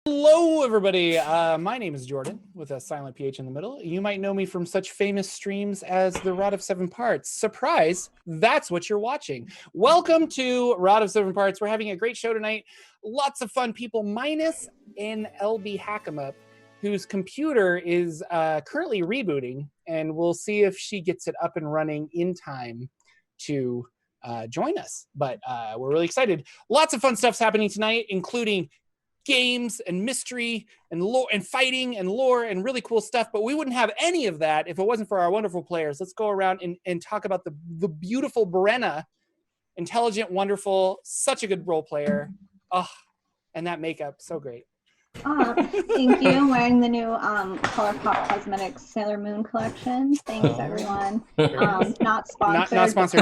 Hello, everybody. My name is Jordan with a silent PH in the middle. You might know me from such famous streams as the Rod of Seven Parts. Surprise, that's what you're watching. Welcome to Rod of Seven Parts. We're having a great show tonight. Lots of fun people, minus an LB Hackamup, whose computer is currently rebooting, and we'll see if she gets it up and running in time to join us. But we're really excited. Lots of fun stuff's happening tonight, including games and mystery and lore and fighting and lore and really cool stuff, but we wouldn't have any of that if it wasn't for our wonderful players. Let's go around and talk about the beautiful Brenna, intelligent, wonderful, such a good role player. Oh, and that makeup, so great. Thank you. I'm wearing the new ColourPop Cosmetics Sailor Moon collection. Thanks, everyone. Not sponsored. Not sponsored.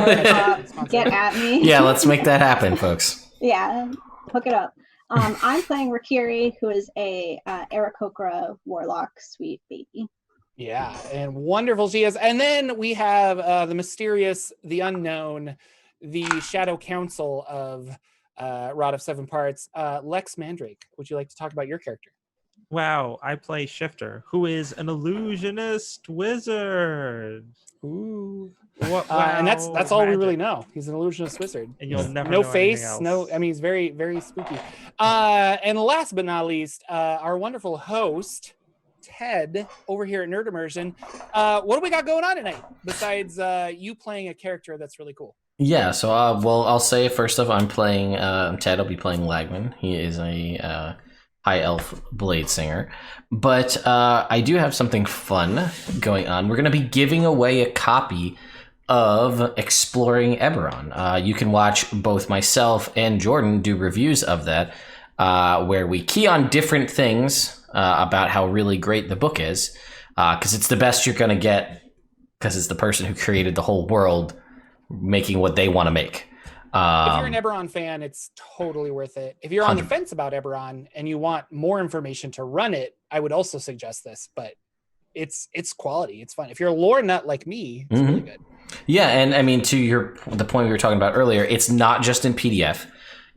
Get at me. Yeah, let's make that happen, folks. Yeah, hook it up. I'm playing Rakiri, who is a Aarakocra Warlock sweet baby. Yeah, and wonderful she is. And then we have the mysterious, the unknown, the Shadow Council of Rod of Seven Parts, Lex Mandrake. Would you like to talk about your character? Wow, I play Shifter, who is an illusionist wizard. Ooh. Wow, and that's all magic. we really know. He's an illusionist wizard. And you'll never no know face, else. no. I mean, he's very, very spooky. And last but not least, our wonderful host, Ted, over here at Nerd Immersion. What do we got going on tonight besides you playing a character that's really cool? Yeah, so well, I'll say first off, I'm playing Ted. I'll be playing Lagman. He is a high elf blade singer, but I do have something fun going on. We're going to be giving away a copy of Exploring Eberron. You can watch both myself and Jordan do reviews of that, where we key on different things about how really great the book is, because it's the best you're going to get, because it's the person who created the whole world making what they want to make. If you're an Eberron fan, it's totally worth it. If you're on the 100%. fence about Eberron and you want more information to run it, I would also suggest this, but it's quality. It's fun. If you're a lore nut like me, it's really good. Yeah, and I mean, to the point we were talking about earlier, it's not just in PDF.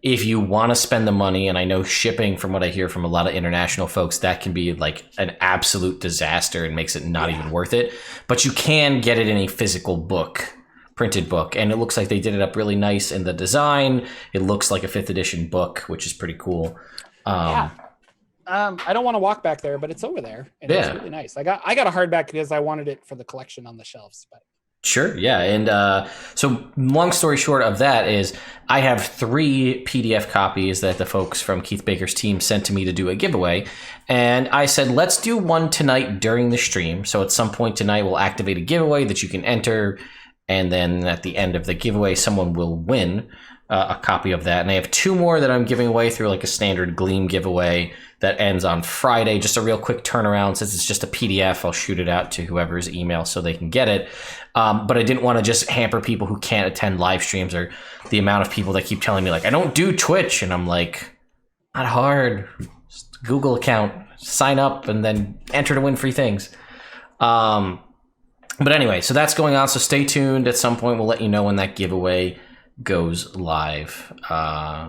If you want to spend the money, and I know shipping, from what I hear from a lot of international folks, that can be like an absolute disaster and makes it not even worth it. But you can get it in a physical book, printed book, and it looks like they did it up really nice in the design. It looks like a 5th edition book, which is pretty cool. I don't want to walk back there, but it's over there, and it's really nice. I got a hardback because I wanted it for the collection on the shelves. But sure, yeah, and so long story short of that is I have 3 PDF copies that the folks from Keith Baker's team sent to me to do a giveaway, and I said, let's do one tonight during the stream. So at some point tonight, we'll activate a giveaway that you can enter, and then at the end of the giveaway, someone will win a copy of that. And I have 2 more that I'm giving away through like a standard Gleam giveaway that ends on Friday. Just a real quick turnaround. Since it's just a PDF, I'll shoot it out to whoever's email so they can get it. But I didn't want to just hamper people who can't attend live streams, or the amount of people that keep telling me like, I don't do Twitch. And I'm like, not hard. Just Google account, sign up, and then enter to win free things. But anyway, so that's going on. So stay tuned. At some point, we'll let you know when that giveaway goes live.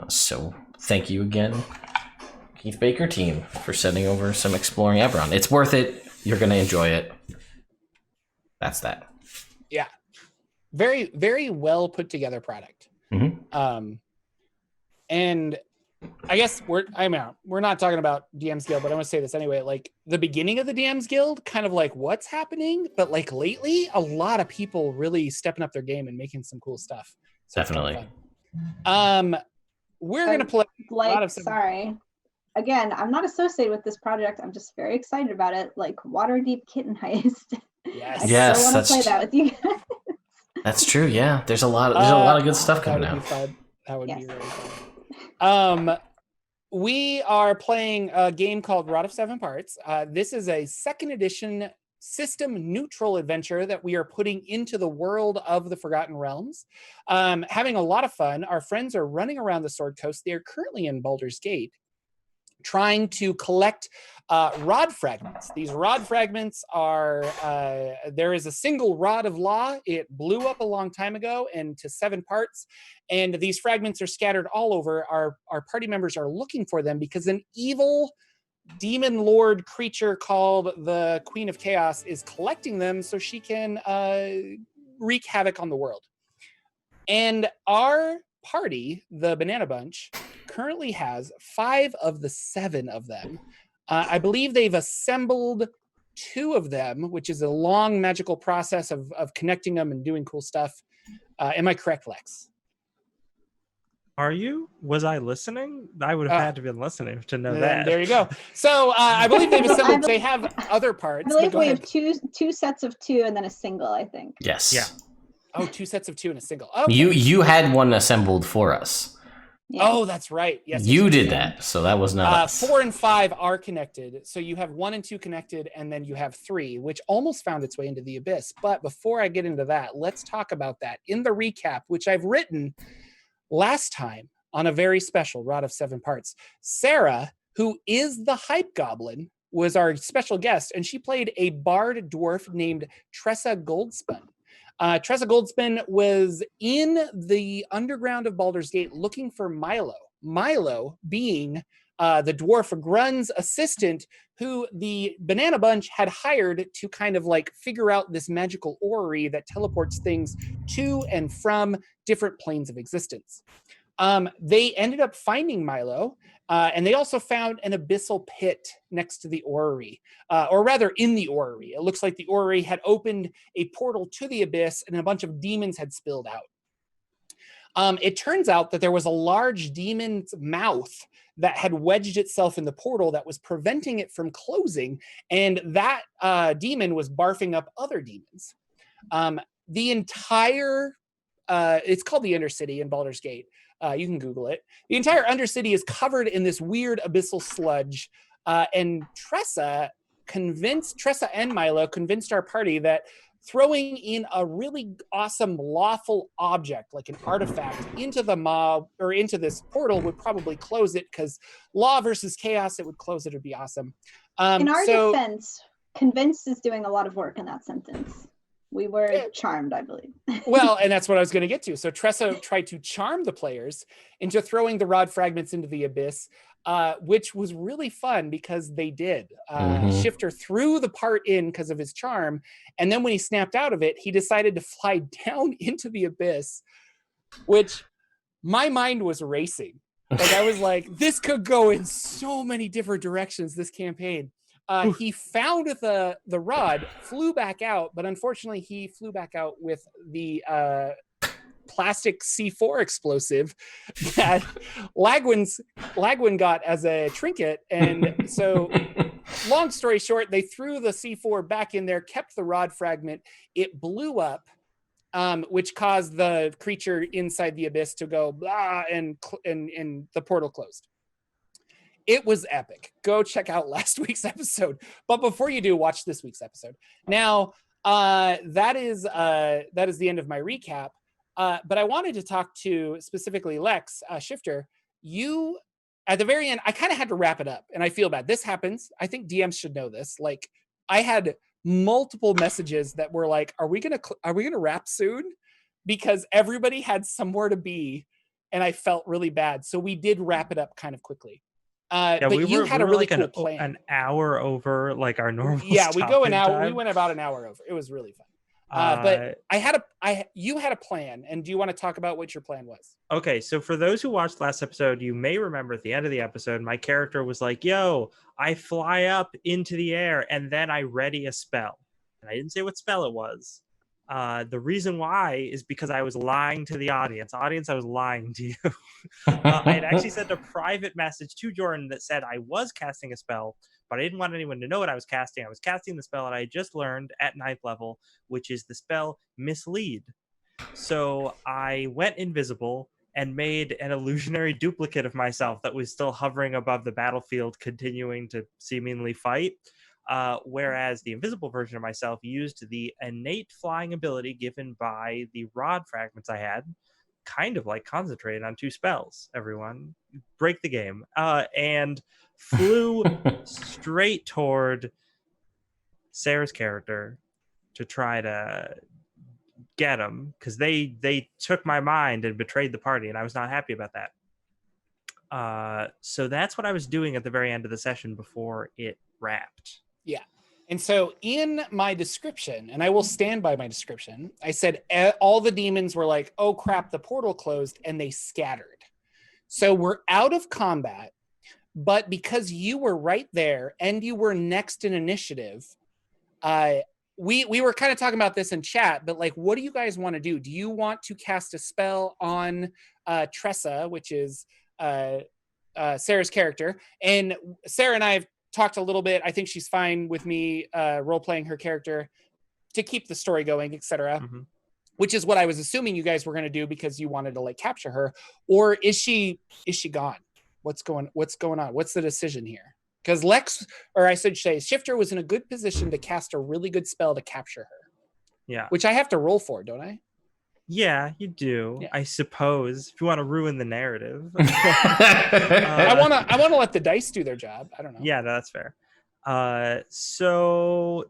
So thank you again, Keith Baker team, for sending over some Exploring Eberron. It's worth it. You're going to enjoy it. That's that. yeah, very, very well put together product. And I guess we're not talking about DM's Guild, but I want to say this anyway. Like the beginning of the DM's Guild, kind of like what's happening, but like lately, a lot of people really stepping up their game and making some cool stuff. So Definitely. We're gonna play a lot of. Sorry. Again, I'm not associated with this project. I'm just very excited about it. Like Waterdeep Kitten Heist. Yes. I still want to play that with you guys. That's true. Yeah, there's a lot of good stuff coming out. That would be really fun. We are playing a game called Rod of Seven Parts. This is a 2nd edition system neutral adventure that we are putting into the world of the Forgotten Realms. Having a lot of fun. Our friends are running around the Sword Coast. They are currently in Baldur's Gate, trying to collect rod fragments. These rod fragments are, there is a single rod of law. It blew up a long time ago into 7 parts, and these fragments are scattered all over. Our party members are looking for them because an evil demon lord creature called the Queen of Chaos is collecting them so she can wreak havoc on the world. And our party, the Banana Bunch, currently has 5 of the 7 of them. I believe they've assembled 2 of them, which is a long magical process of connecting them and doing cool stuff. Am I correct, Lex? Are you? Was I listening? I would have had to been listening to know that. There you go. So I believe they've assembled. They have other parts. I believe we have two sets of 2 and then a single, I think. Yes. Yeah. Oh, 2 sets of 2 and a single. Okay. You had one assembled for us. Yeah. Oh, that's right. Yes. You did that, so that was not us. 4 and 5 are connected. So you have 1 and 2 connected, and then you have 3, which almost found its way into the abyss. But before I get into that, let's talk about that in the recap, which I've written last time on a very special Rod of 7 Parts. Sarah, who is the Hype Goblin, was our special guest, and she played a bard dwarf named Tressa Goldspun. Tressa Goldspun was in the underground of Baldur's Gate looking for Milo. Milo being the dwarf Grun's assistant, who the Banana Bunch had hired to kind of like figure out this magical orrery that teleports things to and from different planes of existence. They ended up finding Milo, and they also found an abyssal pit next to the orrery, or rather in the orrery. It looks like the orrery had opened a portal to the abyss and a bunch of demons had spilled out. It turns out that there was a large demon's mouth that had wedged itself in the portal that was preventing it from closing, and that demon was barfing up other demons. The entire, it's called the Undercity in Baldur's Gate. You can Google it. The entire Undercity is covered in this weird abyssal sludge. And Tressa and Milo convinced our party that throwing in a really awesome lawful object, like an artifact, into the mob or into this portal would probably close it, because law versus chaos, it would close it. It'd be awesome. In our defense, convinced is doing a lot of work in that sentence. We were charmed, I believe. Well, and that's what I was going to get to. So Tressa tried to charm the players into throwing the rod fragments into the abyss, which was really fun because they did. Shifter threw the part in because of his charm, and then when he snapped out of it, he decided to fly down into the abyss, which my mind was racing. Like I was like, this could go in so many different directions, this campaign. He found the rod, flew back out, but unfortunately he flew back out with the plastic C4 explosive that Lagwin got as a trinket. And so long story short, they threw the C4 back in there, kept the rod fragment. It blew up, which caused the creature inside the abyss to go blah, and the portal closed. It was epic. Go check out last week's episode. But before you do, watch this week's episode. Now, that is the end of my recap. But I wanted to talk to specifically Lex Shifter. You, at the very end, I kind of had to wrap it up, and I feel bad. This happens. I think DMs should know this. Like, I had multiple messages that were like, "Are we gonna wrap soon?" Because everybody had somewhere to be, and I felt really bad. So we did wrap it up kind of quickly. But you had a really cool plan. An hour over like our normal. Yeah, we went about an hour over. It was really fun. But you had a plan, and do you want to talk about what your plan was? Okay, so for those who watched last episode, you may remember at the end of the episode, my character was like, "Yo, I fly up into the air, and then I ready a spell." And I didn't say what spell it was. The reason why is because I was lying to the audience. Audience, I was lying to you. I had actually sent a private message to Jordan that said I was casting a spell, but I didn't want anyone to know what I was casting. I was casting the spell that I had just learned at 9th level, which is the spell Mislead. So I went invisible and made an illusionary duplicate of myself that was still hovering above the battlefield, continuing to seemingly fight. Whereas the invisible version of myself used the innate flying ability given by the rod fragments I had kind of like concentrated on 2 spells, everyone. Break the game. And flew straight toward Sarah's character to try to get him, because they took my mind and betrayed the party, and I was not happy about that. So that's what I was doing at the very end of the session before it wrapped. Yeah. And so in my description, and I will stand by my description, I said all the demons were like, oh crap, the portal closed, and they scattered. So we're out of combat, but because you were right there and you were next in initiative, we were kind of talking about this in chat, but like, what do you guys want to do? Do you want to cast a spell on Tressa, which is Sarah's character? And Sarah and I have talked a little bit. I think she's fine with me role-playing her character to keep the story going, etc. Mm-hmm. Which is what I was assuming you guys were going to do because you wanted to like capture her. Or is she gone? What's going on? What's the decision here? Because I should say, Shifter was in a good position to cast a really good spell to capture her. Yeah. Which I have to roll for, don't I? Yeah, you do. Yeah. I suppose if you want to ruin the narrative. I want to let the dice do their job. I don't know. Yeah, that's fair. So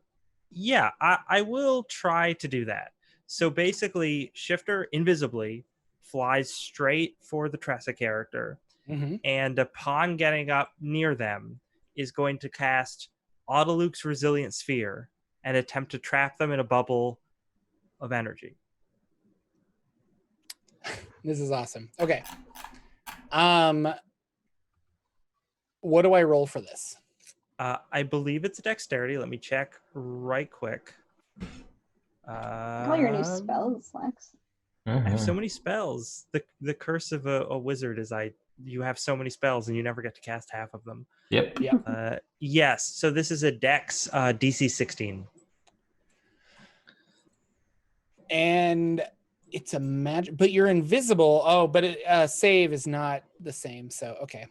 yeah, I will try to do that. So basically, Shifter invisibly flies straight for the Tressa character, and upon getting up near them, is going to cast Autoluke's Resilient Sphere and attempt to trap them in a bubble of energy. This is awesome. Okay. What do I roll for this? I believe it's dexterity. Let me check right quick. All your new spells, Lex. I have so many spells. The curse of a wizard is you have so many spells and you never get to cast half of them. Yep. Yes. So this is a Dex DC 16. And it's a magic, but you're invisible. Oh, but save is not the same. So, okay.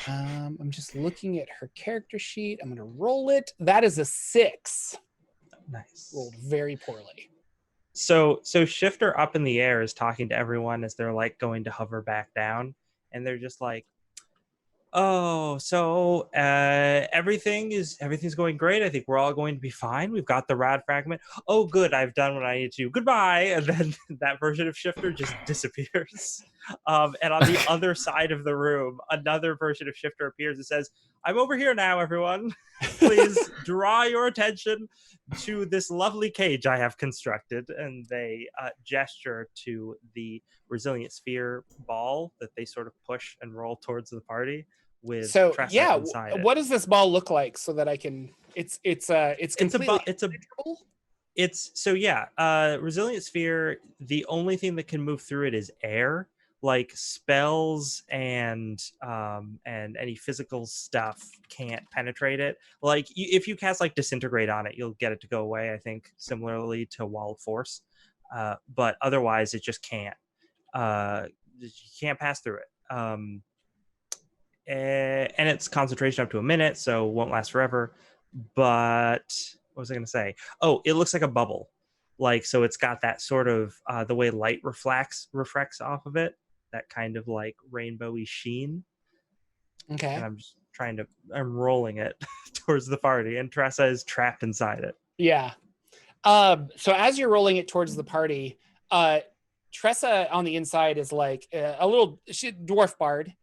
I'm just looking at her character sheet. I'm going to roll it. That is a 6. Nice. Rolled very poorly. So Shifter up in the air is talking to everyone as they're like going to hover back down. And they're just like, oh, so everything's going great. I think we're all going to be fine. We've got the rad fragment. Oh, good. I've done what I need to. Goodbye. And then that version of Shifter just disappears. And on the other side of the room, another version of Shifter appears and says, I'm over here now, everyone. Please draw your attention to this lovely cage I have constructed. And they gesture to the Resilient Sphere ball that they sort of push and roll towards the party. With Tressa inside it. What does this ball look like so that I can? It's completely. Resilient Sphere. The only thing that can move through it is air, like spells and any physical stuff can't penetrate it. Like if you cast like Disintegrate on it, you'll get it to go away. I think similarly to Wall of Force, but otherwise it just can't. You can't pass through it. And it's concentration up to a minute, so won't last forever. But what was I going to say? Oh, it looks like a bubble. Like, so it's got that sort of the way light refracts off of it, that kind of like rainbowy sheen. Okay. And I'm rolling it towards the party, and Tressa is trapped inside it. Yeah. So as you're rolling it towards the party, Tressa on the inside is like a little dwarf bard.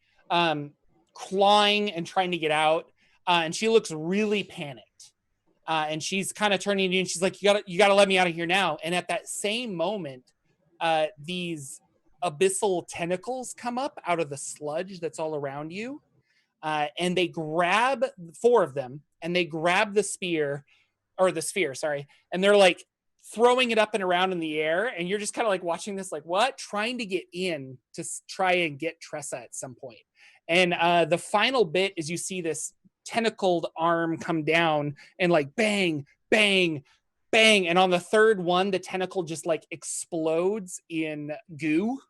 Clawing and trying to get out, and she looks really panicked, and she's kind of turning to you and she's like, you gotta let me out of here now. And at that same moment, these abyssal tentacles come up out of the sludge that's all around you, and they grab 4 of them, and they grab the sphere, and they're like throwing it up and around in the air, and you're just kind of like watching this, like, what? Trying to get in to try and get Tressa at some point. And the final bit is you see this tentacled arm come down and like bang, bang, bang. And on the third one, the tentacle just like explodes in goo.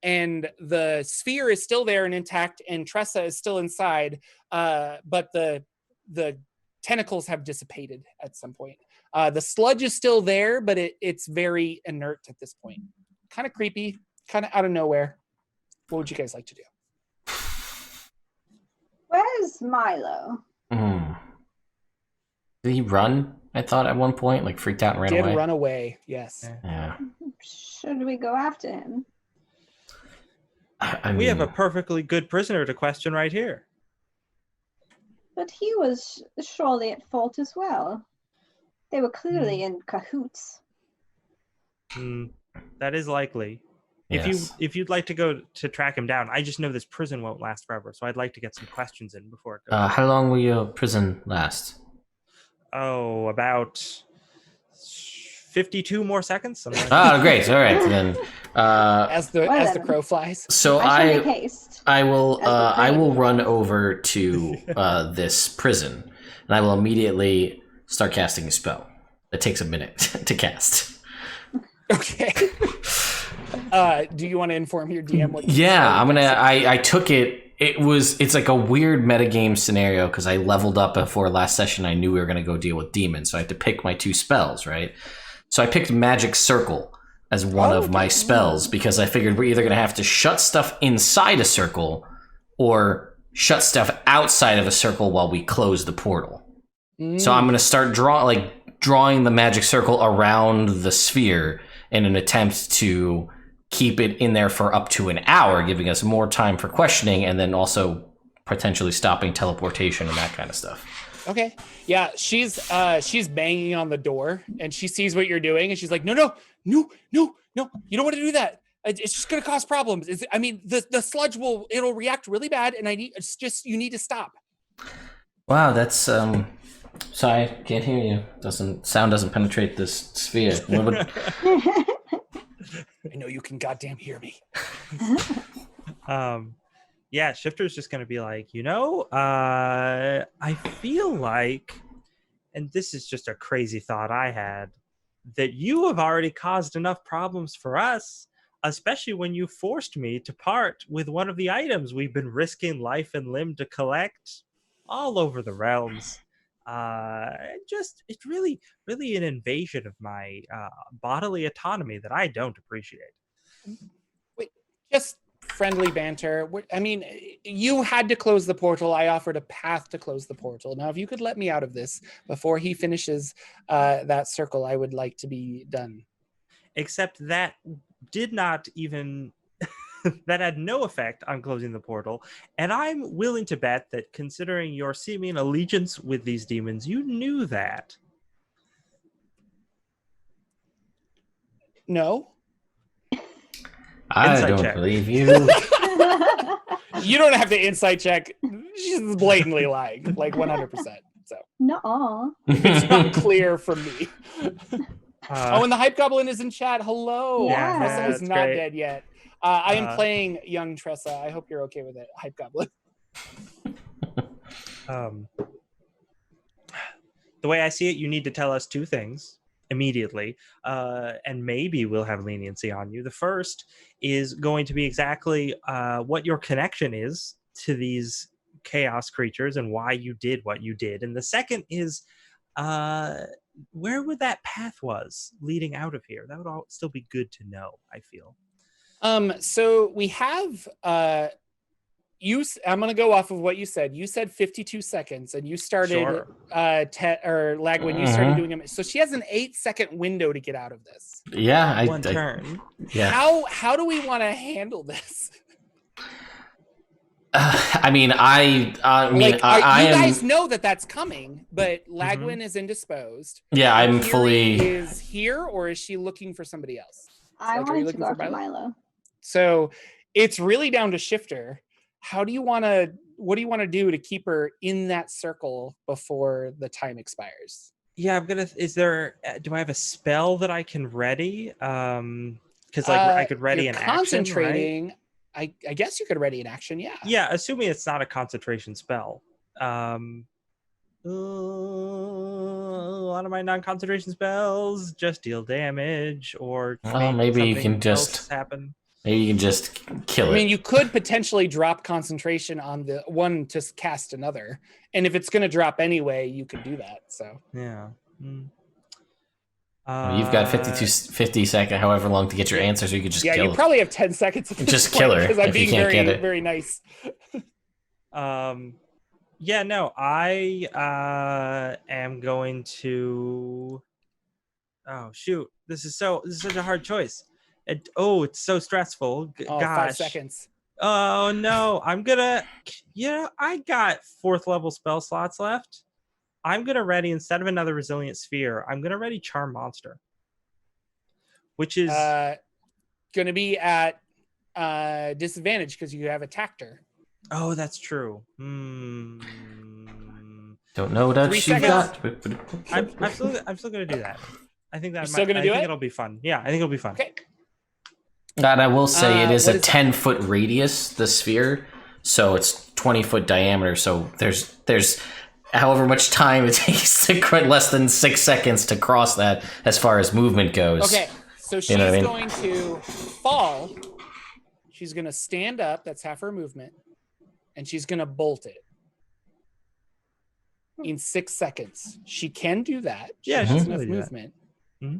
And the sphere is still there and intact, and Tressa is still inside. But the tentacles have dissipated at some point. The sludge is still there, but it's very inert at this point. Kind of creepy. kind of out of nowhere. What would you guys like to do? Where's Milo? Did he run? I thought at one point, like freaked out and ran Did away. run away? Yes. Yeah. Should we go after him? I mean, We have a perfectly good prisoner to question right here. But he was surely at fault as well. They were clearly in cahoots. That is likely. yes. If you'd like to go to track him down, I just know this prison won't last forever, so I'd like to get some questions in before it goes. How long will your prison last? About 52 more seconds. Something like that. Oh, great. All right, then. As the Whatever. crow flies. So I should make haste. I will As the I will prey. run over to this prison, and I will immediately start casting a spell. It takes a minute to cast. Okay. Do you want to inform your DM what? Yeah, I'm gonna. I took it. It's like a weird metagame scenario because I leveled up before last session. I knew we were gonna go deal with demons, so I had to pick my 2 spells, right? So I picked Magic Circle as one of my spells because I figured we're either gonna have to shut stuff inside a circle or shut stuff outside of a circle while we close the portal. So I'm gonna start drawing the magic circle around the sphere in an attempt to keep it in there for up to an hour, giving us more time for questioning and then also potentially stopping teleportation and that kind of stuff. Okay. Yeah, she's banging on the door and she sees what you're doing and she's like, no, you don't want to do that. It's just going to cause problems. The sludge it'll react really bad and you need to stop. Wow, that's sorry, can't hear you. Sound doesn't penetrate this sphere. I know you can goddamn hear me. Yeah, Shifter's just going to be like, I feel like, and this is just a crazy thought I had, that you have already caused enough problems for us, especially when you forced me to part with one of the items we've been risking life and limb to collect all over the realms. It's really an invasion of my bodily autonomy that I don't appreciate. Wait, just friendly banter. You had to close the portal. I offered a path to close the portal. Now, if you could let me out of this before he finishes that circle, I would like to be done. Except that did not even... that had no effect on closing the portal, and I'm willing to bet that considering your seeming allegiance with these demons, you knew that. No? I Insight don't check. believe you. You don't have to insight check. She's blatantly lying, like 100%. So No. it's not clear from me. And the Hype Goblin is in chat. Hello. Yeah, Tressa is that's not great. dead yet. I am playing young Tressa. I hope you're okay with it, Hype Goblin. The way I see it, you need to tell us 2 things immediately, and maybe we'll have leniency on you. The first is going to be exactly what your connection is to these chaos creatures and why you did what you did. And the second is where would that path was leading out of here? That would all still be good to know, I feel. So we have I'm going to go off of what you said. You said 52 seconds and you started Sure. Lagwin, you started doing them. So she has an 8-second window to get out of this. Yeah, One turn. Yeah. How do we want to handle this? You guys know that that's coming, but Lagwin is indisposed. Yeah, I'm Kiri fully. is here, or is she looking for somebody else? I Like, are you wanted to looking go for after Milo? Milo. So it's really down to Shifter. What do you want to do to keep her in that circle before the time expires? Yeah, do I have a spell that I can ready? Because I could ready you're an action, right? concentrating. I guess you could ready an action, yeah. Yeah, assuming it's not a concentration spell. A lot of my non-concentration spells just deal damage, or Well, maybe you something can just- else happen. Maybe you can just kill it. I mean, you could potentially drop concentration on the one to cast another, and if it's going to drop anyway, you could do that. So Yeah. You've got 50 seconds, however long to get your answer, so you could just Yeah, kill you her. probably have 10 seconds. Just kill her because I'm if you being can't very, get it. very nice. Yeah, no, I am going to. Oh shoot! This is such a hard choice. It's so stressful. Oh, Gosh. 5 seconds. Oh no! I'm gonna. I got 4th level spell slots left. I'm gonna ready, instead of another resilient sphere, I'm gonna ready Charm Monster, which is gonna be at disadvantage because you have attacked her. Oh, that's true. Don't know what else 3 you seconds. got. I'm still gonna do that. I think that You're still gonna do it? It'll be fun. Yeah, I think it'll be fun. Okay. And I will say it is what a is 10-foot radius, the sphere, so it's 20-foot diameter. So there's however much time it takes to less than 6 seconds to cross that as far as movement goes. Okay, so she's going to fall. She's going to stand up. That's half her movement. And she's going to bolt it in 6 seconds. She can do that. She Yeah, has she's enough really movement. Mm-hmm.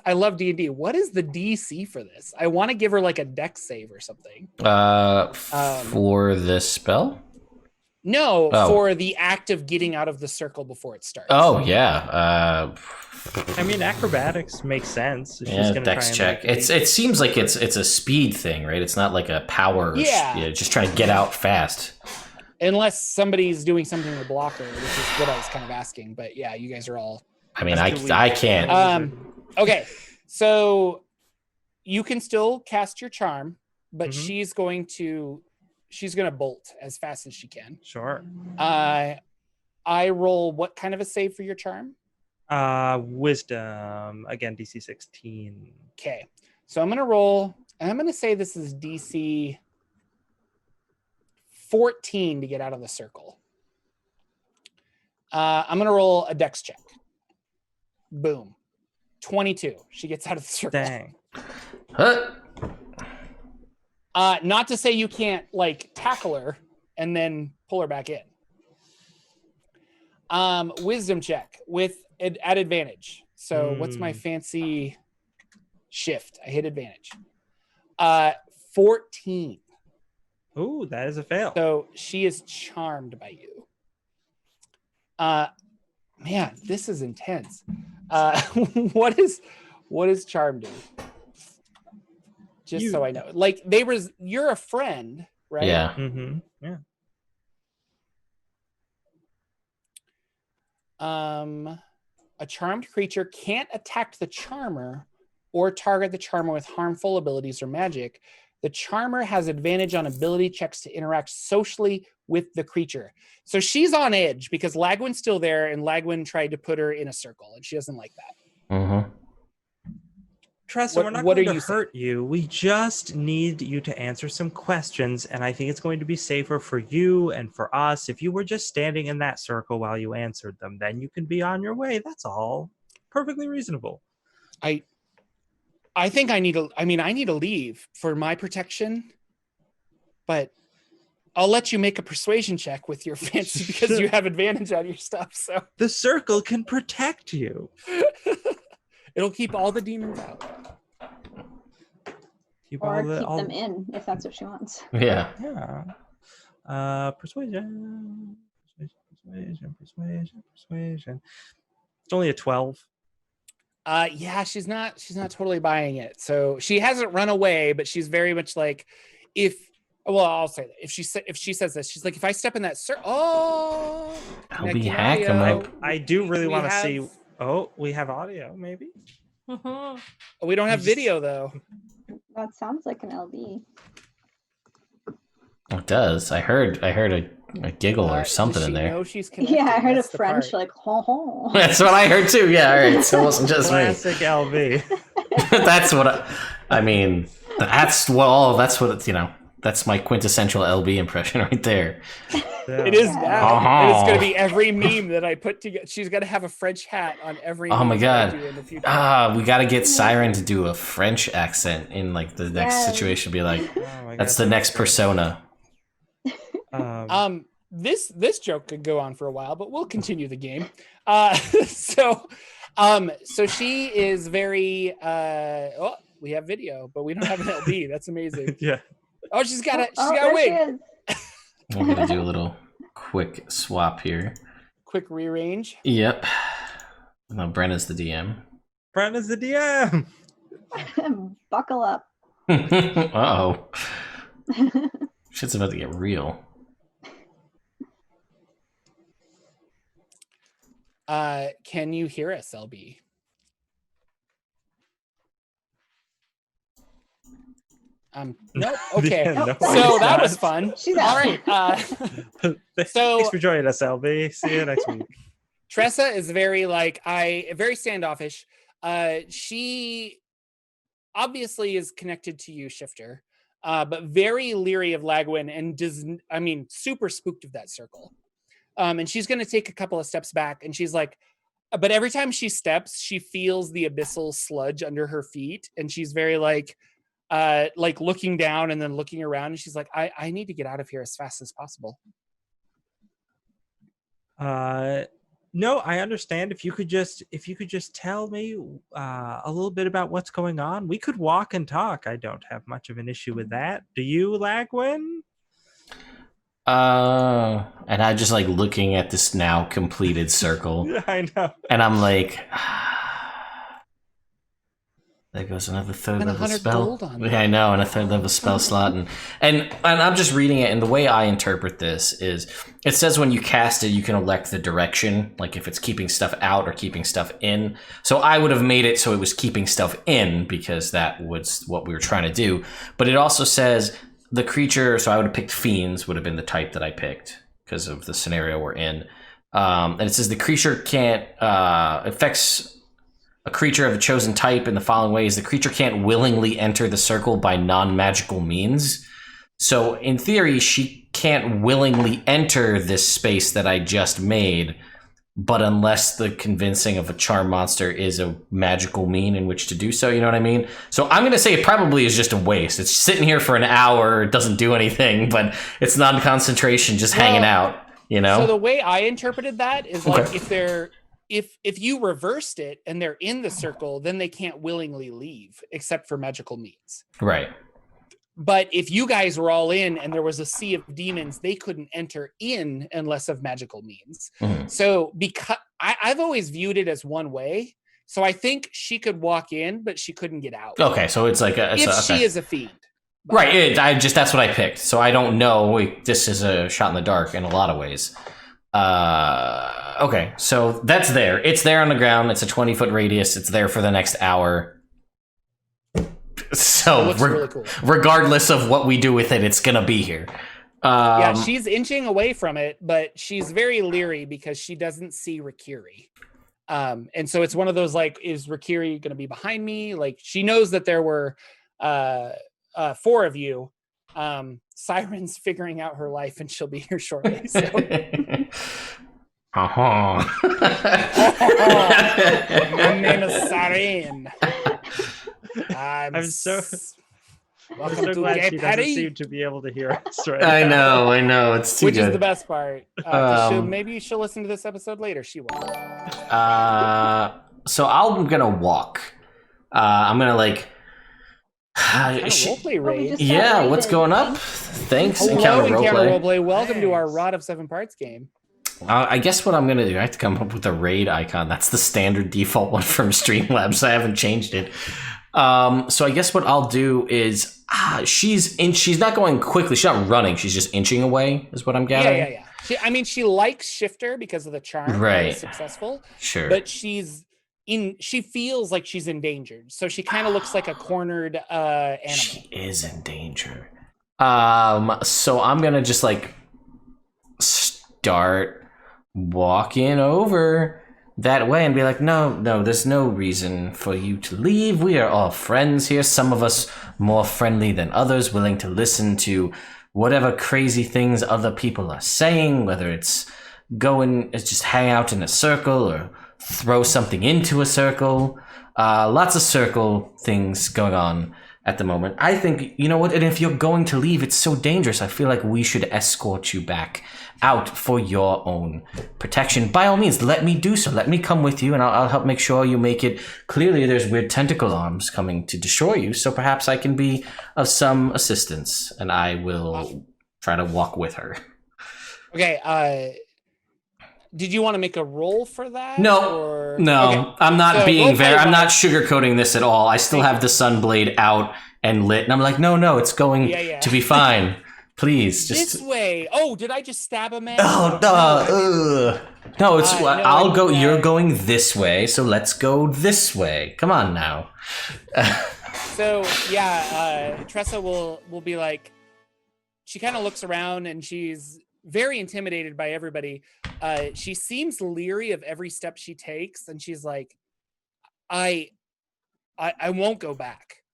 I love D&D. What is the DC for this? I want to give her like a dex save or something. For the spell? No, for the act of getting out of the circle before it starts. Oh, yeah. I mean, acrobatics makes sense. She's Yeah, gonna dex try and check. It seems like it's a speed thing, right? It's not like a power. Yeah. Just trying to get out fast. Unless somebody's doing something to block her, which is what I was kind of asking. But yeah, you guys are all... I mean, I can't. Okay, so you can still cast your charm, but Mhm. she's going to bolt as fast as she can. Sure. I roll what kind of a save for your charm? Wisdom, again, DC 16. Okay, so I'm gonna roll, and I'm gonna say this is DC 14 to get out of the circle. I'm gonna roll a dex check. Boom. 22. She gets out of the circle. Dang. Huh? Not to say you can't like tackle her and then pull her back in. Wisdom check at advantage. So what's my fancy shift? I hit advantage. 14. Ooh, that is a fail. So she is charmed by you. Man, this is intense. What does charm do? Just so I know. Like you're a friend, right? Yeah. Mm-hmm. Yeah. A charmed creature can't attack the charmer or target the charmer with harmful abilities or magic. The charmer has advantage on ability checks to interact socially with the creature. So she's on edge because Lagwin's still there, and Lagwin tried to put her in a circle, and she doesn't like that. Mm-hmm. Tressa, we're not going to hurt you. We just need you to answer some questions, and I think it's going to be safer for you and for us if you were just standing in that circle while you answered them. Then you can be on your way. That's all. Perfectly reasonable. I think I need to leave for my protection, but I'll let you make a persuasion check with your fancy because you have advantage on your stuff. So the circle can protect you. It'll keep all the demons out. Keep them in if that's what she wants. Yeah. Yeah. Persuasion. It's only a 12. Yeah, she's not totally buying it. So she hasn't run away, but she's very much like, I'll say that if she says this, she's like, if I step in that I'll be hacking. I do really want to see. Oh, we have audio, maybe. We don't have video though. That sounds like an LB. It does. I heard a giggle or something in there. Yeah, I heard a French like ho ho. That's what I heard too. Yeah, all right. So it wasn't just Classic me. LB. That's what I mean. That's my quintessential LB impression right there. Yeah. It is now. And it's going to be every meme that I put together. She's going to have a French hat on every. Oh my god! We got to get Siren to do a French accent in like the next situation. Be like, that's the next persona. This joke could go on for a while, but we'll continue the game. So So she is very oh, we have video, but we don't have an LB. That's amazing. Yeah. Oh, she's got a there wig. she is. I'm gonna do a little quick swap here. Quick rearrange. Yep. No, Brenna's the DM. Brenna's the DM. Buckle up. Uh-oh. Shit's about to get real. Can you hear us, LB? Nope. Okay. Yeah, no, So that was fun. She's All out. right. Thanks for joining us, LB. See you next week. Tressa is very very standoffish. She obviously is connected to you, Shifter, but very leery of Lagwin and super spooked of that circle. And she's going to take a couple of steps back, and she's like, but every time she steps, she feels the abyssal sludge under her feet, and she's very like looking down and then looking around, and she's like, I need to get out of here as fast as possible. No, I understand. If you could just tell me a little bit about what's going on, we could walk and talk. I don't have much of an issue with that. Do you, Lagwin? And I'm just like looking at this now completed circle. Yeah, I know. And I'm like, there goes another third And level 100 spell. gold on Yeah, I know, and a third level spell slot. And I'm just reading it, and the way I interpret this is it says when you cast it, you can elect the direction, like if it's keeping stuff out or keeping stuff in. So I would have made it so it was keeping stuff in because that was what we were trying to do. But it also says the creature, so I would have picked fiends, would have been the type that I picked because of the scenario we're in. And it says the creature can't affects a creature of the chosen type in the following ways. The creature can't willingly enter the circle by non-magical means. So in theory, she can't willingly enter this space that I just made, but unless the convincing of a charm monster is a magical mean in which to do so, you know what I mean? So I'm going to say it probably is just a waste. It's sitting here for an hour, it doesn't do anything, but it's non-concentration, just hanging out, you know? So the way I interpreted that is like if you reversed it and they're in the circle, then they can't willingly leave except for magical means. Right. But if you guys were all in and there was a sea of demons, they couldn't enter in unless of magical means. Mm-hmm. So because I've always viewed it as one way. So I think she could walk in, but she couldn't get out. Okay, so it's like she is a fiend. Right, that's what I picked. So I don't know. This is a shot in the dark in a lot of ways. Okay, so that's there. It's there on the ground. It's a 20-foot radius. It's there for the next hour. So really cool. Regardless of what we do with it, it's gonna be here. Yeah, she's inching away from it, but she's very leery because she doesn't see Rikiri. And so it's one of those like, is Rikiri gonna be behind me? Like she knows that there were 4 of you. Siren's figuring out her life and she'll be here shortly. So. My name is Siren. I'm so welcome to glad Gay she doesn't Patty. seem to be able to hear us right I now. know. It's too Which good. is the best part. Maybe she'll listen to this episode later. She will. So I'm gonna walk. I'm gonna like. Roleplay raid. Yeah, what's going up? Thanks. Hello, Encounter roleplay. Welcome to our Rod of 7 Parts game. I guess what I'm gonna do, I have to come up with a raid icon. That's the standard default one from Streamlabs. I haven't changed it. So I guess what I'll do is she's not going quickly. She's not running. She's just inching away. Is what I'm gathering. Yeah. She likes Shifter because of the charm. Right. He's successful. Sure. But she feels like she's endangered. So she kind of looks like a cornered animal. She is in danger. So I'm gonna just like start walking over that way and be like, no, there's no reason for you to leave. We are all friends here. Some of us more friendly than others, willing to listen to whatever crazy things other people are saying, whether it's just hang out in a circle or throw something into a circle. Lots of circle things going on at the moment. I think, you know what, and if you're going to leave, it's so dangerous. I feel like we should escort you back out for your own protection. By all means, let me do so. Let me come with you, and I'll help make sure you make it. Clearly, there's weird tentacle arms coming to destroy you, so perhaps I can be of some assistance, and I will try to walk with her. Okay, did you want to make a roll for that? No, or... no, okay. I'm not So, being very. I'm not roleplay-wise- sugarcoating this at all. I still have the sunblade out and lit, and I'm like, no, it's going to be fine. Please, just this way. Oh, did I just stab a man? Oh, no, it's no, I'll go. and, You're going this way, so let's go this way. Come on now. So yeah, Tressa will be like, she kind of looks around and she's very intimidated by everybody. She seems leery of every step she takes, and she's like, I won't go back.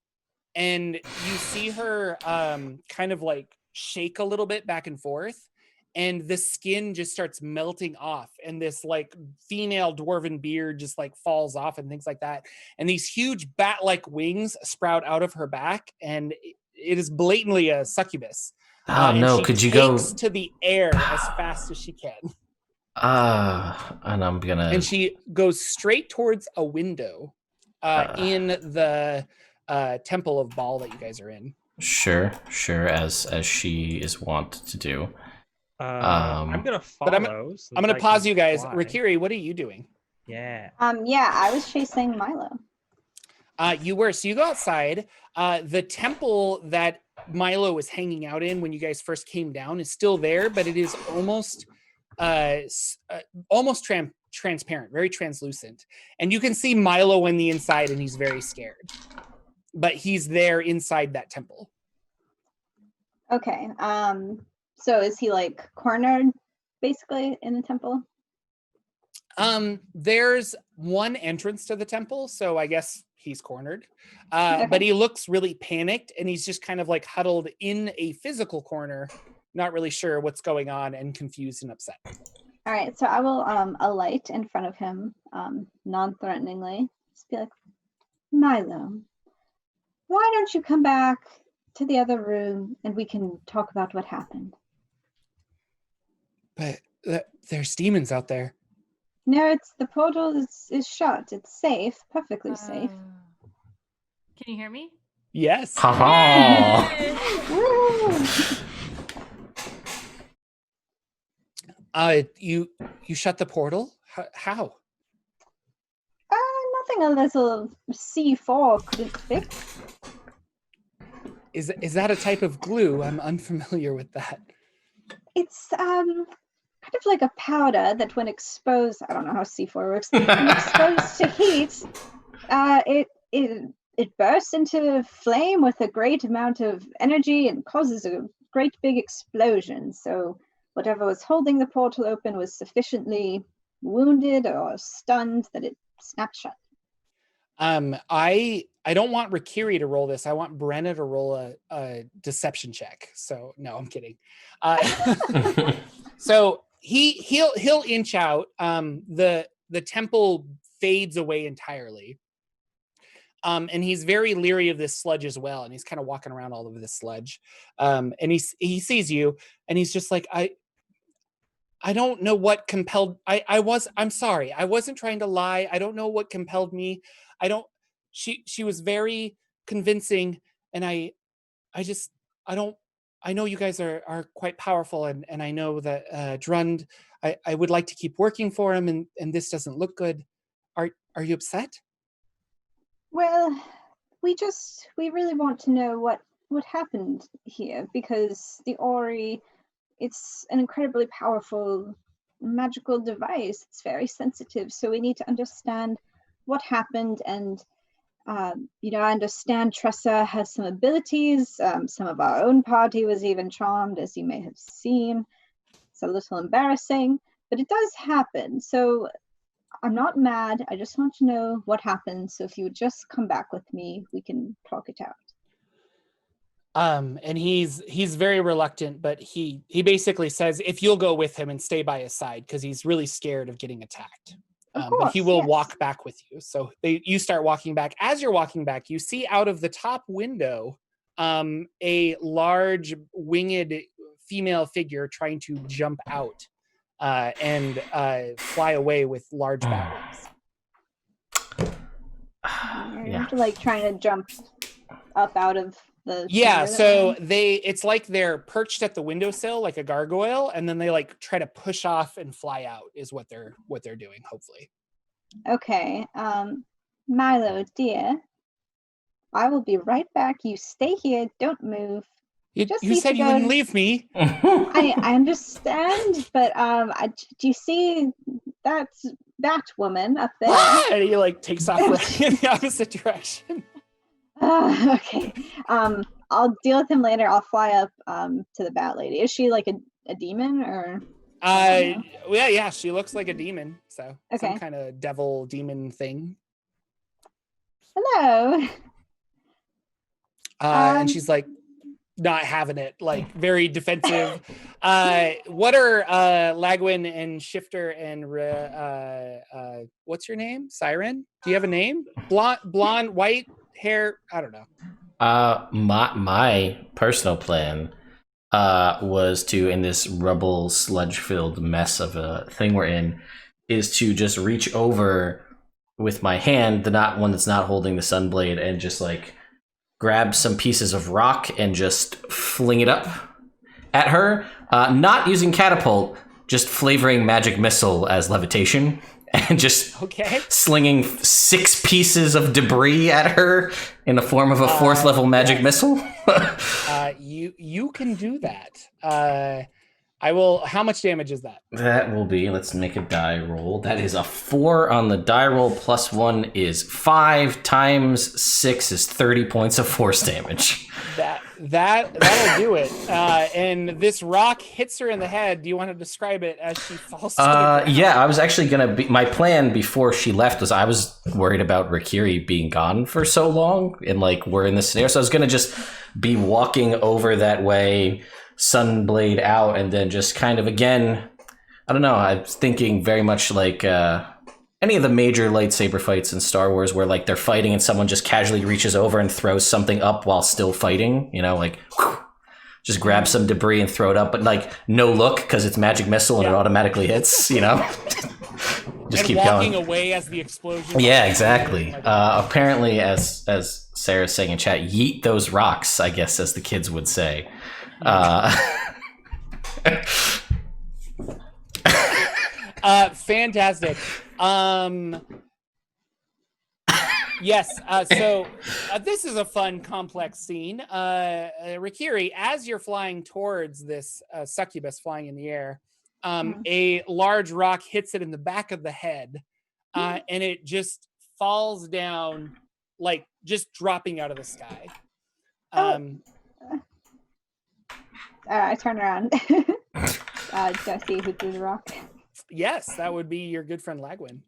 And you see her kind of like shake a little bit back and forth, and the skin just starts melting off, and this like female dwarven beard just like falls off and things like that, and these huge bat-like wings sprout out of her back, and it is blatantly a succubus. Oh no! Could you go to the air as fast as she can? And I'm gonna. And she goes straight towards a window in the temple of Baal that you guys are in. Sure, as she is wont to do. I'm gonna follow. But I'm gonna pause you guys. Rikiri, what are you doing? Yeah. Yeah, I was chasing Milo. You were. So you go outside. The temple that Milo was hanging out in when you guys first came down is still there, but it is almost transparent, very translucent. And you can see Milo on the inside, and he's very scared. But he's there inside that temple. Okay. So is he like cornered basically in the temple? There's one entrance to the temple, so I guess he's cornered. Okay. But he looks really panicked, and he's just kind of like huddled in a physical corner, not really sure what's going on, and confused and upset. All right, so I will alight in front of him, non-threateningly. Just be like, Milo, why don't you come back to the other room and we can talk about what happened? But there's demons out there. No, it's the portal is shut. It's safe, perfectly safe. Can you hear me? Yes. You shut the portal? How? Nothing a little C4 couldn't fix. Is that a type of glue? I'm unfamiliar with that. It's kind of like a powder that when exposed, I don't know how C4 works, when exposed to heat, it bursts into flame with a great amount of energy and causes a great big explosion. So whatever was holding the portal open was sufficiently wounded or stunned that it snapped shut. I don't want Rikiri to roll this. I want Brenna to roll a deception check. So no, I'm kidding. So he'll inch out. The temple fades away entirely. And he's very leery of this sludge as well. And he's kind of walking around all over this sludge. And he sees you, and he's just like, I don't know what compelled. I'm sorry. I wasn't trying to lie. I don't know what compelled me. She was very convincing, and I know you guys are quite powerful, and I know that Drund, I would like to keep working for him, and this doesn't look good. Are you upset? Well, we really want to know what happened here, because the Ori, it's an incredibly powerful magical device. It's very sensitive, so we need to understand what happened. And I understand Tressa has some abilities. Some of our own party was even charmed, as you may have seen. It's a little embarrassing, but it does happen. So I'm not mad. I just want to know what happened. So if you would just come back with me, we can talk it out. And he's very reluctant, but he basically says if you'll go with him and stay by his side, because he's really scared of getting attacked. But he will yes. walk back with you. So you start walking back. As you're walking back, you see out of the top window a large winged female figure trying to jump out and fly away with large bat wings. You're like trying to jump up out of the so it's like they're perched at the windowsill like a gargoyle, and then they like try to push off and fly out is what they're doing, hopefully. Okay. Milo, dear, I will be right back. You stay here, don't move. You said you wouldn't leave me. I understand, but do you see that woman up there? And he like takes off running in the opposite direction. Okay. I'll deal with him later. I'll fly up to the bat lady. Is she like a demon or? Yeah, she looks like a demon. So some kind of devil demon thing. Hello. And she's like not having it, like very defensive. What are Lagwin and Shifter and what's your name? Siren? Do you have a name? Blonde, white hair? I don't know. My personal plan was to, in this rubble sludge filled mess of a thing we're in, is to just reach over with my hand, the one that's not holding the sunblade, and just like grab some pieces of rock and just fling it up at her, not using catapult, just flavoring magic missile as levitation. And just slinging 6 pieces of debris at her in the form of a 4th level magic missile. You can do that. I will. How much damage is that? That will be. Let's make a die roll. That is a 4 on the die roll. Plus 1 is 5 times 6 is 30 points of force damage. That'll do it. And this rock hits her in the head. Do you want to describe it as she falls to the ground? Yeah, I was actually gonna be. My plan before she left was I was worried about Rikiri being gone for so long, and like we're in this scenario, so I was gonna just be walking over that way, sunblade out, and then just kind of again. I don't know. I was thinking very much like any of the major lightsaber fights in Star Wars where like they're fighting and someone just casually reaches over and throws something up while still fighting, you know, like whew, just grab some debris and throw it up, but like no look because it's magic missile and it automatically hits, you know. Just and keep walking going. away as the explosion. Yeah, exactly. Apparently, as Sarah's saying in chat, yeet those rocks, I guess, as the kids would say. Fantastic. Yes. So this is a fun, complex scene. Rikiri, as you're flying towards this succubus flying in the air, a large rock hits it in the back of the head, and it just falls down, like just dropping out of the sky. I turn around. Do I see who threw the rock? Yes, that would be your good friend Lagwin.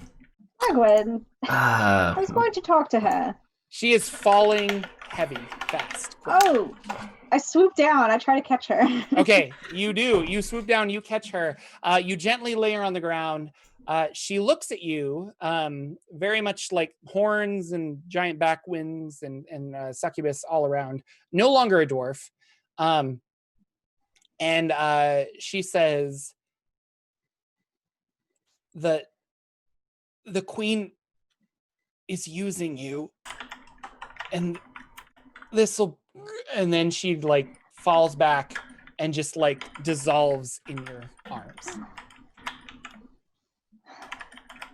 Lagwin. I was going to talk to her. She is falling heavy, fast. Oh, I swoop down. I try to catch her. Okay, you do. You swoop down, you catch her. You gently lay her on the ground. She looks at you, very much like horns and giant back wings and succubus all around. No longer a dwarf. And she says, the queen is using you, and and then she like falls back and just like dissolves in your arms.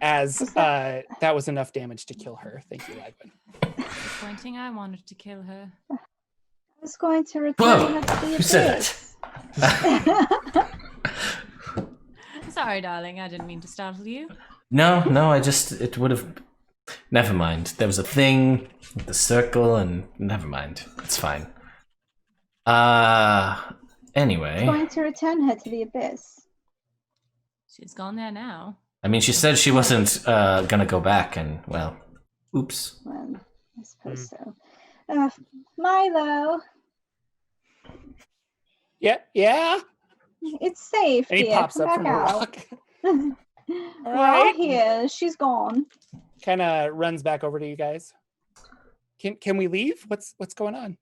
As that was enough damage to kill her. Thank you, Lagwin. Disappointing. I wanted to kill her. I was going to return her to the Who said that? Sorry, darling. I didn't mean to startle you. No, it would have. Never mind. There was a thing with the circle, and never mind. It's fine. Anyway. I was going to return her to the abyss. She's gone there now. I mean, she said she wasn't gonna go back, and well, oops. Well, I suppose so. Milo. Yeah. It's safe. And he dear. pops Come up from back a out. rock. We're all right. here. She's gone. Kind of runs back over to you guys. Can we leave? What's going on?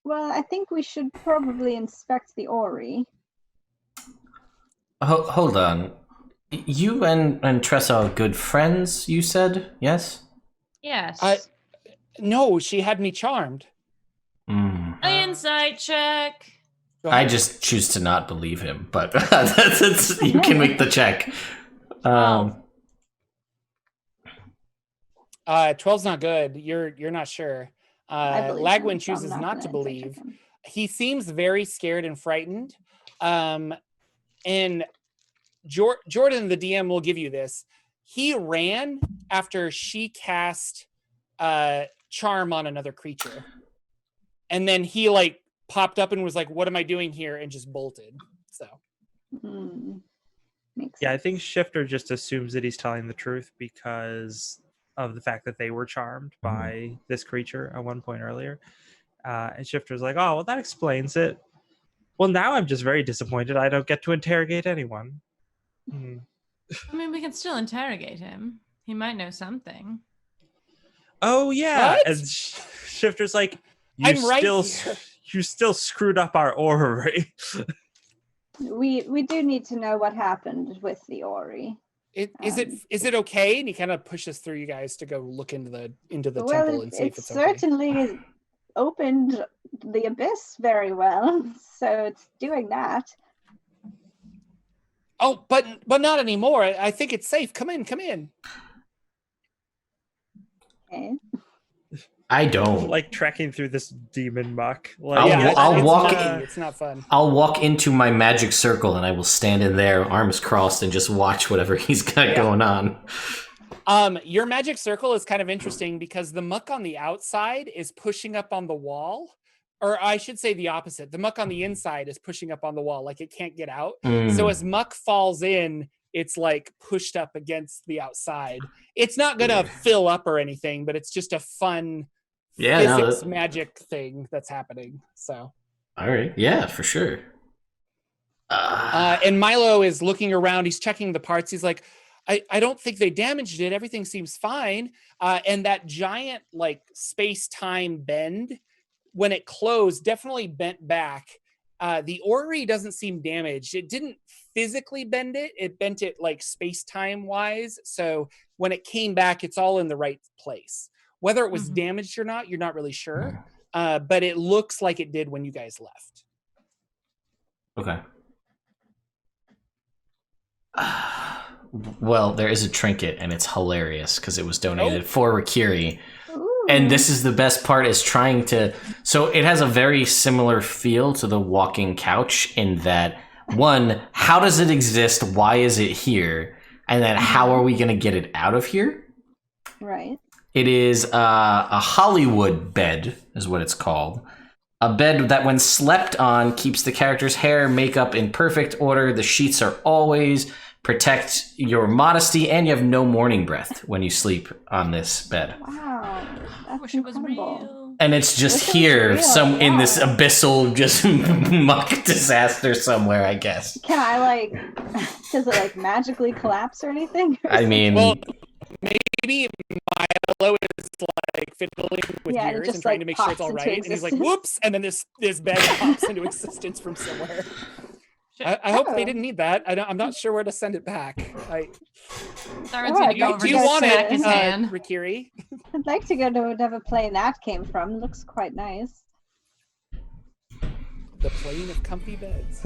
Well, I think we should probably inspect the Ori. Hold on. You and Tressa are good friends, you said? Yes? Yes. No, she had me charmed. Insight check. Go I ahead. just choose to not believe him, but you can make the check. 12's not good. You're not sure. I believe him, Lagwin so I'm chooses not not gonna to insight believe. check him. He seems very scared and frightened. And Jordan, the DM, will give you this. He ran after she cast charm on another creature. And then he like popped up and was like, what am I doing here? And just bolted. So Makes Yeah, I sense. think Shifter just assumes that he's telling the truth because of the fact that they were charmed by this creature at one point earlier. And Shifter's like, oh, well, that explains it. Well, now I'm just very disappointed I don't get to interrogate anyone. I mean, we can still interrogate him. He might know something. Oh, yeah. What? And Shifter's like, I'm right here. You still screwed up our orrery. We do need to know what happened with the Ori. Is it okay? And he kind of pushes through you guys to go look into the Well, temple and see if it it's okay. certainly opened the abyss very well, so it's doing that. Oh, but not anymore. I think it's safe. Come in. Okay. I don't. Like trekking through this demon muck. I'll walk in. It's not fun. I'll walk into my magic circle and I will stand in there, arms crossed, and just watch whatever he's got going on. Your magic circle is kind of interesting because the muck on the outside is pushing up on the wall. Or I should say the opposite. The muck on the inside is pushing up on the wall, like it can't get out. So as muck falls in, it's like pushed up against the outside. It's not gonna fill up or anything, but it's just a fun physics magic thing that's happening. So all right, yeah, for sure. And Milo is looking around. He's checking the parts. He's like, I don't think they damaged it. Everything seems fine. And that giant like space-time bend, when it closed, definitely bent back. The Ori doesn't seem damaged. It didn't physically bend it. It bent it like space-time wise. So when it came back, it's all in the right place. Whether it was damaged or not, you're not really sure. But it looks like it did when you guys left. Okay. Well, there is a trinket, and it's hilarious because it was donated for Rikiri. And this is the best part, is trying to... So it has a very similar feel to the walking couch in that, one, how does it exist? Why is it here? And then how are we going to get it out of here? Right. It is a Hollywood bed, is what it's called. A bed that, when slept on, keeps the character's hair, makeup in perfect order. The sheets are always protect your modesty, and you have no morning breath when you sleep on this bed. Wow. I That's wish it was incredible. real. And it's just This is here, real, in this yeah. abyssal, just muck disaster somewhere, I guess. Can I like? Does it like magically collapse or anything? I mean, Well, maybe Milo is like fiddling with Yeah, and it yours just, and trying like, to make sure it's pops all into right. And he's like, existence. whoops. And then this bed pops into existence from somewhere. I hope they didn't need that. I'm not sure where to send it back. Darren's Alright, gonna go like, over Do you and want smack it, his hand. Rikiri? I'd like to go to whatever plane that came from. It looks quite nice. The plane of comfy beds.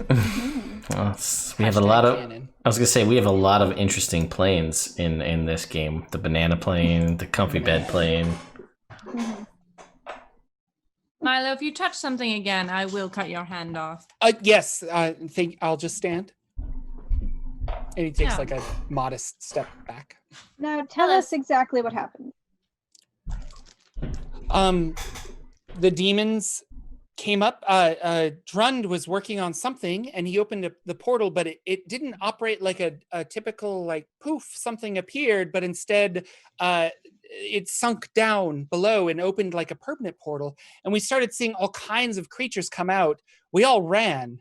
well, we have a lot of... Canon. I was going to say, we have a lot of interesting planes in this game. The banana plane, the comfy bed plane. Milo, if you touch something again, I will cut your hand off. Yes, I'll just stand. And he takes Yeah. like a modest step back. Now tell us exactly what happened. The demons came up. Drund was working on something, and he opened the portal, but it didn't operate like a typical like poof, something appeared, but instead it sunk down below and opened like a permanent portal. And we started seeing all kinds of creatures come out. We all ran.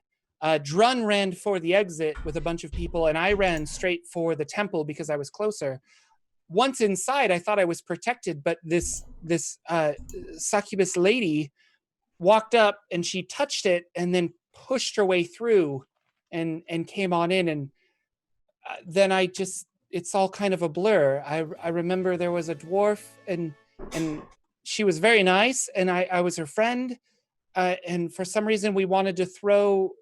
Drun ran for the exit with a bunch of people, and I ran straight for the temple because I was closer. Once inside, I thought I was protected, but this succubus lady walked up and she touched it and then pushed her way through and came on in. And then it's all kind of a blur. I remember there was a dwarf and she was very nice, and I was her friend. And for some reason we wanted to throw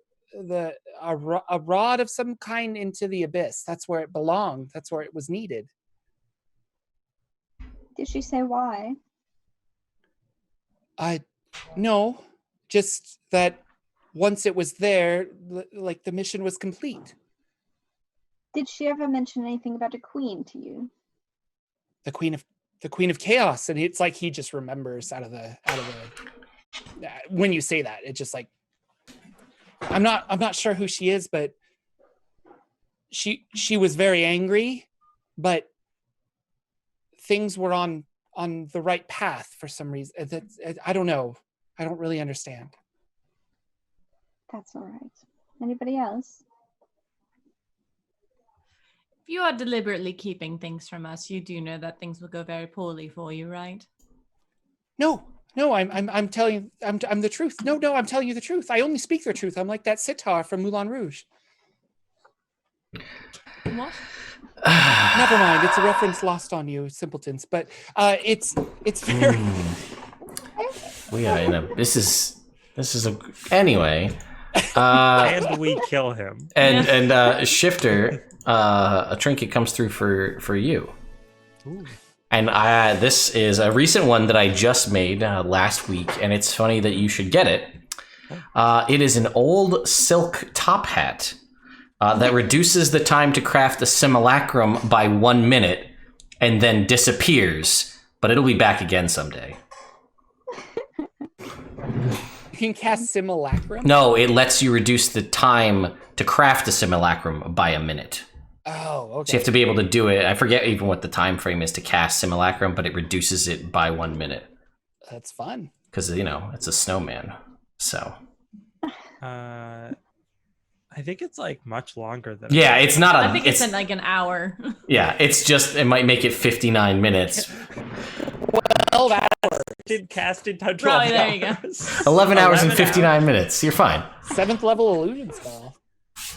a rod of some kind into the abyss. That's where it belonged. That's where it was needed. Did she say why? No, just that once it was there, like the mission was complete. Did she ever mention anything about a queen to you? The queen of chaos, and it's like he just remembers out of the when you say that, it's just like I'm not sure who she is, but she was very angry, but things were on the right path for some reason. I don't know. I don't really understand. That's all right. Anybody else? If you are deliberately keeping things from us, you do know that things will go very poorly for you, right? No, I'm telling you, I'm the truth. No, I'm telling you the truth. I only speak the truth. I'm like that sitar from Moulin Rouge. What? Never mind. It's a reference lost on you, simpletons. But it's very. We are in a. This is a. Anyway. And we kill him. And Shifter, a trinket comes through for you. Ooh. And this is a recent one that I just made last week, and it's funny that you should get it. It is an old silk top hat that reduces the time to craft a simulacrum by 1 minute and then disappears, but it'll be back again someday. You can cast simulacrum? No, it lets you reduce the time to craft a simulacrum by a minute. Oh, okay. So you have to be able to do it. I forget even what the time frame is to cast simulacrum, but it reduces it by 1 minute. That's fun. Because, it's a snowman. So. I think it's like much longer than. Yeah, it's not. I think it's in like an hour. Yeah, it's just it might make it 59 minutes. 12 hours. Casted time 12 Probably, there you go. 11 hours and 59 minutes. You're fine. 7th level illusion spell.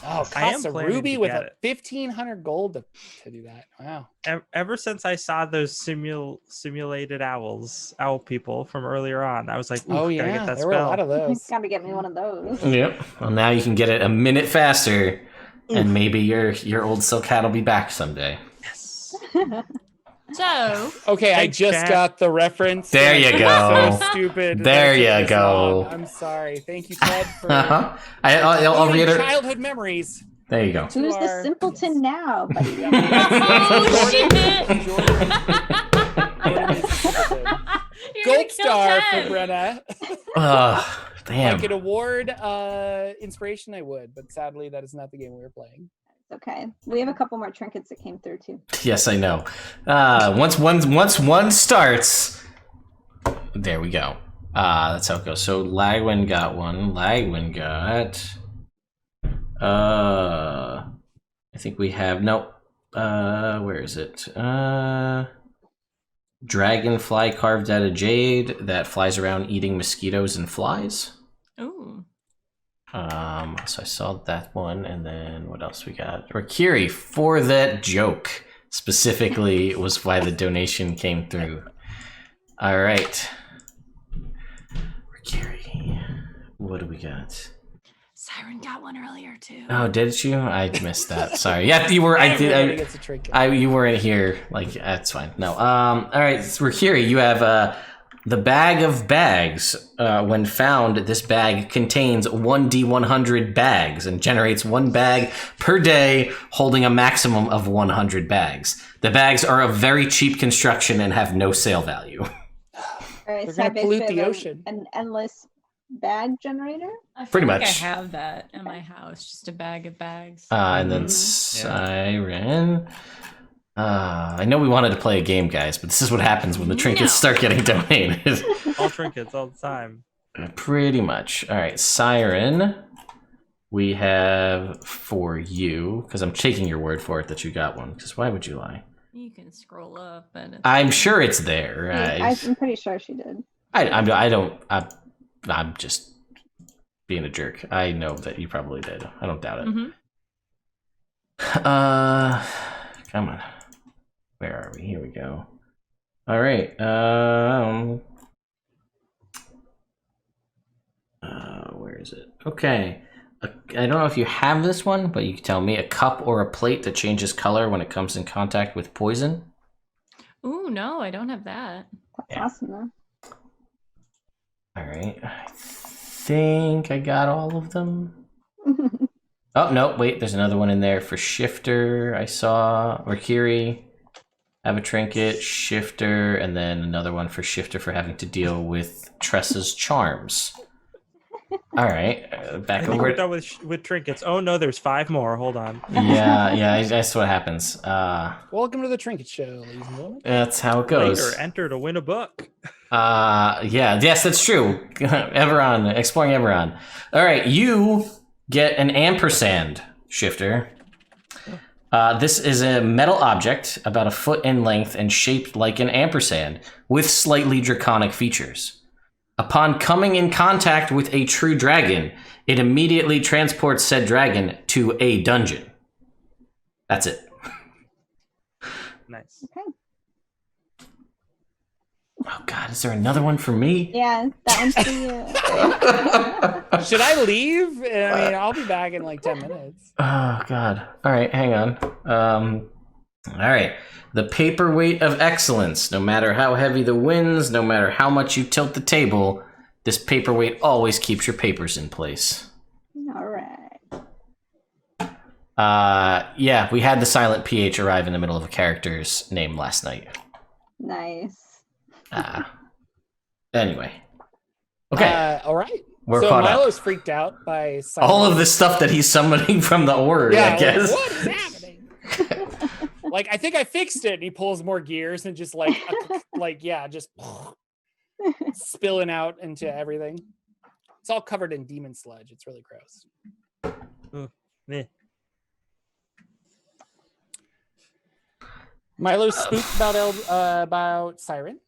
Oh, I am costs a planning ruby to with get a it. 1,500 gold to do that. Wow. Ever since I saw those simulated owl people from earlier on, I was like, Oh gotta yeah, get that there were a spell. lot of those. Gotta get me one of those. Yep. Well, now you can get it a minute faster, and maybe your old silk hat will be back someday. Yes. So, Okay, I Thanks, just chat. got the reference. There you go. So stupid. There that it took you this go. long. I'm sorry. Thank you, Ted, for Uh-huh. I'll bringing reiterate. childhood memories. There you go. Who's the simpleton now, buddy? oh shit! You're gonna Gold kill star for Ted. Brenna. If I Damn. could award inspiration, I would, but sadly, that is not the game we were playing. Okay, we have a couple more trinkets that came through too. Yes, I know. Once one starts, there we go. That's how it goes. So Lagwin got one. Lagwin got. I think we have where is it? Dragonfly carved out of jade that flies around eating mosquitoes and flies. Ooh. So I saw that one, and then what else we got? Rakiri for that joke specifically was why the donation came through. All right, Rakiri, what do we got? Siren got one earlier too. Oh, did you? I missed that. Sorry. Yeah, you were. Everybody gets a trinket. You weren't here. Like that's fine. No. All right, Rakiri, you have the bag of bags. When found, this bag contains 1d100 bags and generates 1 bag per day, holding a maximum of 100 bags. The bags are of very cheap construction and have no sale value. All right, They're so I gonna pollute basically the have ocean. an endless bag generator. I feel Pretty like much. I have that in my house, just a bag of bags. And then Siren. I know we wanted to play a game, guys, but this is what happens when the trinkets start getting donated. All trinkets all the time. Pretty much. All right, Siren. we have for you, because I'm taking your word for it that you got one, because why would you lie? You can scroll up, and I'm sure it's there. I'm pretty sure she did. I'm just being a jerk. I know that you probably did. I don't doubt it. Mm-hmm. Come on. Where are we? Here we go. All right. Where is it? Okay. I don't know if you have this one, but you can tell me. A cup or a plate that changes color when it comes in contact with poison. Ooh, no, I don't have that. That's awesome, though. All right. I think I got all of them. Oh, no, wait. There's another one in there for Shifter, I saw. Or Kiri. Have a trinket, Shifter, and then another one for Shifter for having to deal with Tressa's charms. All right, back over. We're done with trinkets. Oh no, there's 5 more. Hold on. Yeah, that's what happens. Welcome to the Trinket Show, ladies and gentlemen. That's how it goes. Later, enter to win a book. Yes, that's true. Eberron, exploring Eberron. All right, you get an Ampersand Shifter. This is a metal object about 1 foot in length and shaped like an ampersand with slightly draconic features. Upon coming in contact with a true dragon, it immediately transports said dragon to a dungeon. That's it. Nice. Okay. Oh God, is there another one for me? Yeah, that one's for you. Should I leave? I mean, I'll be back in like 10 minutes. Oh God. All right, hang on. All right. The Paperweight of Excellence. No matter how heavy the winds, no matter how much you tilt the table, this paperweight always keeps your papers in place. All right. Yeah, we had the silent PH arrive in the middle of a character's name last night. Nice. Anyway. Okay. All right. We're so caught Milo's up. freaked out by All of the stuff that he's summoning from the Order, I guess. What is happening? Like, I think I fixed it. And he pulls more gears and just just spilling out into everything. It's all covered in demon sludge. It's really gross. Meh. Milo's spooked about Siren.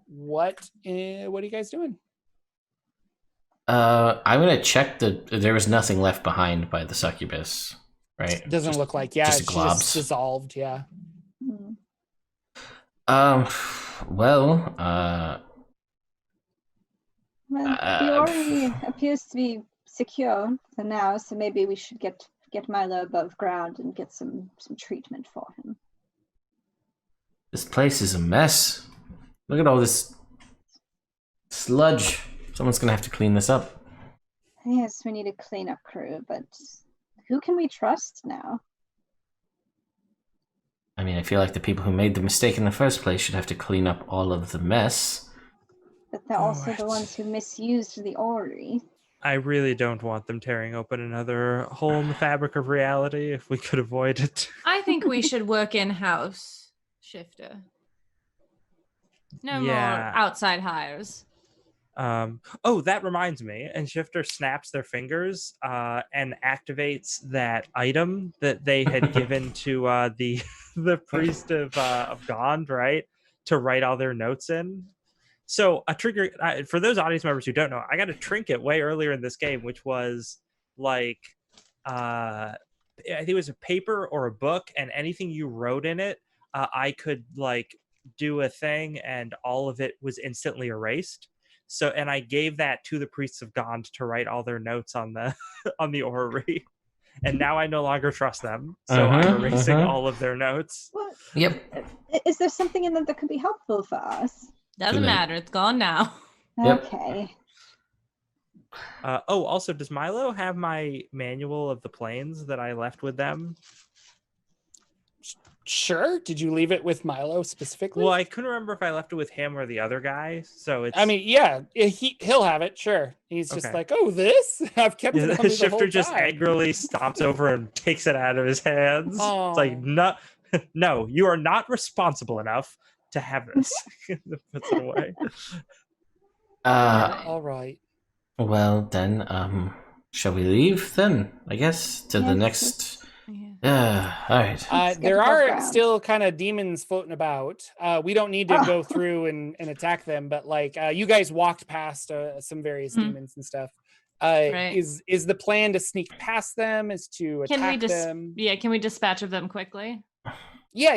What are you guys doing? I'm gonna check there was nothing left behind by the succubus, right? It doesn't look like, just she globs. just dissolved, yeah. Well, the Ori appears to be secure for now, so maybe we should get Milo above ground and get some treatment for him. This place is a mess. Look at all this sludge. Someone's gonna have to clean this up. Yes, we need a cleanup crew, but who can we trust now? I mean, I feel like the people who made the mistake in the first place should have to clean up all of the mess. But they're also the ones who misused the Ori. I really don't want them tearing open another hole in the fabric of reality if we could avoid it. I think we should work in-house, Shifter. No more outside hires. That reminds me. And Shifter snaps their fingers and activates that item that they had given to the priest of Gond, right? To write all their notes in. So a trigger for those audience members who don't know, I got a trinket way earlier in this game, which was like I think it was a paper or a book, and anything you wrote in it, I could like do a thing, and all of it was instantly erased. So, and I gave that to the priests of Gond to write all their notes on the on the orrery, and now I no longer trust them. So I'm erasing all of their notes. Well, Yep. Is there something in it that could be helpful for us? Doesn't matter. It's gone now. Yep. Okay. Also, does Milo have my manual of the planes that I left with them? Sure. Did you leave it with Milo specifically? Well, I couldn't remember if I left it with him or the other guy. So it's. I mean, yeah, he'll have it. Sure. He's just like, oh, this? I've kept it on me the whole Shifter just time. angrily stomps over and takes it out of his hands. Oh. It's like, no, you are not responsible enough to have this. Puts it away. All right. Well then, shall we leave then? I guess to the Yes, next. Yeah. All right. Let's get There above are ground. still kind of demons floating about. We don't need to Oh. go through and attack them, but like you guys walked past some various demons and stuff. Right. Is the plan to sneak past them? Is to attack them? Can we dispatch of them quickly? Yeah.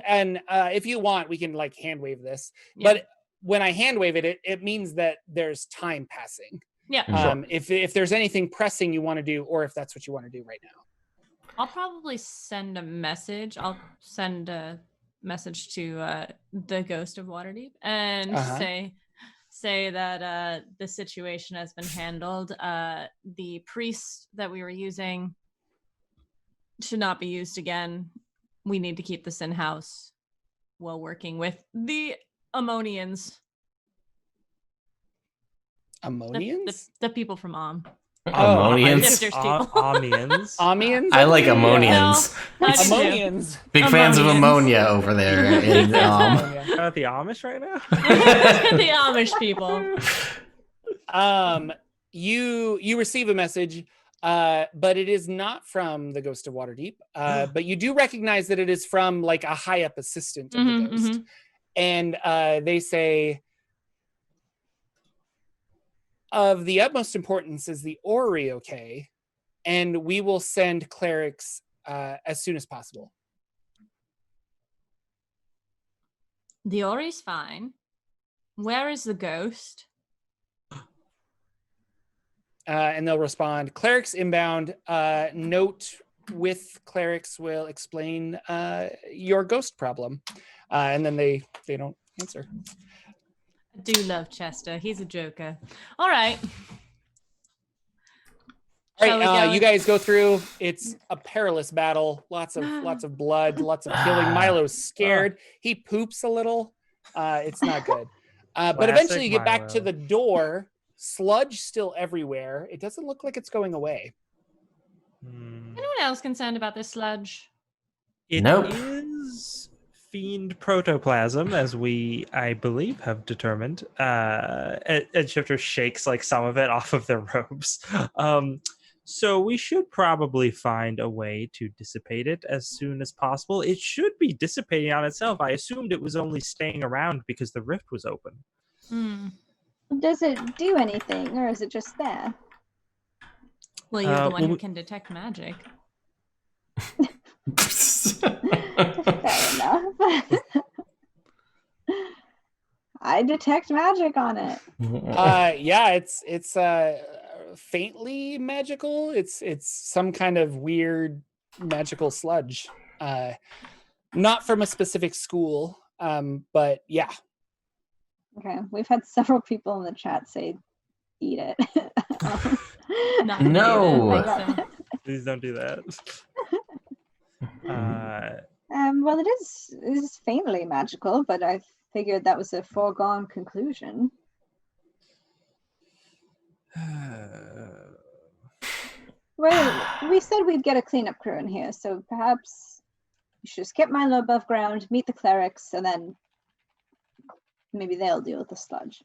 And if you want, we can like hand wave this. Yeah. But when I hand wave it, it means that there's time passing. Yeah. If there's anything pressing you want to do, or if that's what you want to do right now. I'll probably send a message. I'll send a message to the ghost of Waterdeep and say that the situation has been handled. The priest that we were using should not be used again. We need to keep this in-house while working with the Ammonians. Ammonians? The people from Ammonians. Shifters people. Amians. Ammians? I like ammonians. No, I do too. Ammonians. Big fans of Ammonians. ammonia over there. In, About the Amish right now? The Amish people. You receive a message, but it is not from the Ghost of Waterdeep. But you do recognize that it is from like a high up assistant of the ghost. And they say, of the utmost importance is the Ori, okay? And we will send clerics as soon as possible. The Ori's fine. Where is the ghost? And they'll respond, clerics inbound. Note with clerics will explain your ghost problem. And then they don't answer. I do love Chester. He's a joker. All right. All right, you guys go through. It's a perilous battle. Lots of blood, lots of killing. Milo's scared. He poops a little. It's not good. But eventually you get back to the door. Sludge still everywhere. It doesn't look like it's going away. Anyone else concerned about this sludge? It Nope. is fiend protoplasm, as we, I believe, have determined. And Shifter shakes like some of it off of their robes. So we should probably find a way to dissipate it as soon as possible. It should be dissipating on itself. I assumed it was only staying around because the rift was open. Does it do anything, or is it just there? Well, you're the one who can detect magic. Fair enough. I detect magic on it. Yeah, it's faintly magical. It's some kind of weird magical sludge. Not from a specific school, but yeah. Okay, we've had several people in the chat say, "Eat it." Not No. needed, so. Please don't do that. Well, it is faintly magical, but I figured that was a foregone conclusion. Well, we said we'd get a cleanup crew in here, so perhaps you should just get Milo above ground, meet the clerics, and then maybe they'll deal with the sludge.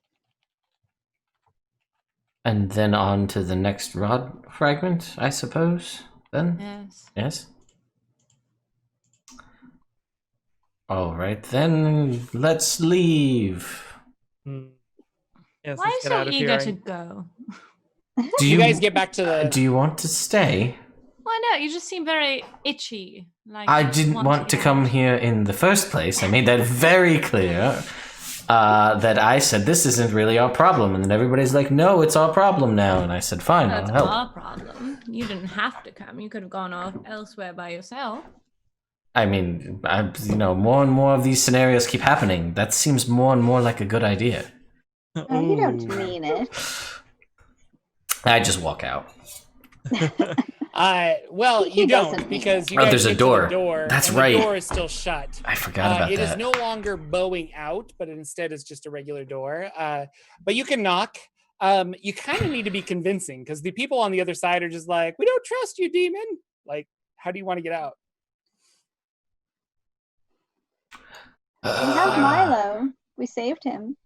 And then on to the next rod fragment, I suppose, then? Yes. Yes? All right, then let's leave. Yes, Why are you let's get so out of eager here. to go? Do You guys get back to the. Do you want to stay? Why not? You just seem very itchy. Like I you didn't want to get come out. here in the first place. I made that very clear. That I said, this isn't really our problem. And then everybody's like, no, it's our problem now. And I said, fine, That's I'll help. our problem. You didn't have to come. You could have gone off elsewhere by yourself. I mean, more and more of these scenarios keep happening. That seems more and more like a good idea. Oh, you don't mean it. I just walk out. Well, He you doesn't don't mean because it. you Oh, guys there's a get to door. the door. That's and right. The door is still shut. I forgot about It that. is no longer bowing out, but instead is just a regular door. But you can knock. You kind of need to be convincing because the people on the other side are just like, we don't trust you, demon. Like, how do you want to get out? We have Milo. We saved him.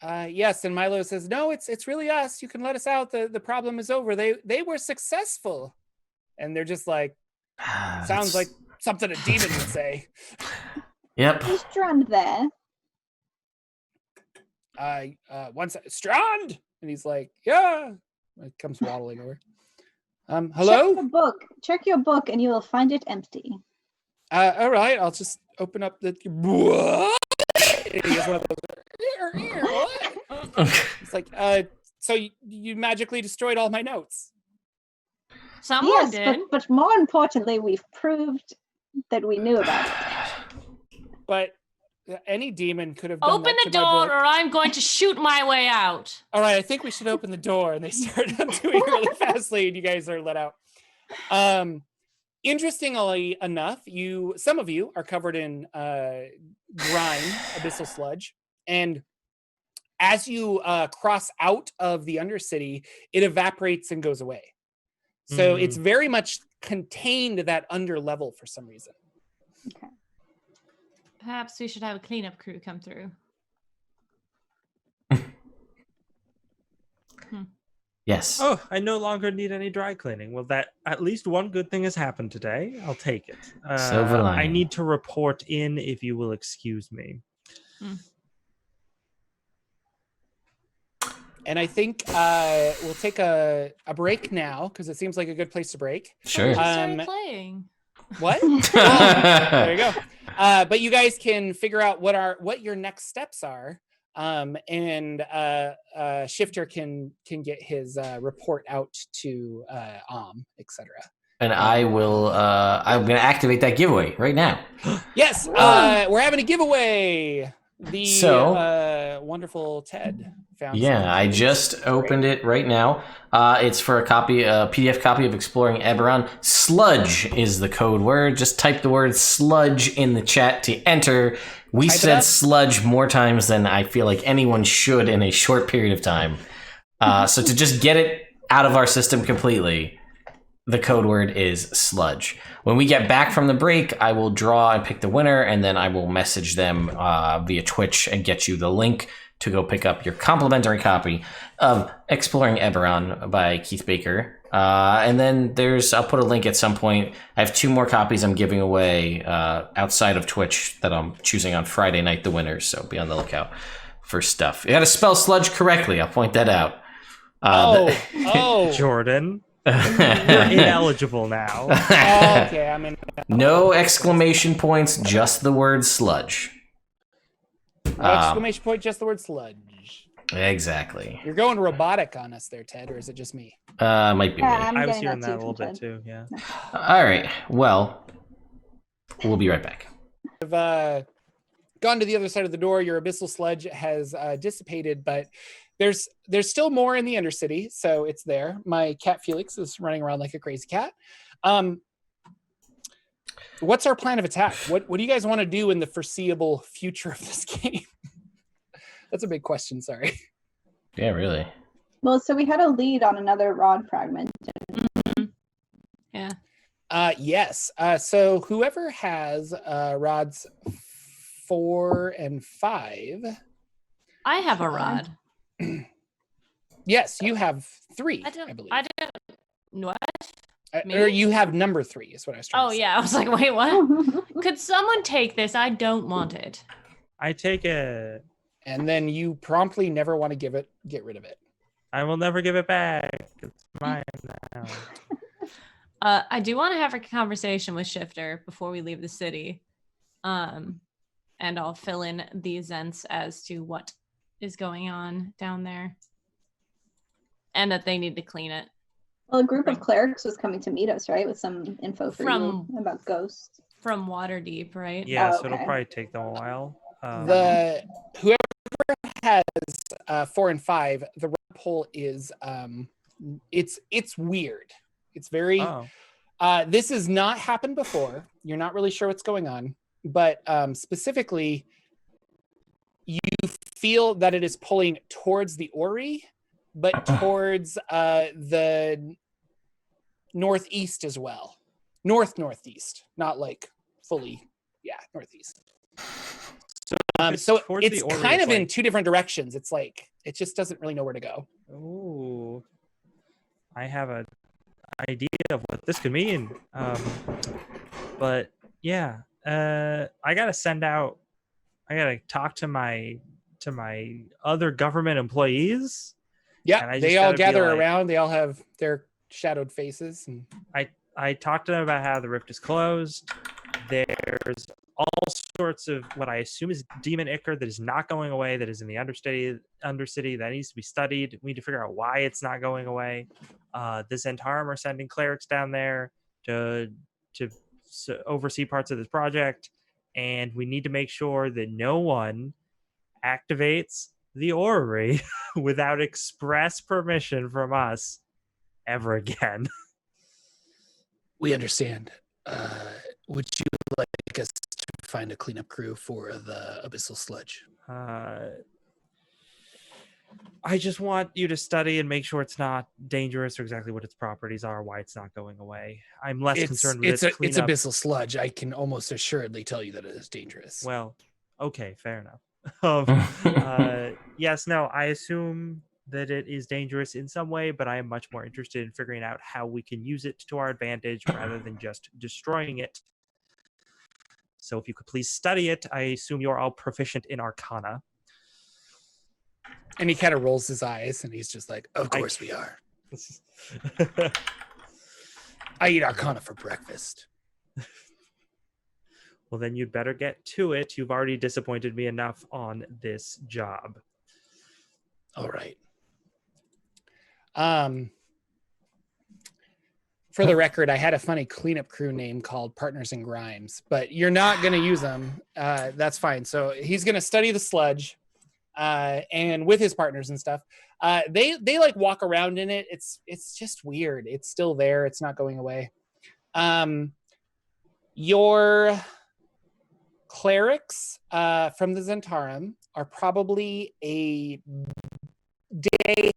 Yes, and Milo says, no, it's really us. You can let us out. The problem is over. They were successful. And they're just like, sounds like something a demon would say. Yep. Is Strand there? Strand! And he's like, yeah. It comes waddling over. Hello? Check your book and you will find it empty. All right, I'll just open up the... And he has one of those... It's like, so you magically destroyed all my notes. Someone did. But more importantly, we've proved that we knew about it. But any demon could have done Open that the to my door book. or I'm going to shoot my way out. All right, I think we should open the door. And they start doing really fastly, and you guys are let out. Interestingly enough, some of you are covered in grime, abyssal sludge, and as you cross out of the Undercity, it evaporates and goes away. So it's very much contained to that under level for some reason. Okay. Perhaps we should have a cleanup crew come through. Yes. Oh, I no longer need any dry cleaning. Well, that at least one good thing has happened today. I'll take it. Silver lining. I need to report in, if you will excuse me. And I think we'll take a break now because it seems like a good place to break. Sure. Started playing. What? There you go. But you guys can figure out what your next steps are, and Shifter can get his report out to etc. And I will. I'm going to activate that giveaway right now. Yes, we're having a giveaway. The wonderful Ted found. Yeah, I just opened it right now. It's for a PDF copy of Exploring Eberron. Sludge is the code word. Just type the word sludge in the chat to enter. We said sludge more times than I feel like anyone should in a short period of time. So to just get it out of our system completely, the code word is sludge. When we get back from the break, I will draw and pick the winner, and then I will message them via Twitch and get you the link to go pick up your complimentary copy of Exploring Eberron by Keith Baker. And then I'll put a link at some point. I have 2 more copies I'm giving away outside of Twitch that I'm choosing on Friday night, the winners, so be on the lookout for stuff. You gotta spell sludge correctly, I'll point that out. Jordan. You're ineligible now. Okay, I mean, no exclamation points, just the word sludge. no exclamation point, just the word sludge. Exactly. You're going robotic on us there, Ted, or is it just me? Might be me. I was hearing that a little bit too, yeah. All right, well, we'll be right back. I've gone to the other side of the door. Your abyssal sludge has dissipated, but there's still more in the Undercity, so it's there. My cat Felix is running around like a crazy cat. What's our plan of attack? What do you guys want to do in the foreseeable future of this game? That's a big question, sorry. Yeah, really. Well, so we had a lead on another rod fragment. Yeah. Yes. So whoever has rods 4 and 5. I have a rod. Yes, you have 3, I believe. I don't. What? Or you have number 3 is what I was trying to say. Oh, yeah. I was like, wait, what? Could someone take this? I don't want it. I take it. And then you promptly never want to get rid of it. I will never give it back. It's mine now. I do want to have a conversation with Shifter before we leave the city. And I'll fill in these Zents as to what is going on down there. And that they need to clean it. Well, a group of clerics was coming to meet us, right? With some info for you about ghosts. From Waterdeep, right? Yeah, Oh, so it'll okay. probably take them a while. Whoever has 4 and 5, the rod pull is it's weird. It's very this has not happened before. You're not really sure what's going on, but specifically you feel that it is pulling towards the Ori, but towards the northeast as well. Northeast, not like fully, northeast. So So towards it's the orrery, kind of in like- two different directions. It's like it just doesn't really know where to go. Ooh, I have an idea of what this could mean. But yeah, I gotta talk to my other government employees. Yeah, And I they just all gotta be gather like- around. They all have their shadowed faces. And I talked to them about how the rift is closed. There's all sorts of what I assume is demon ichor that is not going away, that is in the undercity that needs to be studied. We need to figure out why it's not going away. The Zentarum are sending clerics down there to oversee parts of this project, and we need to make sure that no one activates the orrery without express permission from us ever again. we understand. Would you like us to find a cleanup crew for the abyssal sludge? I just want you to study and make sure it's not dangerous or exactly what its properties are, why it's not going away. I'm less concerned with its cleanup. It's abyssal sludge. I can almost assuredly tell you that it is dangerous. Well, okay, fair enough. Yes, no, I assume that it is dangerous in some way, but I am much more interested in figuring out how we can use it to our advantage rather than just destroying it. So if you could please study it, I assume you're all proficient in Arcana. And he kind of rolls his eyes and he's just like, of course we are. I eat Arcana for breakfast. Well, then you'd better get to it. You've already disappointed me enough on this job. All right. For the record, I had a funny cleanup crew name called Partners in Grimes, but you're not going to use them. That's fine. So he's going to study the sludge, and with his partners and stuff. They like walk around in it. It's just weird. It's still there. It's not going away. Your clerics from the Zentarum are probably a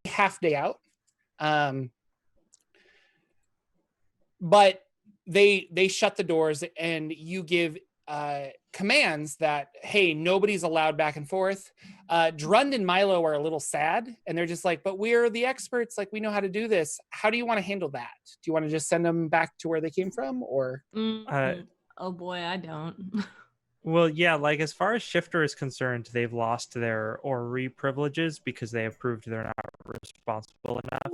half day out. But they shut the doors and you give commands that, hey, nobody's allowed back and forth. Drund and Milo are a little sad and they're just like, but we're the experts. Like, we know how to do this. How do you want to handle that? Do you want to just send them back to where they came from, or? Oh boy, I don't. Well, yeah, like as far as Shifter is concerned, they've lost their orrery privileges because they have proved they're not responsible enough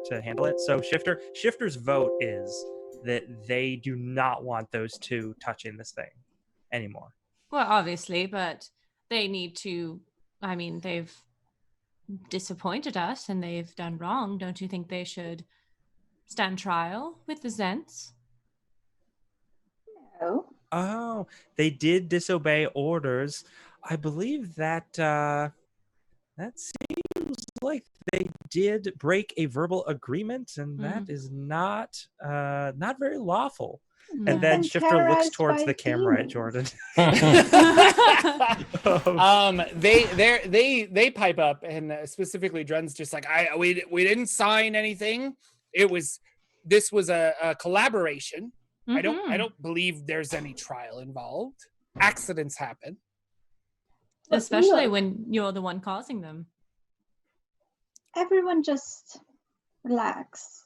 to handle it. So Shifter's vote is that they do not want those two touching this thing anymore. Well, obviously, but they need to. I mean, they've disappointed us and they've done wrong. Don't you think they should stand trial with the Zents? No. Oh, they did disobey orders. I believe that that seems like they did break a verbal agreement, and that is not very lawful. And then Shifter looks towards the camera at Jordan. They pipe up, and specifically Drun's just like, we didn't sign anything. This was a collaboration. I don't believe there's any trial involved. Accidents happen. Especially when you're the one causing them. Everyone just relax.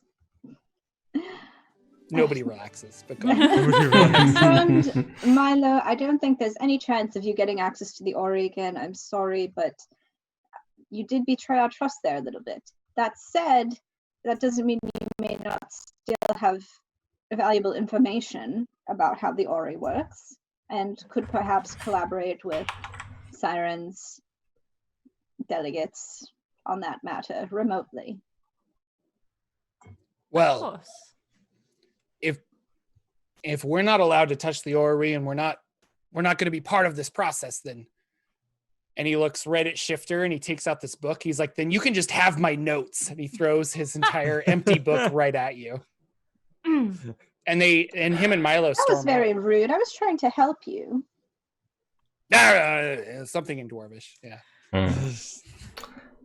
Nobody relaxes, but go on. Friend Milo, I don't think there's any chance of you getting access to the orrery again. I'm sorry, but you did betray our trust there a little bit. That said, that doesn't mean you may not still have valuable information about how the orrery works and could perhaps collaborate with Sirens delegates on that matter remotely. Well, if we're not allowed to touch the orrery and we're not going to be part of this process, then, and he looks right at Shifter and he takes out this book. He's like, then you can just have my notes. And he throws his entire empty book right at you. And him and Milo storm. That was very rude. I was trying to help you. Something in Dwarvish, yeah.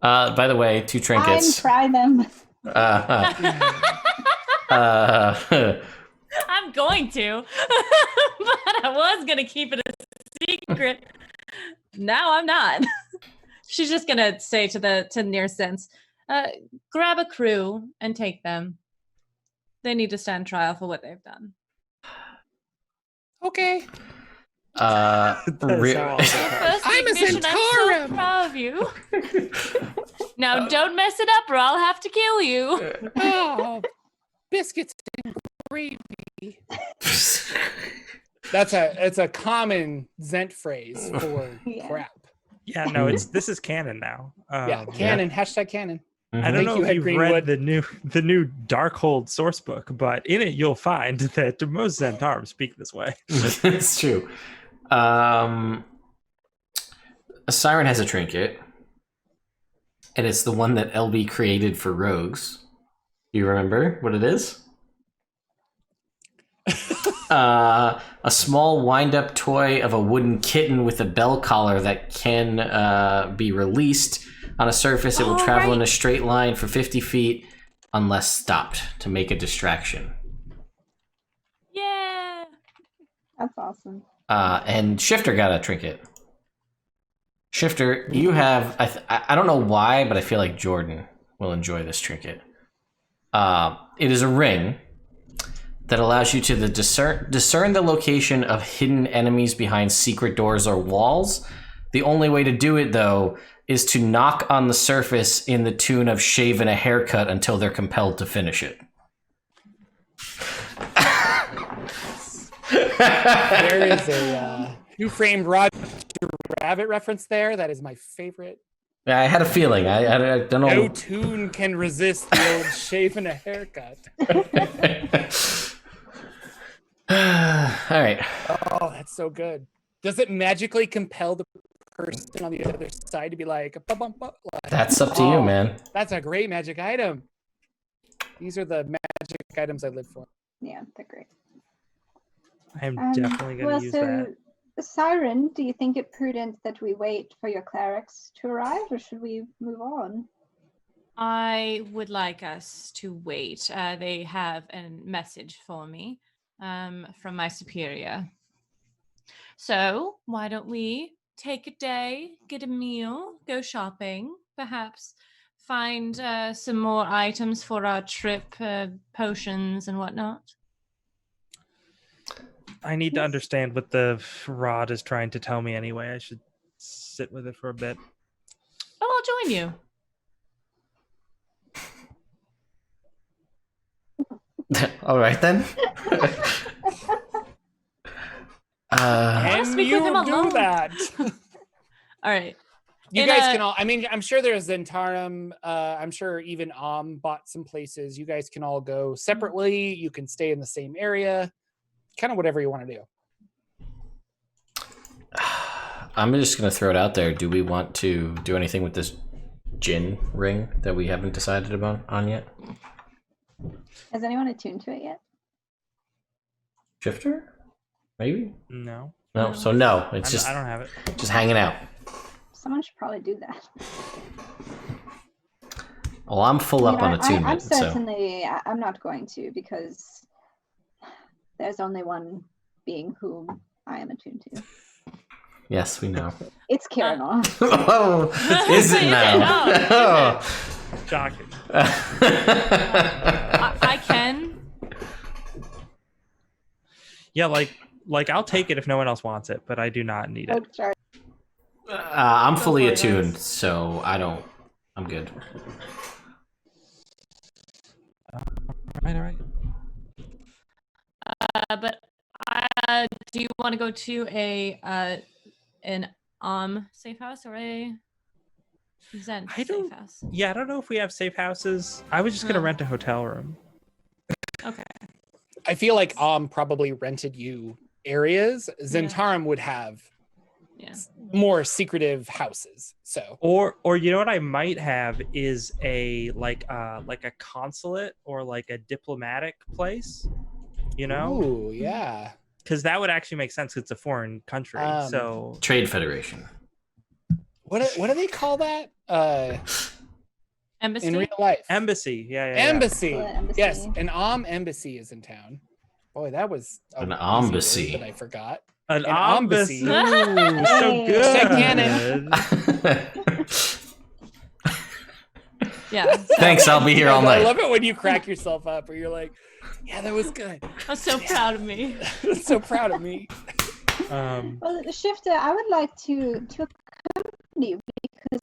By the way, 2 trinkets. Try them. I'm going to, but I was going to keep it a secret. now I'm not. She's just gonna say to the nearest sense, grab a crew and take them. They need to stand trial for what they've done. Okay. Uh, re- That is how I'm a I'm so Zentarum! proud of you. Now don't mess it up or I'll have to kill you. Oh, biscuits and gravy. It's a common Zent phrase for Yeah. crap. Yeah, no, this is canon now. Yeah, canon. Hashtag canon. I don't Thank know you, if Ed you've Greenwood. read the new Darkhold source book, but in it you'll find that most Zentarum speak this way. It's true. A siren has a trinket, and it's the one that LB created for rogues. You remember what it is? A small wind-up toy of a wooden kitten with a bell collar that can be released on a surface. It will travel in a straight line for 50 feet unless stopped to make a distraction. Yeah. That's awesome. And Shifter got a trinket. Shifter, you have... I don't know why, but I feel like Jordan will enjoy this trinket. It is a ring that allows you to discern the location of hidden enemies behind secret doors or walls. The only way to do it, though, is to knock on the surface in the tune of Shave and a Haircut until they're compelled to finish it. There is a Who Framed Roger Rabbit reference there. That is my favorite. I had a feeling. I don't know. No tune can resist the old Shave and a Haircut. All right. Oh, that's so good. Does it magically compel the person on the other side to be like, "Bum, bum," like, That's up to you, man. That's a great magic item. These are the magic items I live for. Yeah, they're great. I'm definitely going to use that. Siren, do you think it prudent that we wait for your clerics to arrive, or should we move on? I would like us to wait. They have a message for me from my superior. So why don't we take a day, get a meal, go shopping, perhaps find some more items for our trip, potions and whatnot? I need to understand what the rod is trying to tell me anyway. I should sit with it for a bit. Oh, I'll join you. All right, then. Can speak you with him do alone. that? All right. You In guys a- can all. I mean, I'm sure there's Zentarum. I'm sure even bought some places. You guys can all go separately. You can stay in the same area. Kind of whatever you want to do. I'm just going to throw it out there. Do we want to do anything with this Jinn ring that we haven't decided on yet? Has anyone attuned to it yet? Shifter? Maybe? No, No. So no. It's I just don't have it. just hanging out. Someone should probably do that. Well, I'm full up on I'm attunement. certainly, I'm not going to, because there's only one being whom I am attuned to. Yes, we know. It's Kiranor. Oh, is it now? Oh. Shocking. I can. Yeah, like I'll take it if no one else wants it, but I do not need Oh, it. sorry. I'm fully for it, attuned, guys. so I'm good. All right. But do you want to go to an safe house or a Zen I don't- safe house? Yeah, I don't know if we have safe houses. I was just gonna Oh. rent a hotel room. Okay. I feel like probably rented you areas. Zentarum would have Yeah. more secretive houses. So Or you know what I might have is a like a consulate or like a diplomatic place, you know? Ooh, yeah. Because that would actually make sense. It's a foreign country, so Trade Federation. What do they call that? Embassy? In real life. embassy. Yeah. Embassy. Embassy. Yes, an embassy is in town. Boy, that was a An easy word embassy. that I forgot. An embassy. Ooh, so Hey. good. Check canon. Yeah. So Thanks, I'll be here all I night. love it when you crack yourself up or you're like, yeah, that was good. I'm so proud of me. So proud of me. Well, Shifter, I would like to accompany you because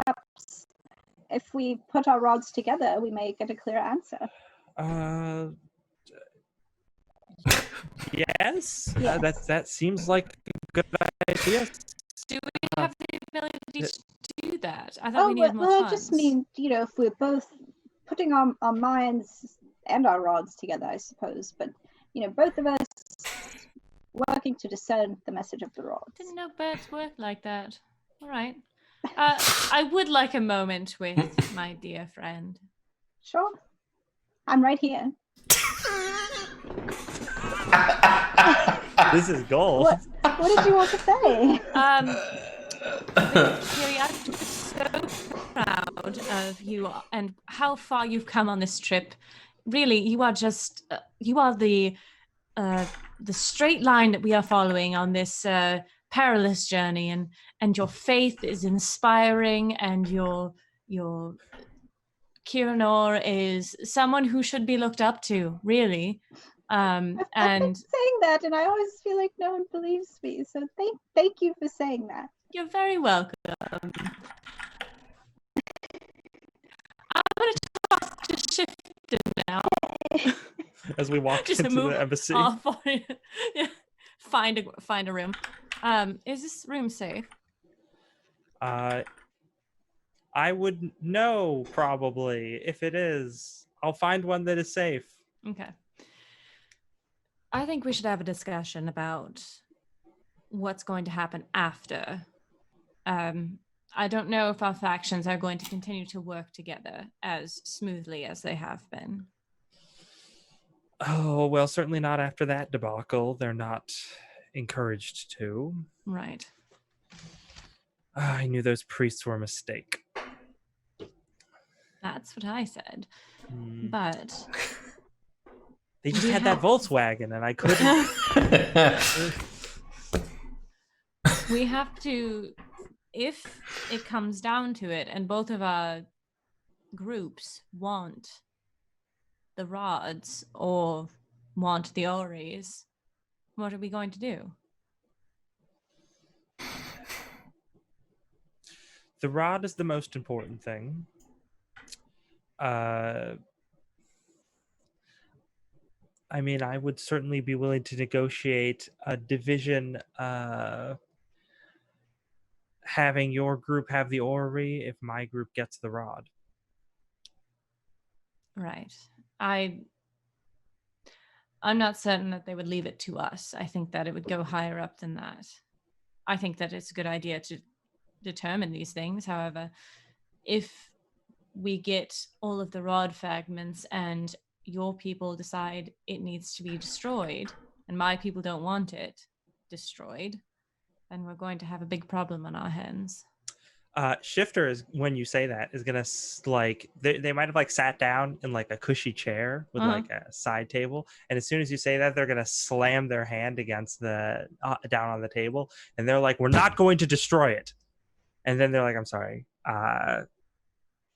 perhaps if we put our rods together, we may get a clear answer. Yes. Yes. That seems like a good idea. Do we have the ability to do that? I thought we Oh, needed more well, I funds. just mean, if we're both putting our minds and our rods together, I suppose, but, both of us working to discern the message of the rods. Didn't know birds work like that. All right. I would like a moment with my dear friend. Sure. I'm right here. This is gold. What did you want to say? Kiri, I'm just so proud of you and how far you've come on this trip. Really, you are just you are the straight line that we are following on this perilous journey, and your faith is inspiring, and your Kiranor is someone who should be looked up to, really. I've been And saying that, and I always feel like no one believes me. So thank you for saying that. you're very welcome. I'm going to talk to Shifter now. As we walk Just into move the embassy. off. Yeah. Find a room. Is this room safe? I would know, probably. If it is, I'll find one that is safe. Okay. I think we should have a discussion about what's going to happen after. I don't know if our factions are going to continue to work together as smoothly as they have been. Oh, well, certainly not after that debacle. They're not encouraged to. Right. I knew those priests were a mistake. That's what I said. Hmm. But They just We had that have- Volkswagen, and I couldn't. we have to, if it comes down to it, and both of our groups want the rods or want the Oris, what are we going to do? The rod is the most important thing. I mean, I would certainly be willing to negotiate a division, having your group have the orrery if my group gets the rod. Right. I'm not certain that they would leave it to us. I think that it would go higher up than that. I think that it's a good idea to determine these things. However, if we get all of the rod fragments and your people decide it needs to be destroyed and my people don't want it destroyed, then we're going to have a big problem on our hands. Shifter is, when you say that, is gonna they might have like sat down in like a cushy chair with like a side table, and as soon as you say that, they're gonna slam their hand against the down on the table, and they're like, "We're not going to destroy it," and then they're like, "I'm sorry," and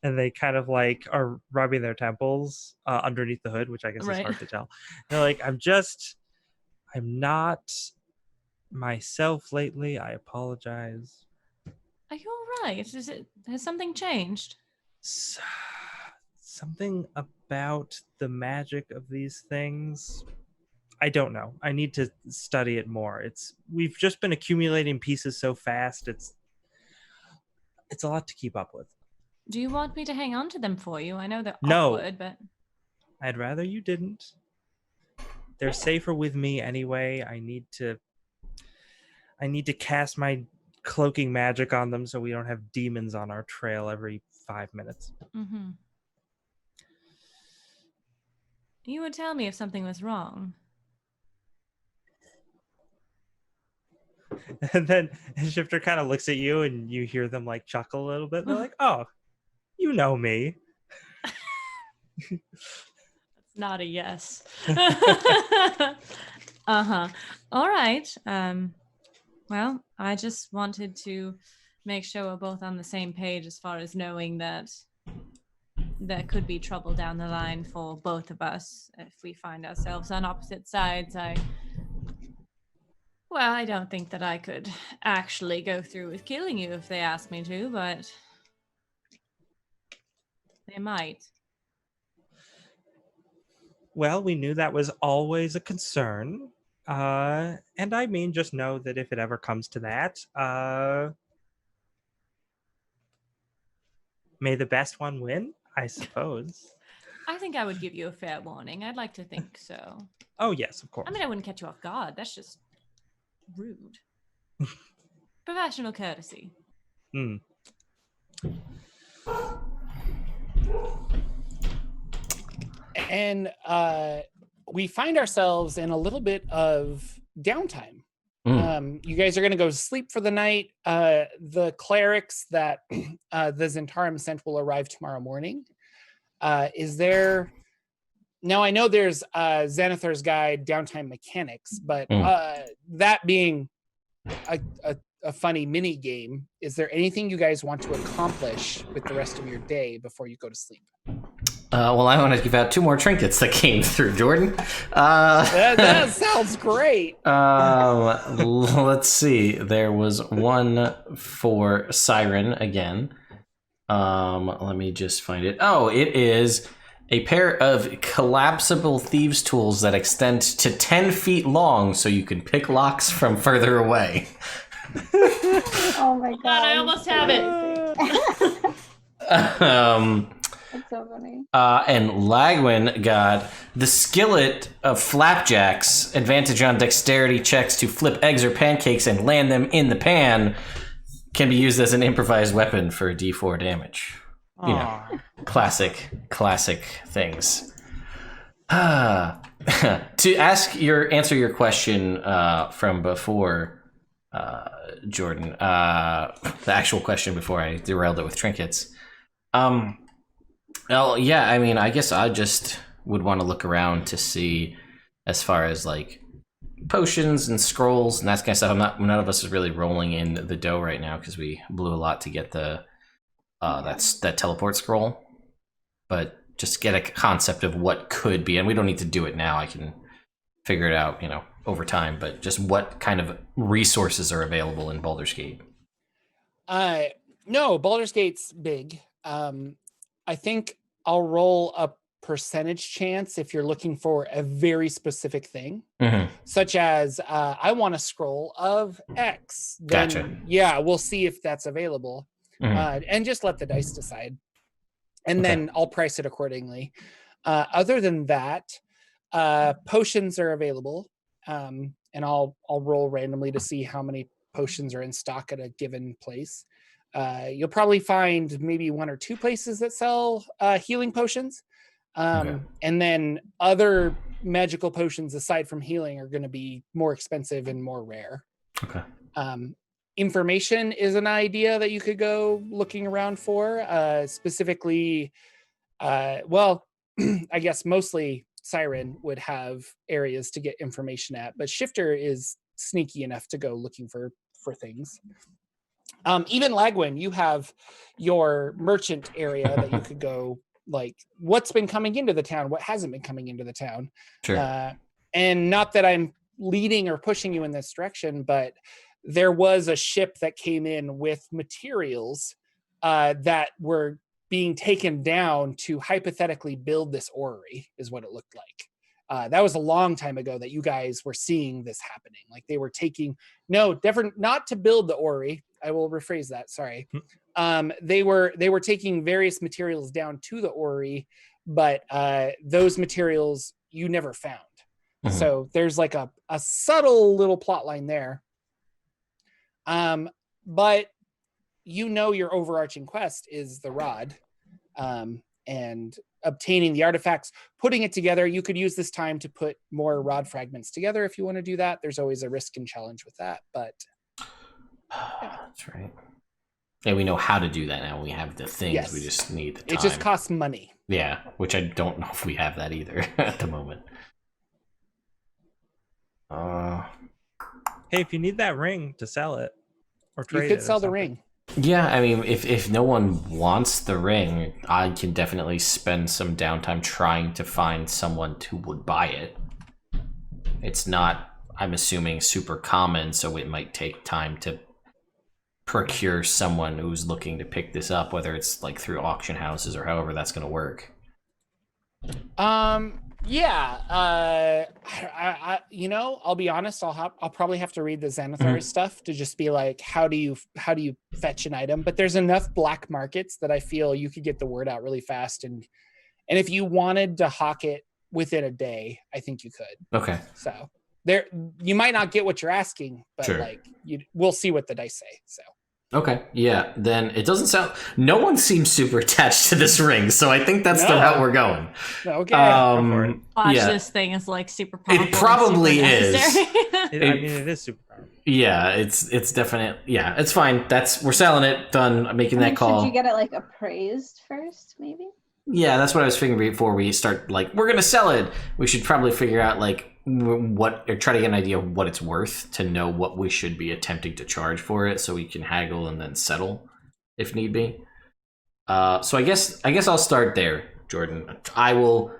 they kind of like are rubbing their temples underneath the hood, which I guess is hard to tell. They're like, I'm not myself lately. I apologize. Are you all right? Has something changed? Something about the magic of these things. I don't know. I need to study it more. We've just been accumulating pieces so fast. It's a lot to keep up with. Do you want me to hang on to them for you? I know they're No. awkward, but I'd rather you didn't. They're safer with me anyway. I need to cast my cloaking magic on them so we don't have demons on our trail every 5 minutes. mm-hmm. You would tell me if something was wrong. And then Shifter kind of looks at you and you hear them like chuckle a little bit. They're like, "Oh, you know me." That's not a yes. Uh-huh. All right. Well, I just wanted to make sure we're both on the same page as far as knowing that there could be trouble down the line for both of us if we find ourselves on opposite sides. Well, I don't think that I could actually go through with killing you if they asked me to, but they might. Well, we knew that was always a concern. And I mean, just know that if it ever comes to that, may the best one win, I suppose. I think I would give you a fair warning. I'd like to think so. Oh, yes, of course. I mean, I wouldn't catch you off guard. That's just rude. Professional courtesy. And we find ourselves in a little bit of downtime. You guys are going to go to sleep for the night. The clerics that the Zentarum sent will arrive tomorrow morning. Is there... Now, I know there's Xanathar's Guide, Downtime Mechanics, but that being a funny mini game, is there anything you guys want to accomplish with the rest of your day before you go to sleep? Well, I want to give out 2 more trinkets that came through, Jordan. That sounds great. Let's see. There was one for Siren again. Let me just find it. Oh, it is a pair of collapsible thieves' tools that extend to 10 feet long so you can pick locks from further away. Oh my god. I almost have it. That's so funny. And Lagwin got the skillet of flapjacks, advantage on dexterity checks to flip eggs or pancakes and land them in the pan, can be used as an improvised weapon for D4 damage. You know, classic things. To answer your question from before, Jordan, the actual question before I derailed it with trinkets. Well, yeah, I mean, I guess I just would want to look around to see as far as like potions and scrolls and that kind of stuff. None of us is really rolling in the dough right now because we blew a lot to get the that teleport scroll. But just get a concept of what could be, and we don't need to do it now. I can figure it out, over time. But just what kind of resources are available in Baldur's Gate? No, Baldur's Gate's big. I think I'll roll a percentage chance if you're looking for a very specific thing, such as I want a scroll of X. Then, Gotcha. Yeah, we'll see if that's available, and just let the dice decide, and then I'll price it accordingly. Other than that, potions are available, and I'll roll randomly to see how many potions are in stock at a given place. You'll probably find maybe 1 or 2 places that sell healing potions. And then other magical potions aside from healing are going to be more expensive and more rare. Okay. Information is an idea that you could go looking around for. Specifically, well, I guess mostly Siren would have areas to get information at, but Shifter is sneaky enough to go looking for things. Even Lagwin, you have your merchant area that you could go, like, what's been coming into the town, what hasn't been coming into the town. Sure. And not that I'm leading or pushing you in this direction, but there was a ship that came in with materials that were being taken down to hypothetically build this orrery, is what it looked like. That was a long time ago that you guys were seeing this happening. Like they were taking, not to build the orrery. I will rephrase that. Sorry. They were taking various materials down to the orrery, but those materials you never found. So there's like a subtle little plot line there. But your overarching quest is the rod, and obtaining the artifacts, putting it together. You could use this time to put more rod fragments together if you want to do that. There's always a risk and challenge with that, but that's right. And we know how to do that now. We have the things. Yes. We just need the time. It just costs money. Yeah, which I don't know if we have that either at the moment. Hey, if you need that ring to sell it or trade You it could or sell the something. ring. Yeah, I mean, if no one wants the ring, I can definitely spend some downtime trying to find someone who would buy it. It's not, I'm assuming, super common, so it might take time to procure someone who's looking to pick this up, whether it's like through auction houses or however that's going to work. Yeah. I you know, I'll be honest. I'll probably have to read the Xanathar stuff to just be like, how do you fetch an item? But there's enough black markets that I feel you could get the word out really fast, and if you wanted to hawk it within a day, I think you could. Okay. So there, you might not get what you're asking, but Sure. like we'll see what the dice say. So. Okay, yeah, then it doesn't sound... No one seems super attached to this ring, so I think that's the No. route we're going. Okay. Go for it. Watch yeah. this thing is like super powerful. It probably and is. super necessary. I mean, it is super powerful. Yeah, it's definite. Yeah, it's fine. We're selling it. Done. I'm making that call. Should you get it like appraised first, maybe? Yeah, that's what I was figuring before we start, like, we're going to sell it. We should probably figure out, like, or try to get an idea of what it's worth to know what we should be attempting to charge for it so we can haggle and then settle if need be. So I guess I'll start there, Jordan. I will,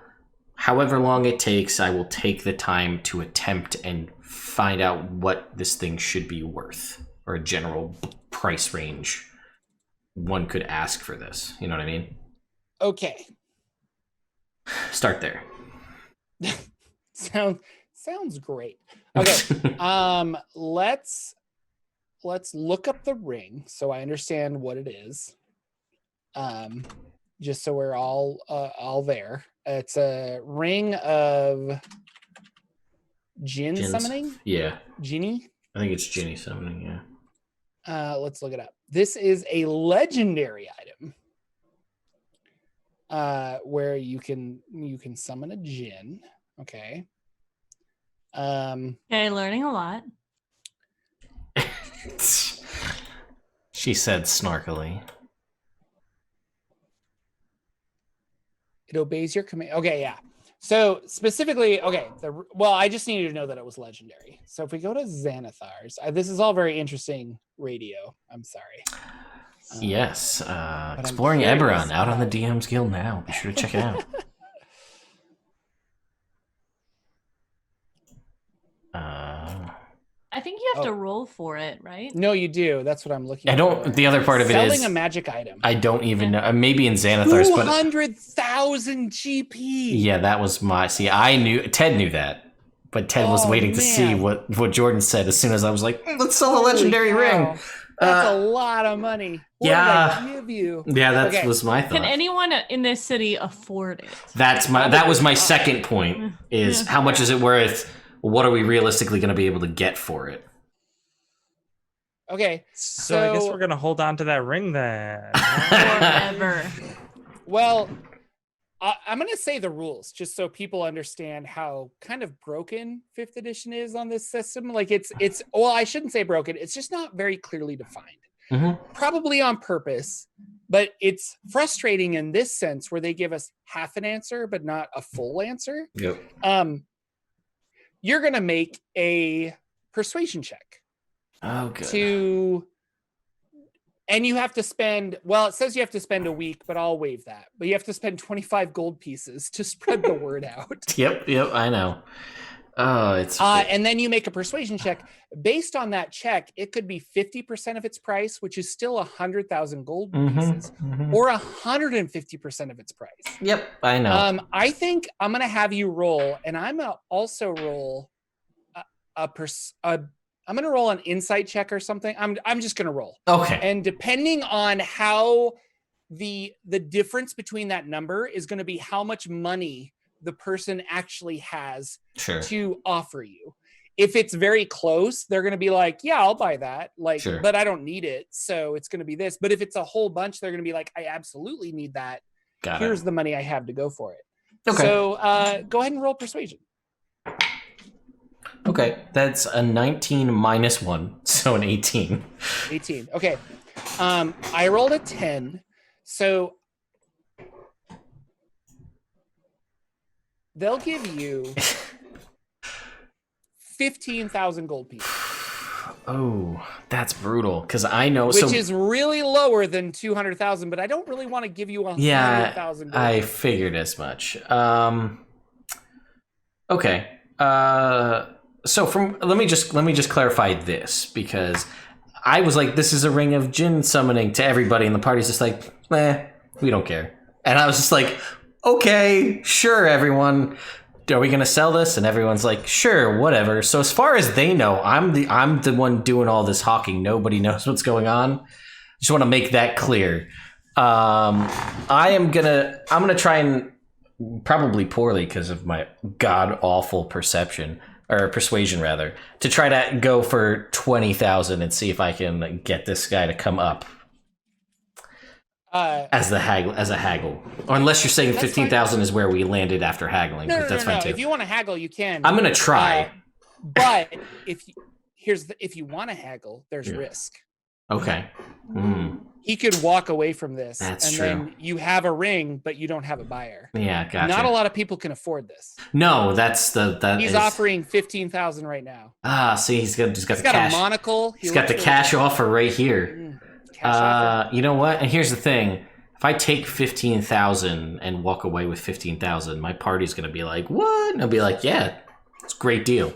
however long it takes, I will take the time to attempt and find out what this thing should be worth, or a general price range one could ask for this. You know what I mean? Okay. Start there. Sounds great. Okay. Let's look up the ring so I understand what it is. Just so we're all there. It's a ring of Jinns. summoning. Yeah, Ginny. I think it's Ginny summoning. Yeah. Let's look it up. This is a legendary item. Where you can summon a djinn. Okay. Okay, learning a lot. She said snarkily. It obeys your command. Okay, yeah. So specifically, okay. Well, I just needed to know that it was legendary. So if we go to Xanathar's, this is all very interesting radio. I'm sorry. Yes, exploring Eberron out on the DM's Guild now. Be sure to check it out. I think you have to roll for it, right? No, you do. That's what I'm looking. I don't. For. The other part of it is selling a magic item. I don't even know. Maybe in Xanathar's, but 200,000 GP. Yeah, that was my. See, I knew Ted knew that, but Ted was waiting to see what Jordan said. As soon as I was like, let's sell the legendary ring. That's a lot of money. What did I give you? Yeah, that was my thought. Can anyone in this city afford it? That was my second point. Is how much is it worth? What are we realistically going to be able to get for it? Okay, so I guess we're gonna hold on to that ring then. Forever. Well, I'm gonna say the rules just so people understand how kind of broken 5th edition is on this system. Like it's well, I shouldn't say broken. It's just not very clearly defined. Mm-hmm. Probably on purpose, but it's frustrating in this sense where they give us half an answer but not a full answer. Yep. You're gonna make a persuasion check. Oh, good. And you have to spend, well, it says you have to spend a week, but I'll waive that. But you have to spend 25 gold pieces to spread the word out. Yep, I know. Oh, it's... and then you make a persuasion check. Based on that check, it could be 50% of its price, which is still 100,000 gold pieces, or 150% of its price. Yep, I know. I think I'm going to have you roll, and I'm going to also roll I'm going to roll an insight check or something. I'm just going to roll. Okay. And depending on how the difference between that number is going to be how much money the person actually has to offer you. If it's very close, they're going to be like, yeah, I'll buy that. Like, but I don't need it. So it's going to be this. But if it's a whole bunch, they're going to be like, I absolutely need that. Here's the money I have to go for it. Okay. So go ahead and roll persuasion. Okay, that's a 19 minus 1, so an 18. 18. Okay. I rolled a 10. So they'll give you 15,000 gold pieces. Oh, that's brutal. Because I know, which is really lower than 200,000, but I don't really want to give you 100,000. Yeah, I figured as much. Okay. So let me just clarify this, because I was like, this is a ring of Jinn summoning to everybody, and the party's just like, we don't care. And I was just like, okay, sure, everyone. Are we gonna sell this? And everyone's like, sure, whatever. So as far as they know, I'm the one doing all this hawking. Nobody knows what's going on. Just want to make that clear. I'm gonna try and, probably poorly because of my god awful persuasion rather, to try to go for 20,000 and see if I can get this guy to come up as a haggle. Or unless you're saying 15,000 is where we landed after haggling. No, that's fine too. If you want to haggle, you can. I'm gonna try. But if you want to haggle, there's risk. Okay. He could walk away from this, That's and true. then you have a ring, but you don't have a buyer. Yeah, gotcha. Not a lot of people can afford this. No, he's offering 15,000 right now. See, he's got the got cash. A monocle. He's got the cash offer right here. You know what? And here's the thing: if I take 15,000 and walk away with 15,000, my party's gonna be like, "What?" And I'll be like, "Yeah, it's a great deal.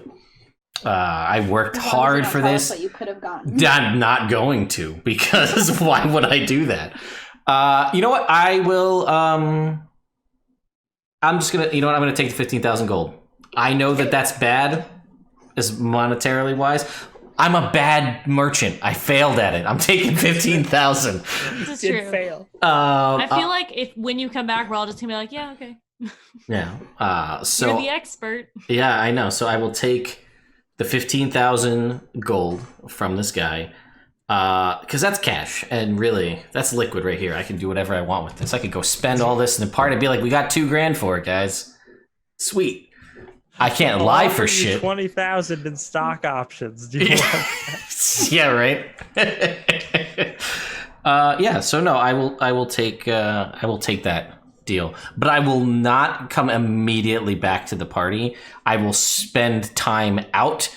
I worked hard for this." That you could have gotten. I'm not going to, because why would I do that? You know what? I will. I'm just gonna. You know what? I'm gonna take the 15,000 gold. I know that that's bad, as monetarily wise. I'm a bad merchant. I failed at it. I'm taking 15,000. This is true. Fail. I feel like when you come back, we're all just gonna be like, yeah, okay. Yeah. So you're the expert. Yeah, I know. So I will take the 15,000 gold from this guy, because that's cash, and really, that's liquid right here. I can do whatever I want with this. I could go spend all this in the party and be like, we got $2,000 for it, guys. Sweet. I can't lie for shit. 20,000 in stock options. Do you want that? Yeah, right. Yeah. So no, I will take that deal, but I will not come immediately back to the party. I will spend time out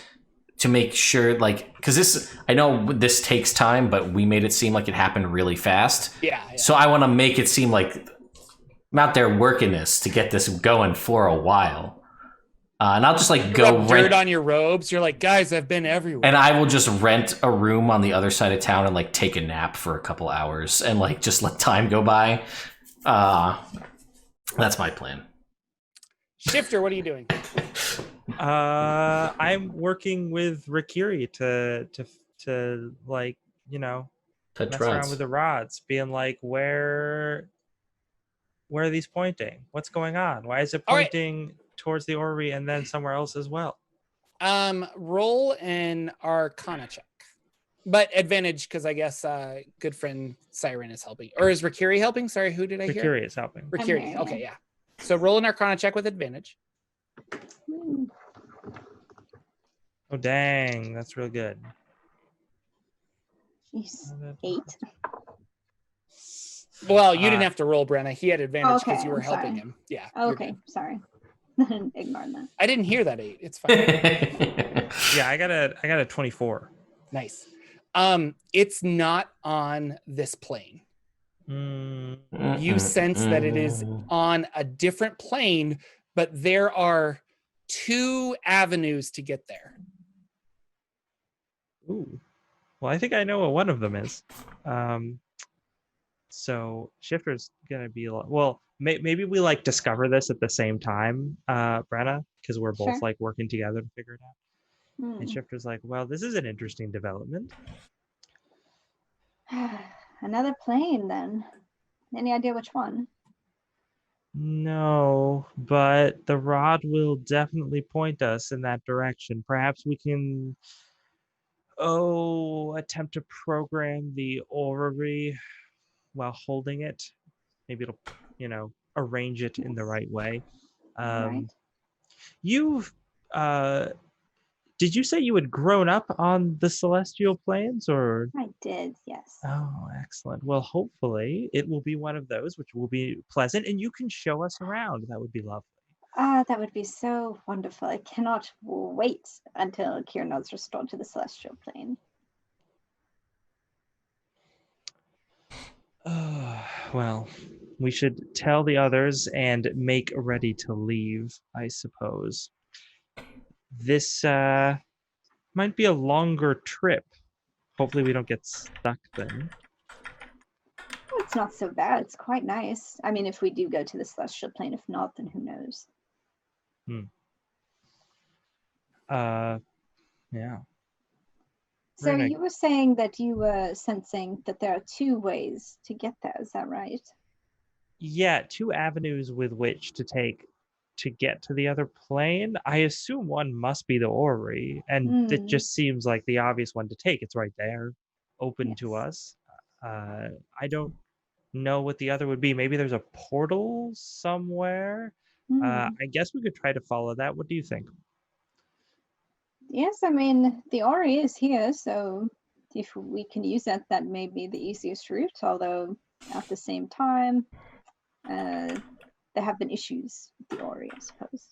to make sure, like, because I know this takes time, but we made it seem like it happened really fast. Yeah. So I want to make it seem like I'm out there working this to get this going for a while. And I'll just go rub dirt on your robes. You're like, guys, I've been everywhere. And I will just rent a room on the other side of town and take a nap for a couple hours and just let time go by. That's my plan. Shifter, what are you doing? I'm working with Rikiri to mess around with the rods, being like, where are these pointing? What's going on? Why is it pointing towards the orrery and then somewhere else as well? Roll an Arcana check, but advantage, because I guess good friend Siren is helping, or is Rikiri helping? Sorry, who did I hear? Rikiri is helping. Rikiri. Okay, yeah. So roll an Arcana check with advantage. Oh dang, that's real good. Jeez. 8. Well, you didn't have to roll, Brenna. He had advantage because you were I'm helping sorry. him. Yeah. Okay, sorry. Ignore that. I didn't hear that 8. It's fine. Yeah, I got a 24. Nice. It's not on this plane. You sense that it is on a different plane, but there are 2 avenues to get there. Ooh. Well, I think I know what one of them is. So Shifter's gonna be maybe we discover this at the same time, Brenna, because we're both working together to figure it out. And Shifter's like, well, this is an interesting development. Another plane, then. Any idea which one? No, but the rod will definitely point us in that direction. Perhaps we can attempt to program the orrery while holding it. Maybe it'll arrange it in the right way. Right. You've did you say you had grown up on the celestial planes, or? I did, yes. Oh, excellent. Well, hopefully it will be one of those, which will be pleasant, and you can show us around. That would be lovely. That would be so wonderful. I cannot wait until Kieran's restored to the celestial plane. Well, we should tell the others and make ready to leave, I suppose. This might be a longer trip. Hopefully we don't get stuck then. Oh, it's not so bad. It's quite nice. I mean, if we do go to the celestial plane. If not, then who knows? Yeah. So Brenna. you were saying that you were sensing that there are 2 ways to get there. Is that right? Yeah, 2 avenues with which to take to get to the other plane. I assume one must be the orrery, and it just seems like the obvious one to take. It's right there, open to us. I don't know what the other would be. Maybe there's a portal somewhere. I guess we could try to follow that. What do you think? Yes, I mean, the Ori is here, so if we can use that, that may be the easiest route, although at the same time, there have been issues with the Ori, I suppose.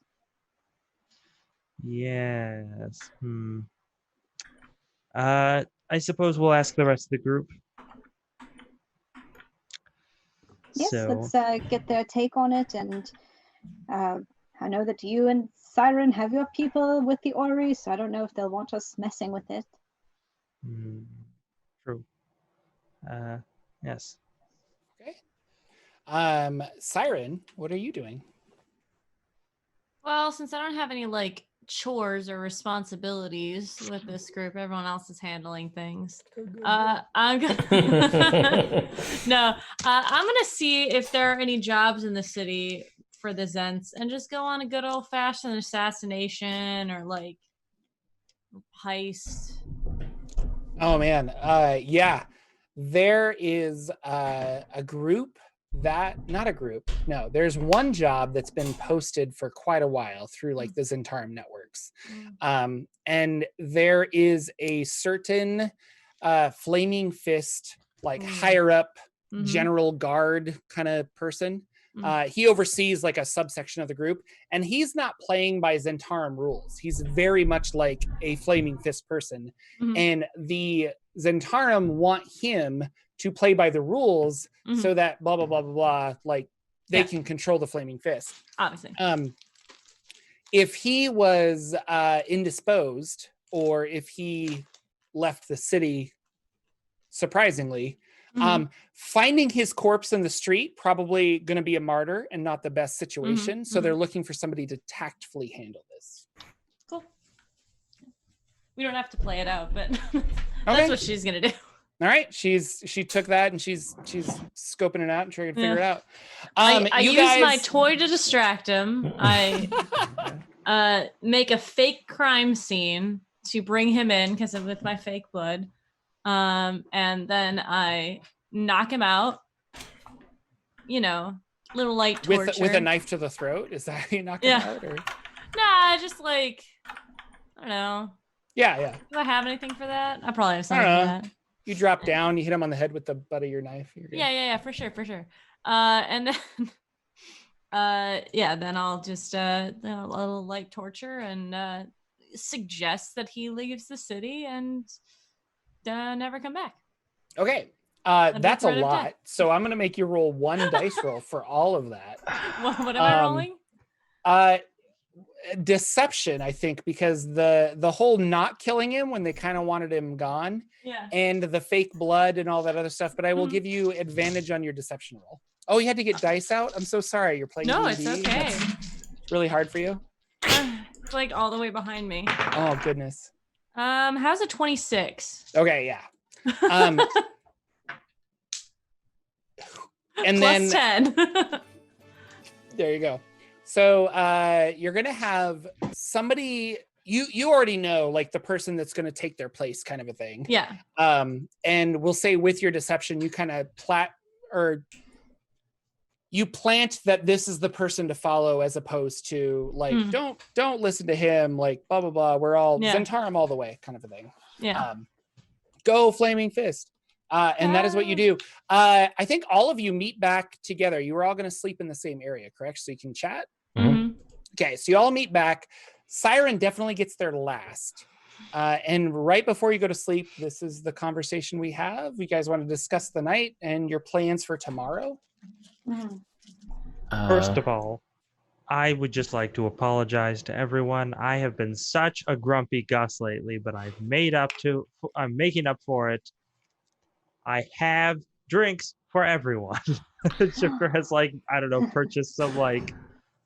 Yes. I suppose we'll ask the rest of the group. Yes, So, let's get their take on it, and I know that you and Siren have your people with the Ori, so I don't know if they'll want us messing with it. true. Yes. Okay. Siren, what are you doing? Well, since I don't have any like chores or responsibilities with this group, everyone else is handling things. I'm gonna I'm gonna see if there are any jobs in the city for the Zents and just go on a good old fashioned assassination or like heist. Oh man, yeah, there is a group there's one job that's been posted for quite a while through like the Zentarum networks, and there is a certain flaming fist, like higher up general guard kind of person. He oversees like a subsection of the group, and he's not playing by Zentarum rules. He's very much like a flaming fist person, and the Zentarum want him to play by the rules so that blah blah blah blah blah, like they can control the flaming fist. Obviously. If he was indisposed, or if he left the city surprisingly, finding his corpse in the street probably going to be a martyr and not the best situation. So they're looking for somebody to tactfully handle this. Cool. We don't have to play it out, but that's what she's gonna do. All right, she took that and she's scoping it out and trying to figure it out. I use my toy to distract him. I make a fake crime scene to bring him in because I'm with my fake blood. And then I knock him out, little light torture. With a knife to the throat? Is that how you knock him out? Or? Nah, just like, I don't know. Yeah. Do I have anything for that? I probably have something for that. You drop down, you hit him on the head with the butt of your knife. Yeah, for sure. And then, then I'll just a little light torture and suggest that he leaves the city and never come back. Okay. That's a lot. So I'm going to make you roll 1 dice roll for all of that. What am I rolling? Deception, I think, because the whole not killing him when they kind of wanted him gone, and the fake blood and all that other stuff. But I will give you advantage on your deception roll. Oh, you had to get dice out? I'm so sorry. You're playing No, D&D. It's okay. That's really hard for you? It's like all the way behind me. Oh, goodness. How's a 26? Okay, yeah. And Plus then 10. There you go. So you're gonna have somebody you already know, like the person that's gonna take their place, kind of a thing. Yeah. And we'll say with your deception, you kind of you plant that this is the person to follow, as opposed to like don't listen to him, like blah blah blah. We're all Zentarum all the way, kind of a thing. Yeah. Go Flaming Fist. And that is what you do. I think all of you meet back together. You were all going to sleep in the same area, correct? So you can chat. Okay, Okay, so you all meet back. Siren definitely gets there last. And right before you go to sleep, this is the conversation we have. You guys want to discuss the night and your plans for tomorrow? First of all, I would just like to apologize to everyone. I have been such a grumpy Gus lately, but I'm making up for it. I have drinks for everyone. Shifter has purchased some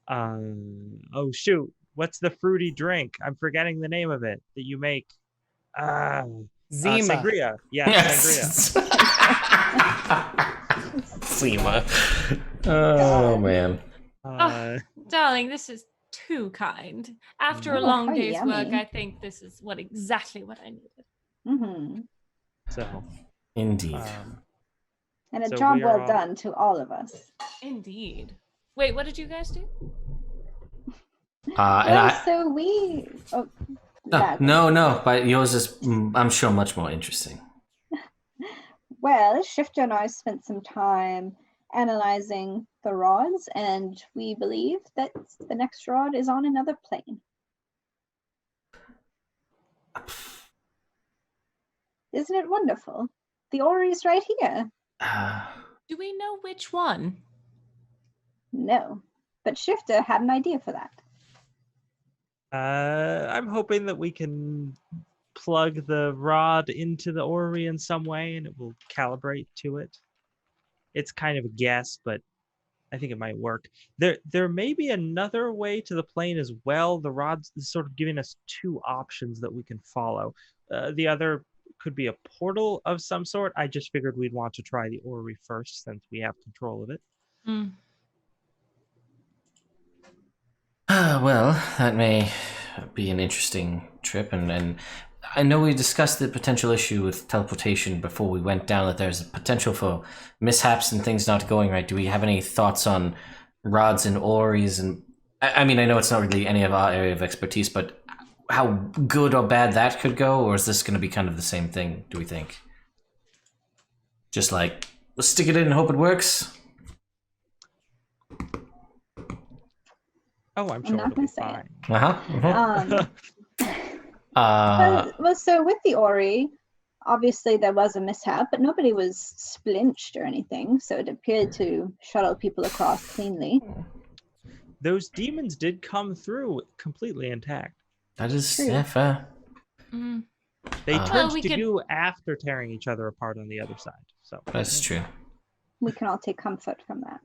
oh shoot, what's the fruity drink? I'm forgetting the name of it that you make. Zima. Sangria. Yeah, sangria. Zima. Oh man. Darling, this is too kind. After a long day's work, I think this is exactly what I needed. So, indeed. And a job well done to all of us. Indeed. Wait, what did you guys do? No, but yours is, I'm sure, much more interesting. Well, Shifter and I spent some time analyzing the rods, and we believe that the next rod is on another plane. Isn't it wonderful? The Ori is right here. Do we know which one? No, but Shifter had an idea for that. I'm hoping that we can plug the rod into the Ori in some way and it will calibrate to it. It's kind of a guess, but I think it might work. There may be another way to the plane as well. The rod's sort of giving us two options that we can follow. The other could be a portal of some sort. I just figured we'd want to try the Ori first since we have control of it. Well, that may be an interesting trip, and I know we discussed the potential issue with teleportation before we went down, that there's a potential for mishaps and things not going right. Do we have any thoughts on rods and Oris? And I mean, I know it's not really any of our area of expertise, but how good or bad that could go, or is this going to be kind of the same thing, do we think? Just like, let's stick it in and hope it works? Oh, I'm sure it'll be fine. Well, so with the Ori, obviously there was a mishap, but nobody was splinched or anything, so it appeared to shuttle people across cleanly. Those demons did come through completely intact. That is fair. They turned to you after tearing each other apart on the other side. So that's true. We can all take comfort from that.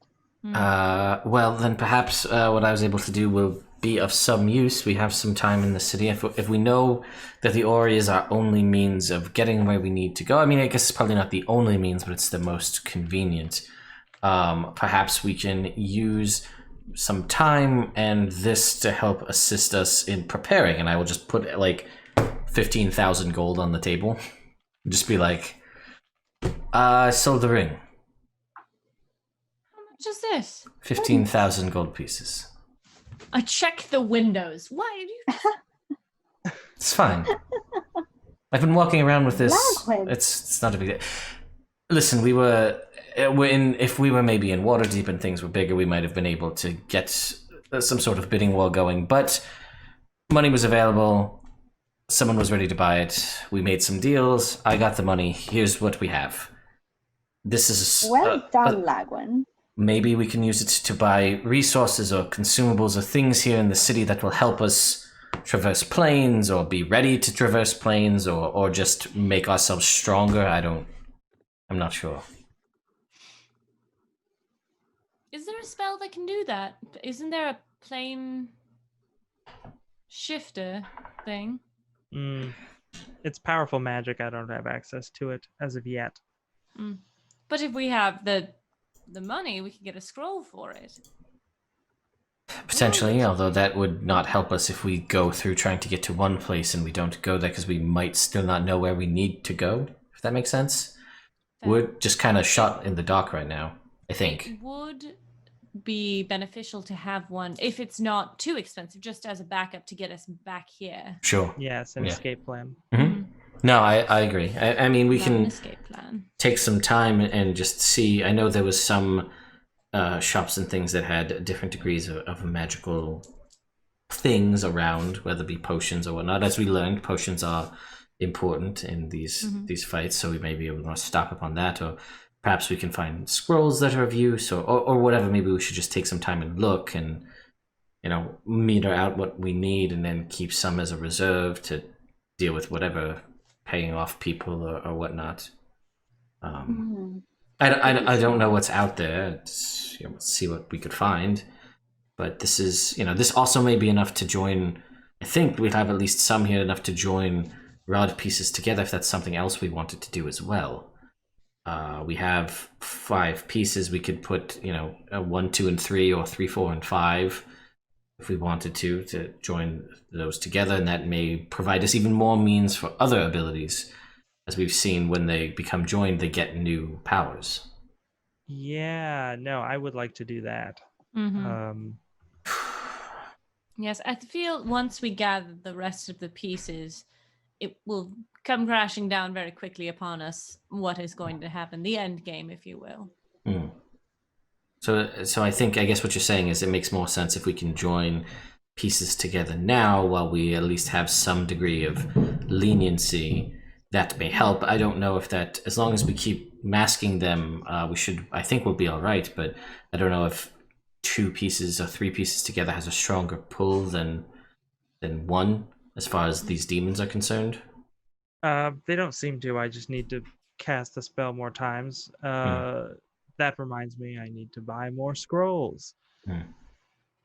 Well, then perhaps what I was able to do will be of some use. We have some time in the city. If we know that the Ori is our only means of getting where we need to go, I mean, I guess it's probably not the only means, but it's the most convenient. Perhaps we can use some time and this to help assist us in preparing. And I will just put 15,000 gold on the table. Just be like, I sold the ring. Just this 15,000 gold pieces. I check the windows. Why do you? It's fine. I've been walking around with this. It's not a big deal. Listen, if we were maybe in Waterdeep and things were bigger, we might have been able to get some sort of bidding war going. But money was available. Someone was ready to buy it. We made some deals. I got the money. Here's what we have. This is well done, Lagwin. Maybe we can use it to buy resources or consumables or things here in the city that will help us traverse plains or be ready to traverse plains or just make ourselves stronger. I'm not sure. Is there a spell that can do that? Isn't there a plane shifter thing? It's powerful magic. I don't have access to it as of yet. But if we have the money, we can get a scroll for it. Potentially, although that would not help us if we go through trying to get to one place and we don't go there because we might still not know where we need to go, if that makes sense. We're just kind of shot in the dark right now, I think. It would be beneficial to have one, if it's not too expensive, just as a backup to get us back here. Sure. Yeah, it's an escape plan. Mm-hmm. No, I agree. I mean, we can take some time and just see. I know there was some shops and things that had different degrees of magical things around, whether it be potions or whatnot. As we learned, potions are important in these fights, so we may be able to stock up on that, or perhaps we can find scrolls that are of use, or whatever. Maybe we should just take some time and look and, meter out what we need, and then keep some as a reserve to deal with whatever paying off people or whatnot. I don't know what's out there. Let's see what we could find. But this is, this also may be enough to join. I think we'd have at least some here enough to join rod pieces together if that's something else we wanted to do as well. We have 5 pieces. We could put, a 1, 2, and 3, or 3, 4, and 5 if we wanted to join those together, and that may provide us even more means for other abilities. As we've seen, when they become joined, they get new powers. Yeah, no, I would like to do that. Yes, I feel once we gather the rest of the pieces, it will come crashing down very quickly upon us what is going to happen, the end game, if you will. So I guess what you're saying is it makes more sense if we can join pieces together now, while we at least have some degree of leniency. That may help. I don't know if that, as long as we keep masking them, I think we'll be all right, but I don't know if 2 pieces or 3 pieces together has a stronger pull than 1 as far as these demons are concerned. They don't seem to. I just need to cast the spell more times. That reminds me, I need to buy more scrolls.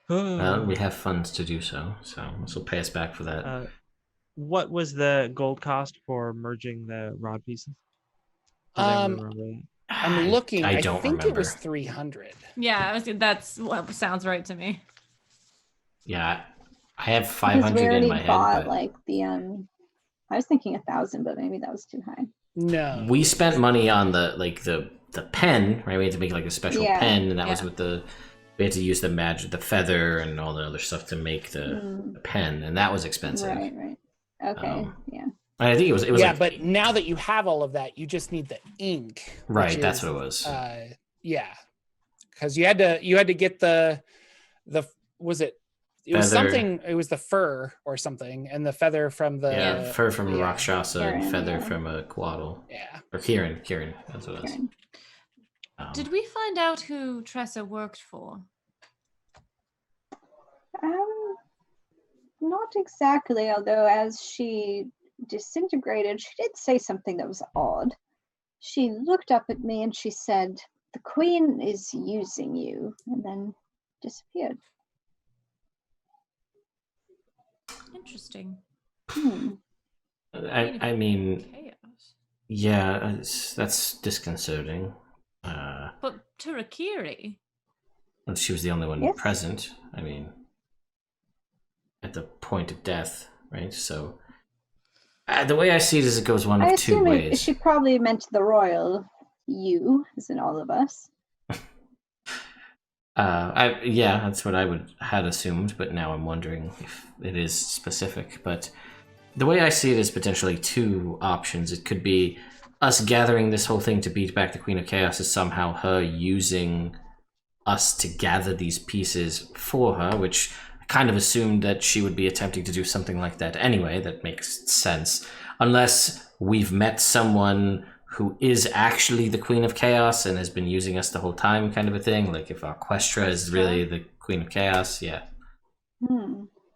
Well, we have funds to do so this will pay us back for that. What was the gold cost for merging the rod pieces? Remember that? I'm looking. I I don't think remember. it was 300. Yeah, that's what sounds right to me. Yeah, I have Because 500 we already in my head. bought But like the I was thinking 1,000, but maybe that was too high. No. we spent money on the pen, right? We had to make like a special pen, and that was with we had to use the magic, the feather, and all the other stuff to make the pen, and that was expensive. Right. Okay, yeah. I think it was Yeah, like, but now that you have all of that, you just need the ink. right, that's what it was. Yeah, because you had to get the was it was Feather. something, it was the fur or something, and the feather from the fur from a Rakshasa and Kieran, feather from a Quaddle. Yeah. Or Kieran, that's what it was. Kieran. Did we find out who Tressa worked for? Not exactly, although as she disintegrated, she did say something that was odd. She looked up at me and she said, "The Queen is using you," and then disappeared. Interesting. I mean, Chaos. yeah, that's disconcerting. But Turakiri? And she was the only one Yes. present. I mean, at the point of death, right? So, the way I see it is, it goes one I of 2 assume ways. she probably meant the royal you, as in all of us. Yeah, that's what I had assumed, but now I'm wondering if it is specific. But the way I see it is potentially 2 options. It could be us gathering this whole thing to beat back the Queen of Chaos, is somehow her using us to gather these pieces for her, which I kind of assumed that she would be attempting to do something like that anyway. That makes sense. Unless we've met someone who is actually the Queen of Chaos and has been using us the whole time, kind of a thing. Like if Questra is really the Queen of Chaos, yeah.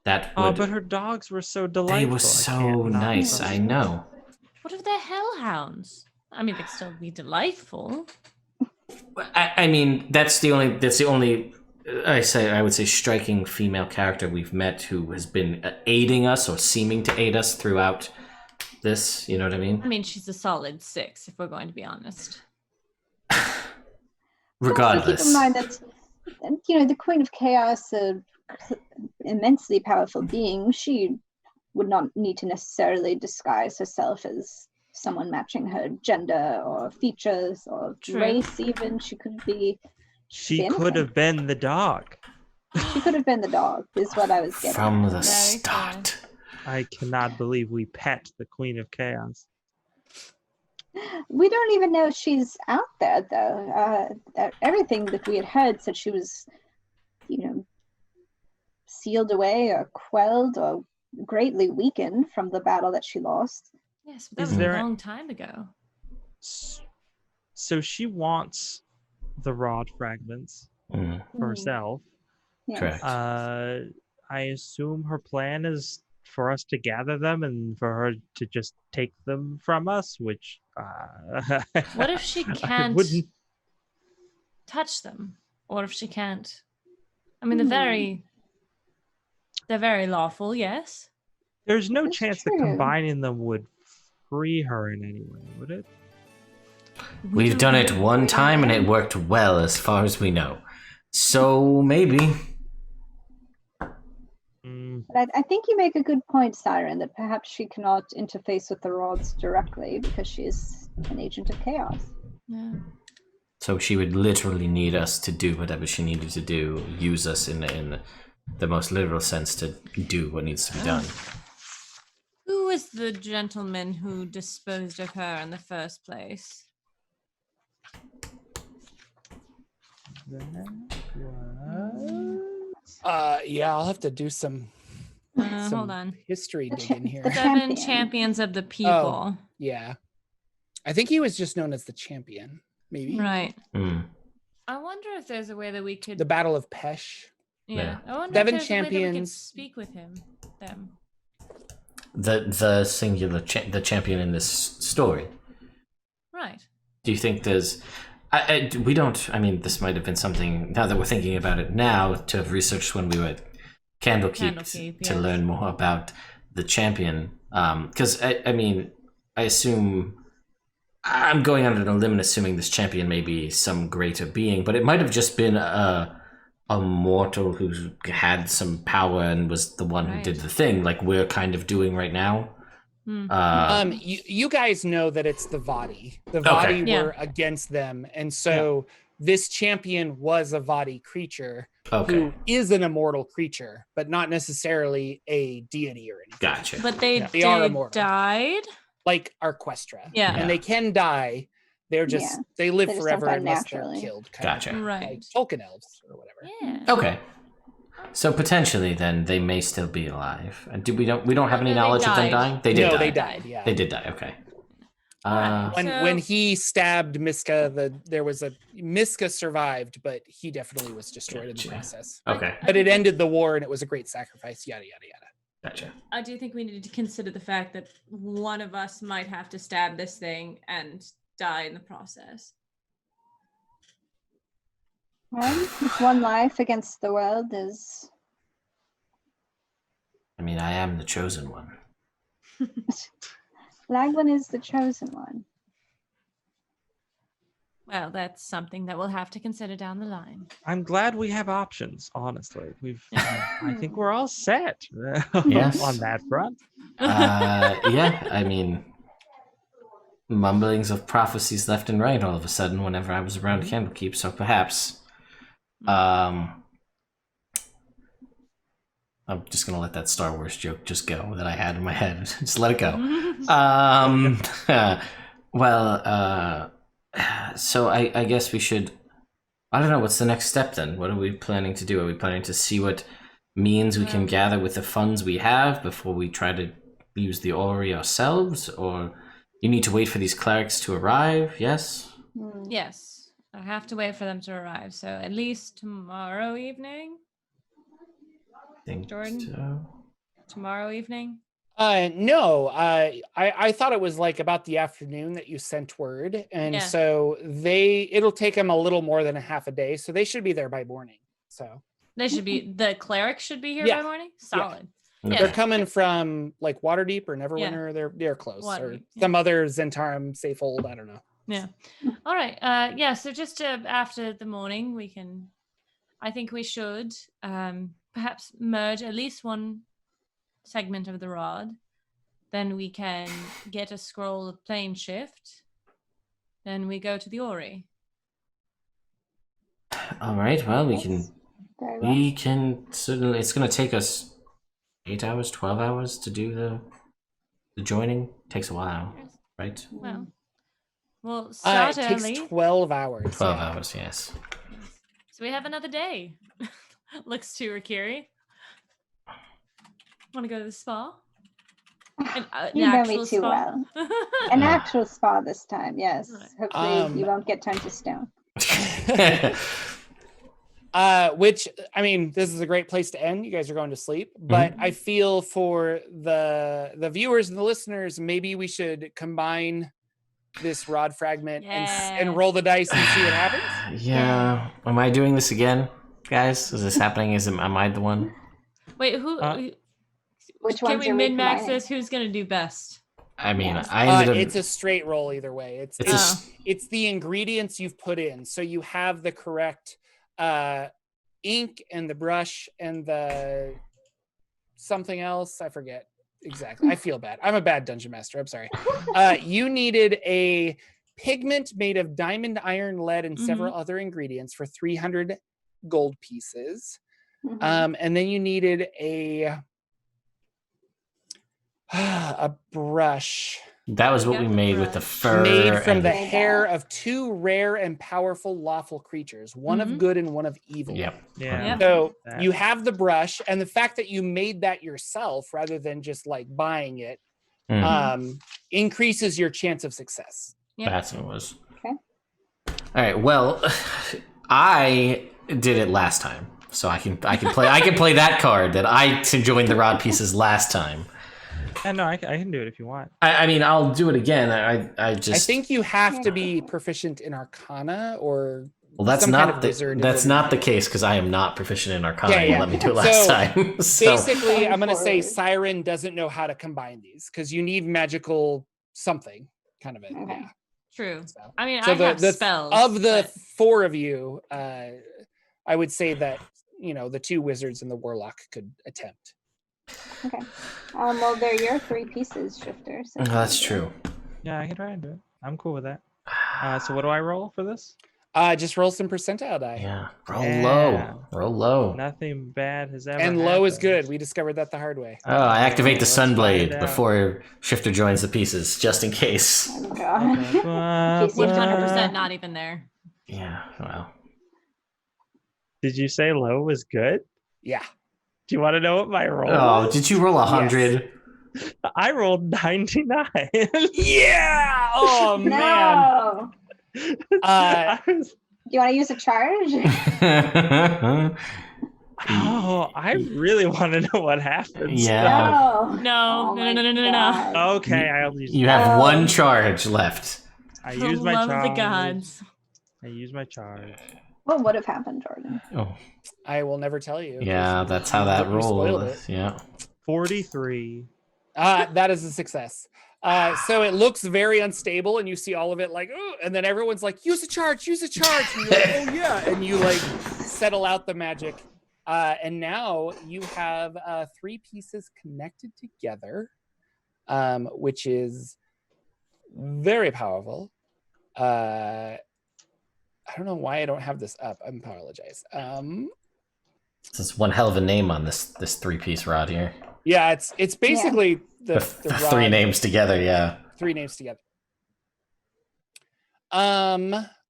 That would... Oh, but her dogs were so delightful. They were so nice, I know. What if they're hellhounds? I mean, they'd still be delightful. I mean, that's the only I would say striking female character we've met who has been aiding us or seeming to aid us throughout this. You know what I mean? I mean, she's a solid 6, if we're going to be honest. Regardless. Keep in mind that, the Queen of Chaos, an immensely powerful being, she would not need to necessarily disguise herself as someone matching her gender or features or race even. She could be... She could have been the dog. She could have been the dog, is what I was getting from at. the start. I cannot believe we pet the Queen of Chaos. We don't even know if she's out there, though. Everything that we had heard said she was, sealed away or quelled or greatly weakened from the battle that she lost. Yes, but that Is was there a long time ago. So she wants the rod fragments for herself. Yes. Correct. I assume her plan is for us to gather them and for her to just take them from us, which What if she I can't wouldn't. touch them? Or if she can't? I mean, they're very lawful, yes. There's no That's chance true. that combining them would free her in any way, would it? We've done it one time and it worked well as far as we know. So maybe. But I think you make a good point, Siren, that perhaps she cannot interface with the rods directly because she is an agent of chaos. Yeah. So she would literally need us to do whatever she needed to do, use us in the most literal sense to do what needs to be done. Who was the gentleman who disposed of her in the first place? Yeah, I'll have to do some Hold on. history digging here. the 7 champion. champions of the people. Yeah. I think he was just known as the champion, maybe. Right. Mm. I wonder if there's a way that we could. The Battle of Pesh. Yeah. I wonder 7 if there's a way that we could champions. speak with him. Them. The singular the champion in this story. Right. Do you think there's... we don't... I mean, this might have been something, now that we're thinking about it now, to have researched when we were at Candlekeep to yes. learn more about the champion. Because, I mean, I assume... I'm going on a limb and assuming this champion may be some greater being, but it might have just been a mortal who had some power and was the one who did the thing, like we're kind of doing right now. You guys know that it's the Vadi. The Vadi were against them, and so this champion was a Vadi creature who is an immortal creature, but not necessarily a deity or anything. Gotcha. But they are immortal. died. Like Arquestra. Yeah. And they can die. They're just they live They just forever don't die unless they're naturally. killed. Gotcha. Right. Like Tolkien elves or whatever. Yeah. Okay. So potentially then they may still be alive. And we don't have any No, they knowledge of them died. dying? They did die. They died, yeah. They did die, okay. When he stabbed Miska, there was a Miska survived, but he definitely was destroyed in the process. Okay. But it ended the war and it was a great sacrifice, yada yada yada. Gotcha. I do think we need to consider the fact that one of us might have to stab this thing and die in the process. Well, if one life against the world is... I mean, I am the chosen one. Lagwin is the chosen one. Well, that's something that we'll have to consider down the line. I'm glad we have options, honestly. I think we're all set Yes. on that front. Yeah, I mean, mumblings of prophecies left and right all of a sudden whenever I was around Candlekeep, so perhaps. I'm just gonna let that Star Wars joke just go that I had in my head. Just let it go. So I guess we should... I don't know, what's the next step then? What are we planning to do? Are we planning to see what means we can gather with the funds we have before we try to use the orrery ourselves? Or you need to wait for these clerics to arrive, yes? Yes, I have to wait for them to arrive. So at least tomorrow evening? Think Jordan? so. Tomorrow evening? No, I thought it was like about the afternoon that you sent word, and so it'll take them a little more than a half a day, so they should be there by morning. So They should be, the clerics should be here by morning? Solid. Okay. They're coming from like Waterdeep or Neverwinter. They're close, or some other Zentarum Safehold. I don't know. Yeah. All right. So just after the morning, I think we should perhaps merge at least one segment of the rod. Then we can get a scroll of plane shift. Then we go to the orrery. All right, well, we Very can certainly... It's going to take us 8 hours, 12 hours to do the joining. Takes a while, right? Well, we'll start it early. takes 12 hours. 12 hours, yes. So we have another day. Looks to Rikiri. Want to go to the spa? An You know me actual too spa? well. An actual spa this time, yes. Right. Hopefully you won't get turned to stone. Which, I mean, this is a great place to end. You guys are going to sleep, but I feel for the viewers and the listeners, maybe we should combine this rod fragment and roll the dice and see what happens. Yeah. Am I doing this again, guys? Is this happening? Am I the one? Wait, who? Which Can ones we are min max combining? this? Who's gonna do best? I mean, Yes. I ended up. It's a straight roll either way. It's the ingredients you've put in. So you have the correct ink and the brush and the something else. I forget exactly. I feel bad. I'm a bad dungeon master. I'm sorry. You needed a pigment made of diamond, iron, lead, and several other ingredients for 300 gold pieces. And then you needed a brush That was what we made with the fur. made from and the hair of two rare and powerful lawful creatures, one of good and one of evil. Yep. Yeah. So you have the brush, and the fact that you made that yourself rather than just like buying it increases your chance of success. That's what it was. Okay. All right. Well, I did it last time, so I can play that card that I joined the rod pieces last time. No, I can do it if you want. I mean, I'll do it again. I think you have to be proficient in Arcana or that's some not kind of wizard. That's not the case because I am not proficient in Arcana. Yeah. You let me do it last time. So. Basically, I'm going to say Siren doesn't know how to combine these because you need magical something kind of it. Okay. Yeah. True. So, I mean, I have spells. Of the but... four of you, I would say that the two wizards and the warlock could attempt. Okay. Well, they're your 3 pieces, Shifter. So that's true. Yeah, I can try and do it. I'm cool with that. So what do I roll for this? Just roll some percentile die. Yeah. Roll low. Nothing bad has ever And happened. low is good. We discovered that the hard way. Oh, I activate the Let's Sunblade find out. before Shifter joins the pieces, just in case. Oh, God. He's 100% not even there. Yeah, well. Did you say low was good? Yeah. Do you want to know what my roll Oh, was? did you roll 100? Yes. I rolled 99. Yeah! Oh, man. No. Do Do you want to use a charge? I really want to know what happens. Yeah. No. Oh my God. Okay, I'll use. You have one charge left. I For use my love charge. of the gods. I use my charge. What would have happened, Jordan? Oh, I will never tell you. yeah, that's how that You spoiled rolled. it. Yeah. 43. That is a success. So it looks very unstable, and you see all of it like, oh, and then everyone's like, use a charge. And you're like, oh yeah, and you like settle out the magic. And now you have 3 pieces connected together, which is very powerful. I don't know why I don't have this up. I apologize. It's one hell of a name on this 3-piece rod here. Yeah, it's basically the rod, 3 names together, yeah. 3 names together.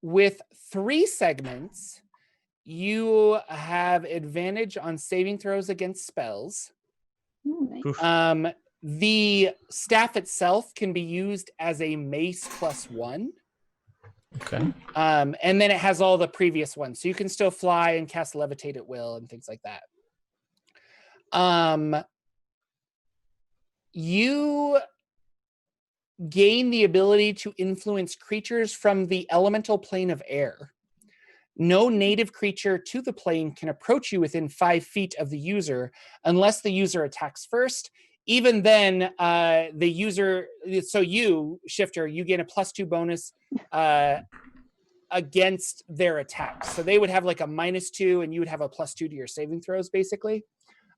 With 3 segments, you have advantage on saving throws against spells. Nice. The staff itself can be used as a mace +1. Okay. And then it has all the previous ones. So you can still fly and cast levitate at will and things like that. You gain the ability to influence creatures from the elemental plane of air. No native creature to the plane can approach you within 5 feet of the user unless the user attacks first. Even then, the user, so you, Shifter, you gain a +2 bonus against their attacks. So they would have like a -2 and you would have a +2 to your saving throws, basically.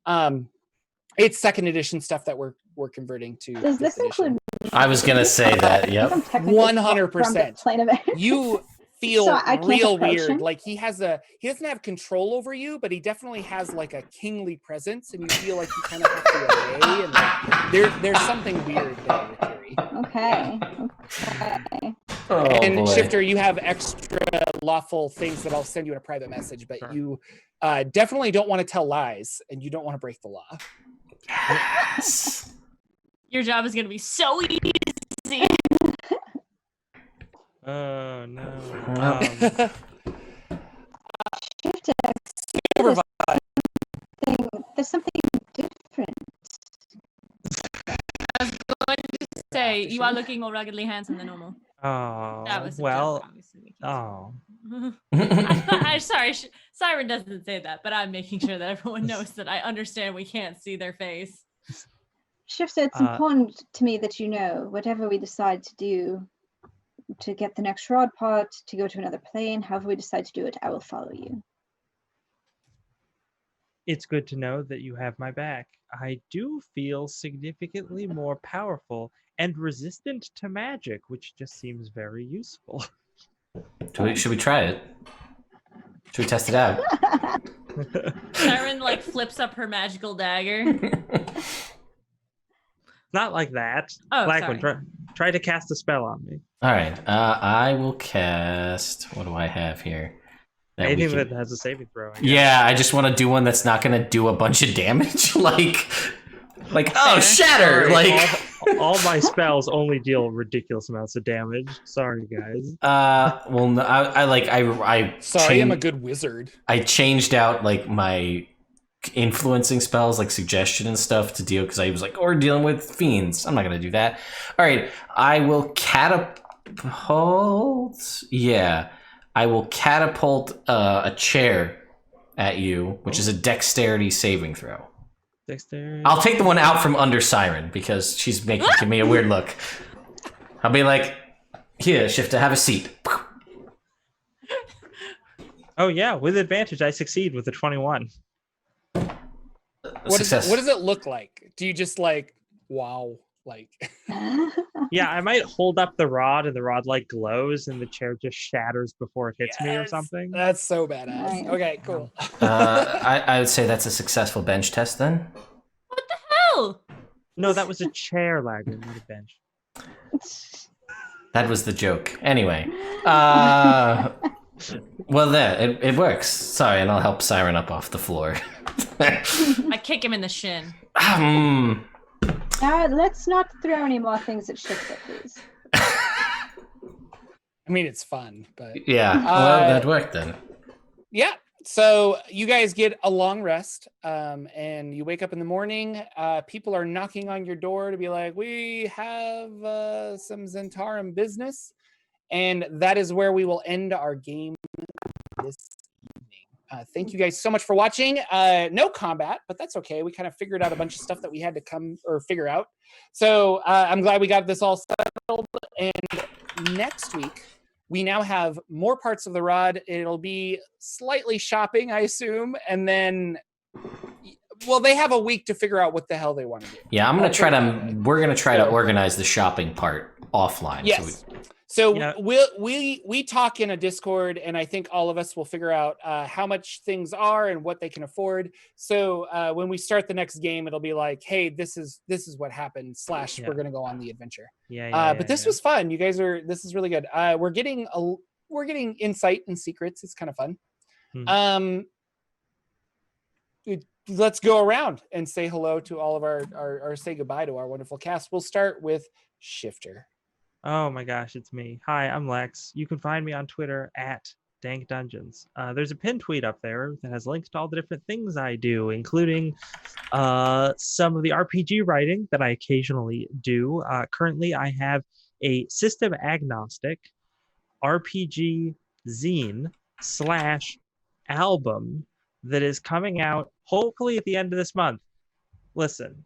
It's 2nd edition stuff that we're converting to. Does this include? I was going to say that, yep. 100%. You feel So I can't real approach weird. him? Like he doesn't have control over you, but he definitely has like a kingly presence, and you feel like you kind of have to obey. And like, there's something weird there with Yuri. Okay. Oh, And boy. Shifter, you have extra lawful things that I'll send you in a private message, but you definitely don't want to tell lies, and you don't want to break the law. Yes. Your job is gonna be so easy. Oh no. Shifter, there's something different. I was going to say you are looking more ruggedly handsome than normal. Oh, That was a well. joke, obviously. We can't Oh. sorry, Siren doesn't say that, but I'm making sure that everyone knows that I understand we can't see their face. Shifter, it's important to me that you know whatever we decide to do, to get the next rod part, to go to another plane, however we decide to do it, I will follow you. It's good to know that you have my back. I do feel significantly more powerful and resistant to magic, which just seems very useful. Should we try it? Should we test it out? Siren like flips up her magical dagger. Not like that. Oh, Blackwood, try to cast a spell on me. All right. I will cast. What do I have here? Anything that has a saving throw. Yeah, I just want to do one that's not going to do a bunch of damage. like shatter. Sorry, like all my spells only deal ridiculous amounts of damage. Sorry, guys. Well, no, I Sorry, I'm a good wizard. I changed out like my influencing spells, like suggestion and stuff, to deal because I was like, we're dealing with fiends. I'm not gonna do that. All right, I will catapult. Yeah, I will catapult a chair at you, which is a dexterity saving throw. Dexterity. I'll take the one out from under Siren because she's giving me a weird look. I'll be like, here, Shifter, have a seat. Oh yeah, with advantage, I succeed with a 21. What does it look like? Do you just like, wow, like? Yeah, I might hold up the rod and the rod like glows and the chair just shatters before it hits me or something. That's so badass. Nice. Okay, cool. I would say that's a successful bench test then. What the hell? No, that was a chair, Lagger, not a bench. That was the joke. Anyway, well, there, it works. Sorry, and I'll help Siren up off the floor. I kick him in the shin. Now, let's not throw any more things at Shifter, please. I mean, it's fun, but yeah, well, that worked then. yeah. So you guys get a long rest, and you wake up in the morning. People are knocking on your door to be like, "We have some Zentarum business," and that is where we will end our game this evening. Thank you guys so much for watching. No combat, but that's okay. We kind of figured out a bunch of stuff that we had to figure out. So I'm glad we got this all settled. And next week, we now have more parts of the rod. It'll be slightly shopping, I assume. And then, well, they have a week to figure out what the hell they want to do. Yeah, we're going to try to organize the shopping part offline. Yes. So yeah. we talk in a Discord, and I think all of us will figure out how much things are and what they can afford. So when we start the next game, it'll be like, hey, this is what happened. / we're gonna go on the adventure. But this was fun. You guys this is really good. We're getting insight and secrets. It's kind of fun. Let's go around and say hello to all of our say goodbye to our wonderful cast. We'll start with Shifter. Oh my gosh, it's me. Hi, I'm Lex. You can find me on Twitter at Dank Dungeons. There's a pinned tweet up there that has links to all the different things I do, including some of the RPG writing that I occasionally do. Currently, I have a system agnostic RPG zine / album that is coming out hopefully at the end of this month. Listen,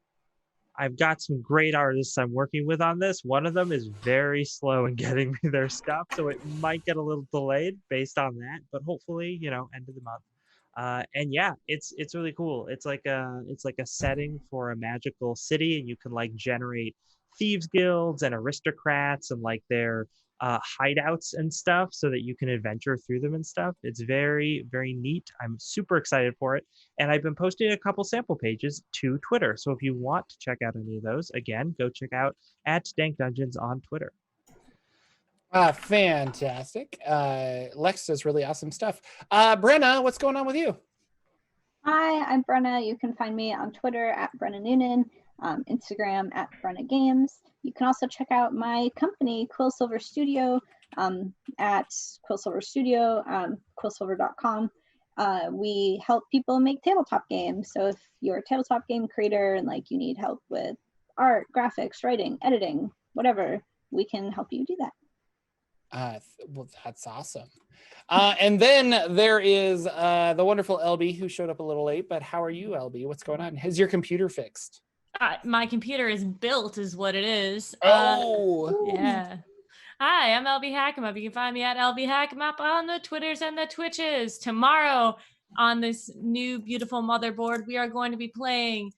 I've got some great artists I'm working with on this. One of them is very slow in getting me their stuff, so it might get a little delayed based on that, but hopefully, end of the month. And yeah, it's really cool. It's like a setting for a magical city, and you can like generate thieves guilds and aristocrats and like their hideouts and stuff so that you can adventure through them and stuff. It's very, very neat. I'm super excited for it. And I've been posting a couple sample pages to Twitter. So if you want to check out any of those, again, go check out at Dank Dungeons on Twitter. Fantastic. Lex does really awesome stuff. Brenna, what's going on with you? Hi, I'm Brenna. You can find me on Twitter at Brenna Noonan, Instagram at Brenna Games. You can also check out my company, Quillsilver Studio, at Quillsilver Studio, quillsilver.com. We help people make tabletop games. So if you're a tabletop game creator and like you need help with art, graphics, writing, editing, whatever, we can help you do that. Well, that's awesome. And then there is the wonderful LB, who showed up a little late, but how are you, LB? What's going on? Has your computer fixed? My computer is built, is what it is. Oh, yeah. Hi, I'm LB Hackemup. You can find me at LB Hackemup on the Twitters and the Twitches. Tomorrow on this new beautiful motherboard, we are going to be playing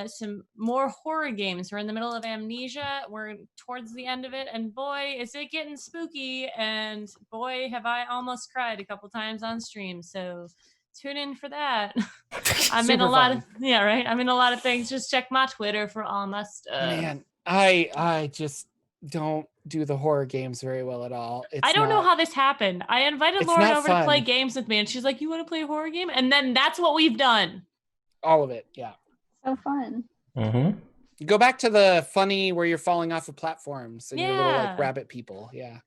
some more horror games. We're in the middle of Amnesia. We're towards the end of it, and boy, is it getting spooky, and boy, have I almost cried a couple times on stream. So tune in for that. I'm in a lot of I'm in a lot of things. Just check my Twitter for all my stuff. Man, I just don't do the horror games very well at all. I don't know how this happened. I invited Lauren over fun to play games with me, and she's like, "You want to play a horror game?" And then that's what we've done. All of it, yeah. So fun. Mm-hmm. Go back to the funny where you're falling off of platforms and you're little like rabbit people. Yeah.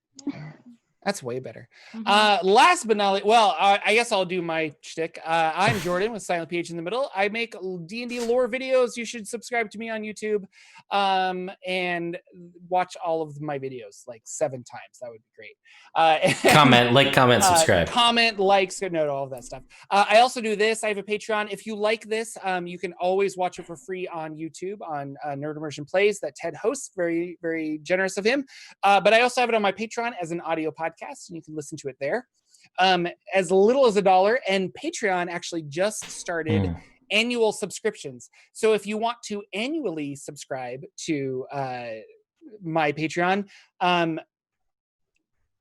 That's way better. Last but not least, well, I guess I'll do my shtick. I'm Jordan with Silent PH in the middle. I make D&D lore videos. You should subscribe to me on YouTube and watch all of my videos like 7 times. That would be great. Comment, subscribe. Comment, likes, note, all of that stuff. I also do this. I have a Patreon. If you like this, you can always watch it for free on YouTube on Nerd Immersion Plays that Ted hosts. Very, very generous of him. But I also have it on my Patreon as an audio podcast, and you can listen to it there. As little as $1, and Patreon actually just started annual subscriptions. So if you want to annually subscribe to my Patreon,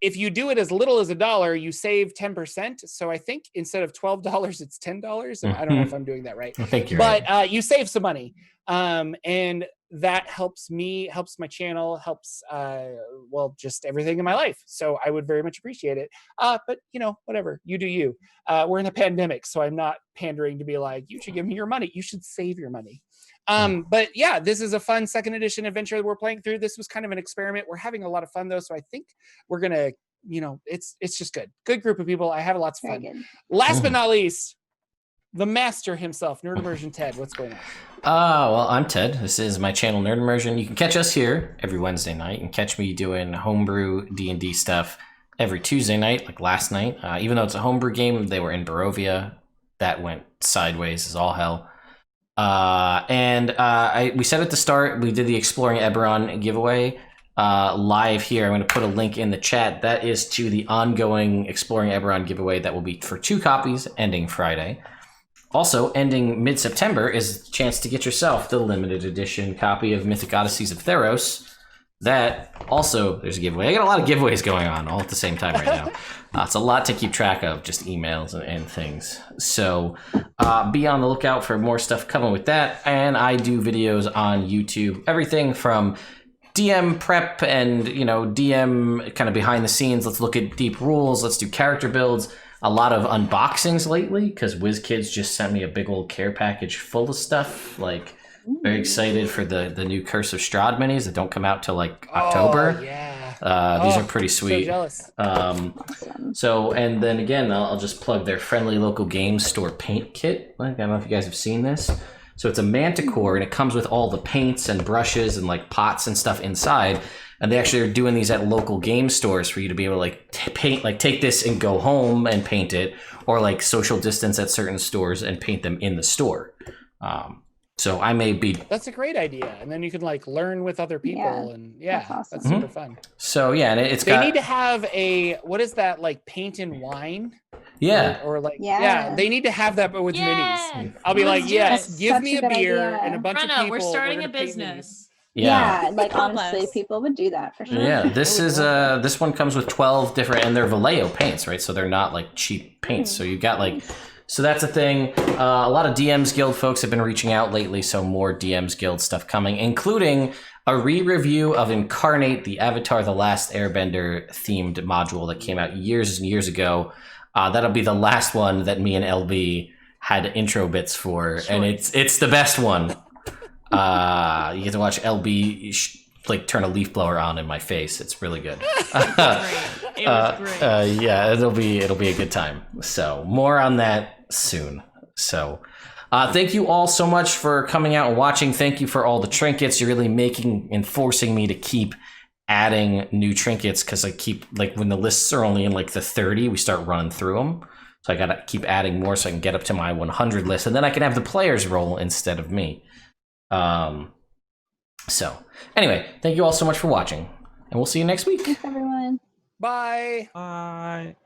if you do it as little as $1, you save 10%. So I think instead of $12, it's $10. I don't know if I'm doing that right. I think you're right. You save some money. And that helps me, helps my channel, helps, just everything in my life. So I would very much appreciate it. But whatever, you do you. We're in a pandemic, so I'm not pandering to be like, you should give me your money. You should save your money. But yeah, this is a fun 2nd edition adventure that we're playing through. This was kind of an experiment. We're having a lot of fun though. So I think we're going to, it's just good group of people. I have lots of fun. Last but not least, the master himself, Nerd Immersion Ted. What's going on? Well, I'm Ted. This is my channel, Nerd Immersion. You can catch us here every Wednesday night and catch me doing homebrew D&D stuff every Tuesday night, like last night. Even though it's a homebrew game, they were in Barovia. That went sideways as all hell. We said at the start, we did the Exploring Eberron giveaway live here. I'm going to put a link in the chat. That is to the ongoing Exploring Eberron giveaway that will be for 2 copies ending Friday. Also, ending mid-September is a chance to get yourself the limited edition copy of Mythic Odysseys of Theros. That also, there's a giveaway. I got a lot of giveaways going on all at the same time right now. It's a lot to keep track of, just emails and things. So be on the lookout for more stuff coming with that. And I do videos on YouTube, everything from DM prep and, DM kind of behind the scenes. Let's look at deep rules. Let's do character builds. A lot of unboxings lately because WizKids just sent me a big old care package full of stuff. Like, very excited for the new Curse of Strahd minis that don't come out till like October. Oh, yeah. These are pretty sweet. So jealous. And then again, I'll just plug their friendly local games store paint kit. Like, I don't know if you guys have seen this. So it's a Manticore, and it comes with all the paints and brushes and like pots and stuff inside. And they actually are doing these at local game stores for you to be able to like paint, like take this and go home and paint it, or like social distance at certain stores and paint them in the store. So I may be. That's a great idea, and then you can like learn with other people, and that's awesome. That's super fun. So yeah, and they need to have a what is that like paint and wine? Yeah. Or like they need to have that, but with minis. I'll be like, yes, give me a beer and a bunch of people. We're starting a business. Yeah, like honestly, people would do that for sure. Yeah, this is this one comes with 12 different, and they're Vallejo paints, right? So they're not like cheap paints. So you got like, so that's a thing. A lot of DMs Guild folks have been reaching out lately, so more DMs Guild stuff coming, including a re-review of Incarnate, the Avatar: The Last Airbender themed module that came out years and years ago. That'll be the last one that me and LB had intro bits for, and it's the best one. You get to watch LB like turn a leaf blower on in my face. It's really good. It was great. Yeah, it'll be a good time. So more on that soon. So thank you all so much for coming out and watching. Thank you for all the trinkets. You're really forcing me to keep adding new trinkets, because I keep, like, when the lists are only in like the 30, we start running through them. So I gotta keep adding more so I can get up to my 100 list, and then I can have the players roll instead of me. So anyway, thank you all so much for watching, and we'll see you next week. Thanks, everyone. Bye. Bye.